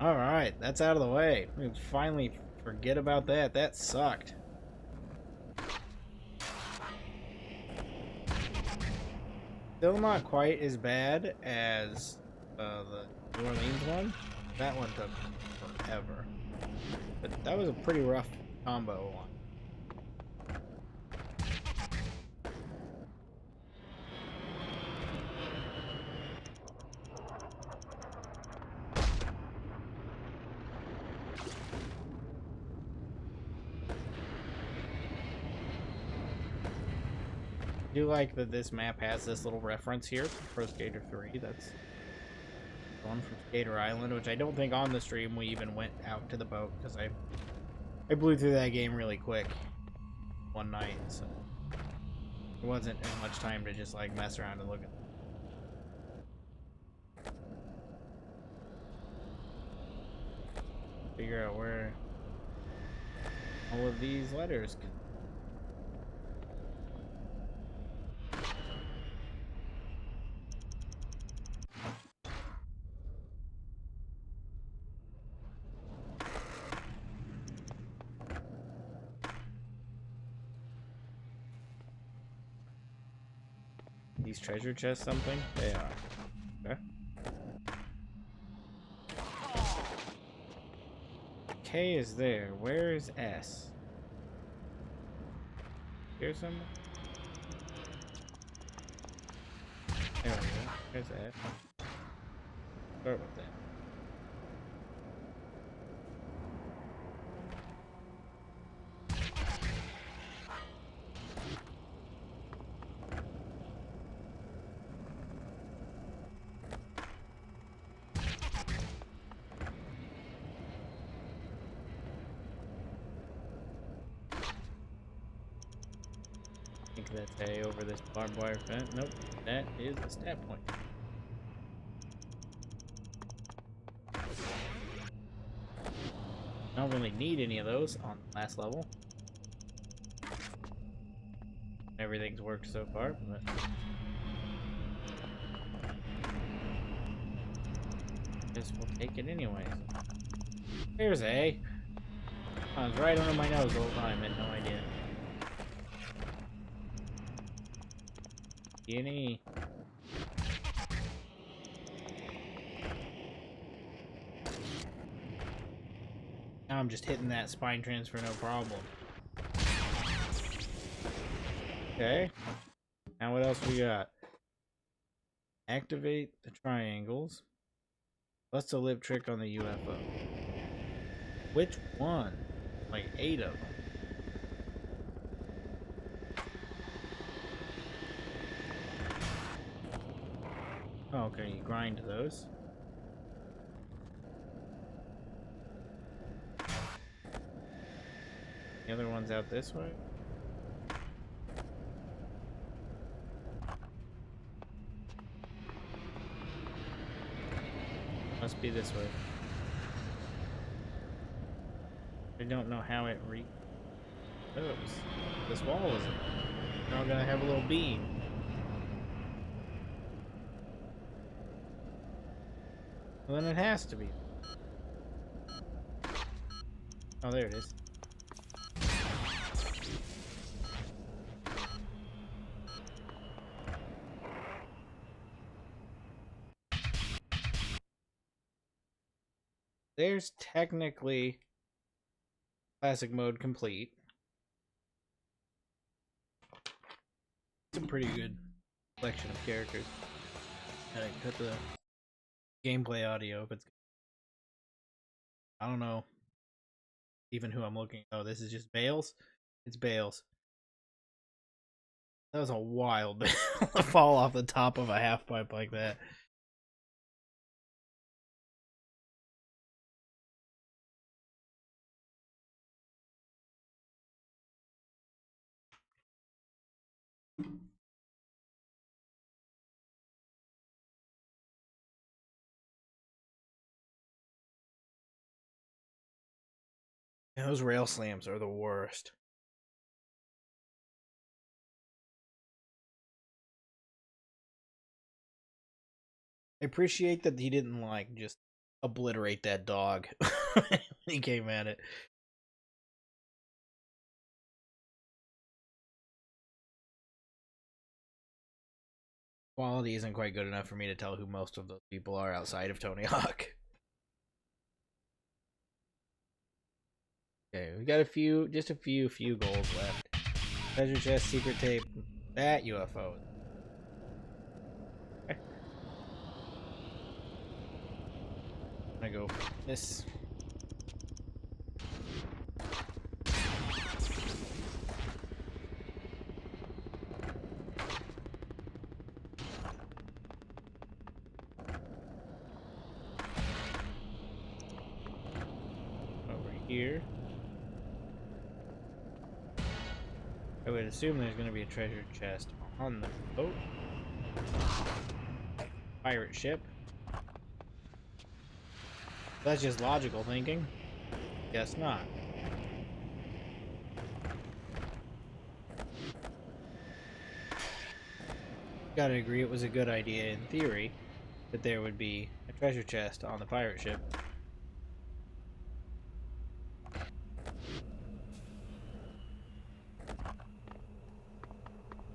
Alright, that's out of the way. We can finally forget about that. That sucked. Still not quite as bad as the New Orleans one. That one took forever. But that was a pretty rough combo one. I do like that this map has this little reference here for Pro Skater 3. That's one from Skater Island, which I don't think on the stream we even went out to the boat because I blew through that game really quick one night, so there wasn't as much time to just like mess around and look at them. Figure out where all of these letters can. These treasure chests something? They are. Okay. K is there. Where is S? Here's some. There we go. There's S. Start with that. That's A over this barbed wire fence. Nope, that is the stat point. I don't really need any of those on the last level. Everything's worked so far, but guess we'll take it anyways. There's A. I was right under my nose the whole time, had no idea. Any Now I'm just hitting that spine transfer no problem. Okay. Now what else we got? Activate the triangles. Plus the lip trick on the UFO. Which one? Like 8 of them. Oh, okay, you grind those. The other one's out this way. Must be this way. I don't know how it goes. This wall is now gonna have a little beam. Well, then it has to be. Oh, there it is. There's technically classic mode complete. It's a pretty good collection of characters. I can cut the gameplay audio if it's. I don't know even who I'm looking. Oh, this is just Bales. It's Bales. That was a wild to fall off the top of a half pipe like that. Yeah, those rail slams are the worst. I appreciate that he didn't like just obliterate that dog when he came at it. Quality isn't quite good enough for me to tell who most of those people are outside of Tony Hawk. Okay, we got just a few goals left. Treasure chest, secret tape, that UFO. Okay. I'm gonna go for this. Over here. I would assume there's going to be a treasure chest on the boat. Pirate ship. That's just logical thinking. Guess not. Gotta agree it was a good idea in theory that there would be a treasure chest on the pirate ship.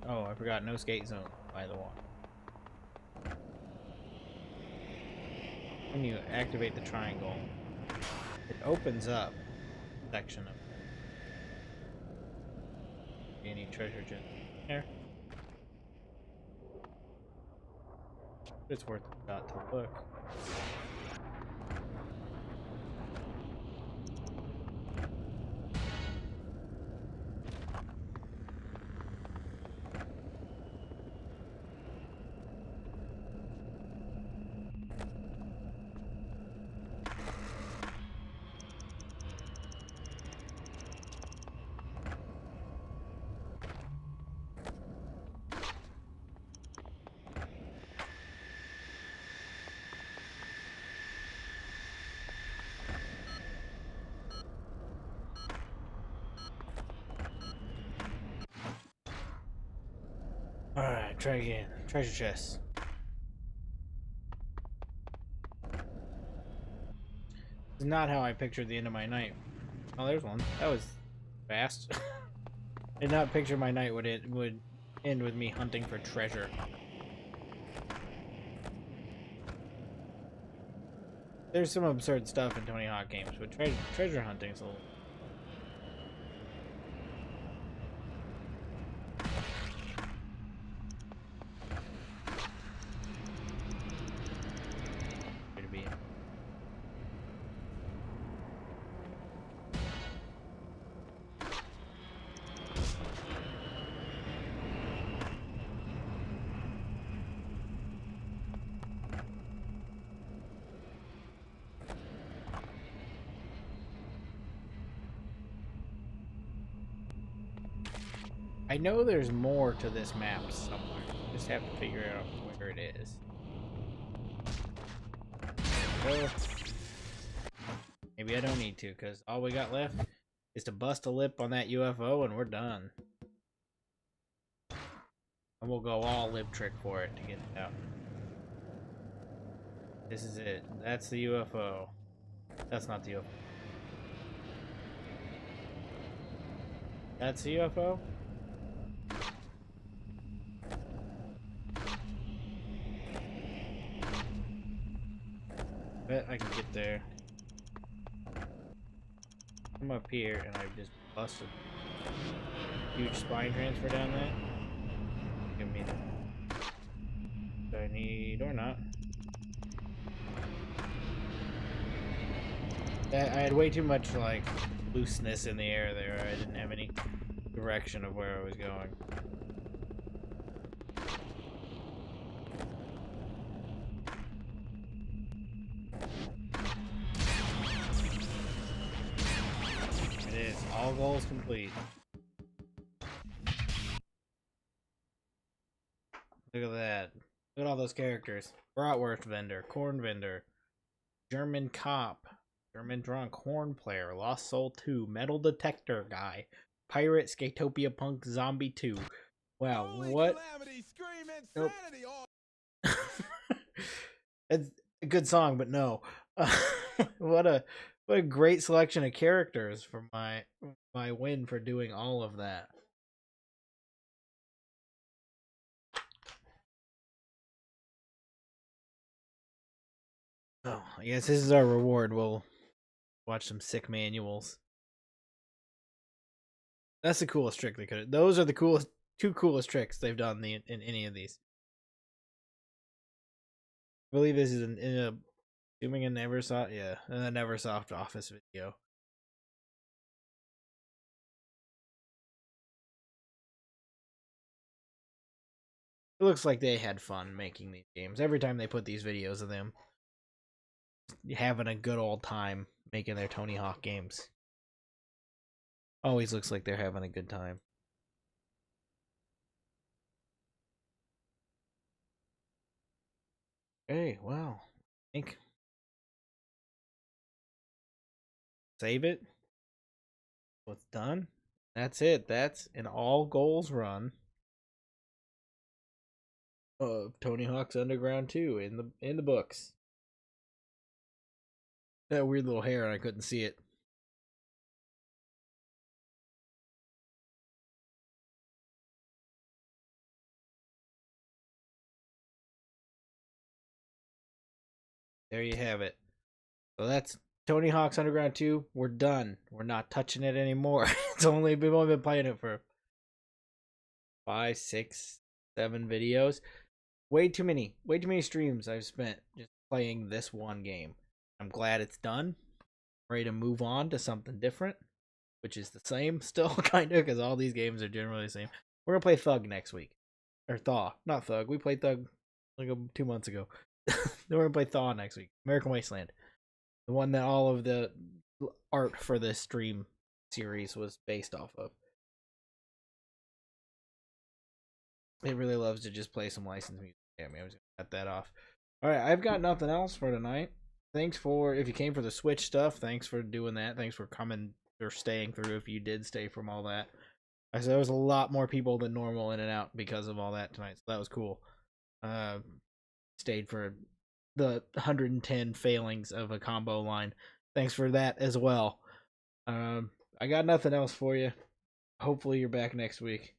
Oh, I forgot, no skate zone by the wall. When you activate the triangle, it opens up a section of any treasure chest there. It's worth a shot to look. Alright, try again. Treasure chest. This is not how I pictured the end of my night. Oh, there's one. That was fast. Did not picture my night would end with me hunting for treasure. There's some absurd stuff in Tony Hawk games, but treasure hunting is a little. To be. I know there's more to this map somewhere. Just have to figure out where it is. Well, maybe I don't need to, because all we got left is to bust a lip on that UFO and we're done. And we'll go all lip trick for it to get it out. This is it. That's the UFO. That's not the UFO. That's the UFO? Bet I can get there. I'm up here and I just busted a huge spine transfer down there. Give me the I need or not. I had way too much like looseness in the air there. I didn't have any direction of where I was going. It is. All goals complete. Look at that. Look at all those characters. Bratwurst vendor, corn vendor, German cop, German drunk, horn player, Lost Soul 2, metal detector guy, pirate, Skatopia punk, zombie 2. Wow, holy what? Calamity, scream insanity. Nope. It's a good song, but no. What a great selection of characters for my win for doing all of that. Oh, I guess this is our reward. We'll watch some sick manuals. That's the coolest trick they could have. Those are the two coolest tricks they've done in any of these. I believe this is assuming a Neversoft, yeah, a Neversoft Office video. It looks like they had fun making these games. Every time they put these videos of them having a good old time making their Tony Hawk games. Always looks like they're having a good time. Hey, wow. Think. Save it. What's done? That's it. That's an all goals run of Tony Hawk's Underground 2 in the books. That weird little hair and I couldn't see it. There you have it. So that's Tony Hawk's Underground 2. We're done. We're not touching it anymore. We've only been playing it for 5, 6, 7 videos. Way too many streams I've spent just playing this one game. I'm glad it's done. Ready to move on to something different, which is the same still, kind of, because all these games are generally the same. We're gonna play Thug next week, or Thaw, not Thug. We played Thug like 2 months ago. Then we're gonna play Thaw next week. American Wasteland, the one that all of the art for this stream series was based off of. It really loves to just play some licensed music. Yeah, I was gonna cut that off. All right, I've got nothing else for tonight. Thanks for if you came for the Switch stuff. Thanks for doing that. Thanks for coming or staying through if you did stay from all that. I said there was a lot more people than normal in and out because of all that tonight, so that was cool. Stayed for the 110 failings of a combo line. Thanks for that as well. I got nothing else for you. Hopefully you're back next week.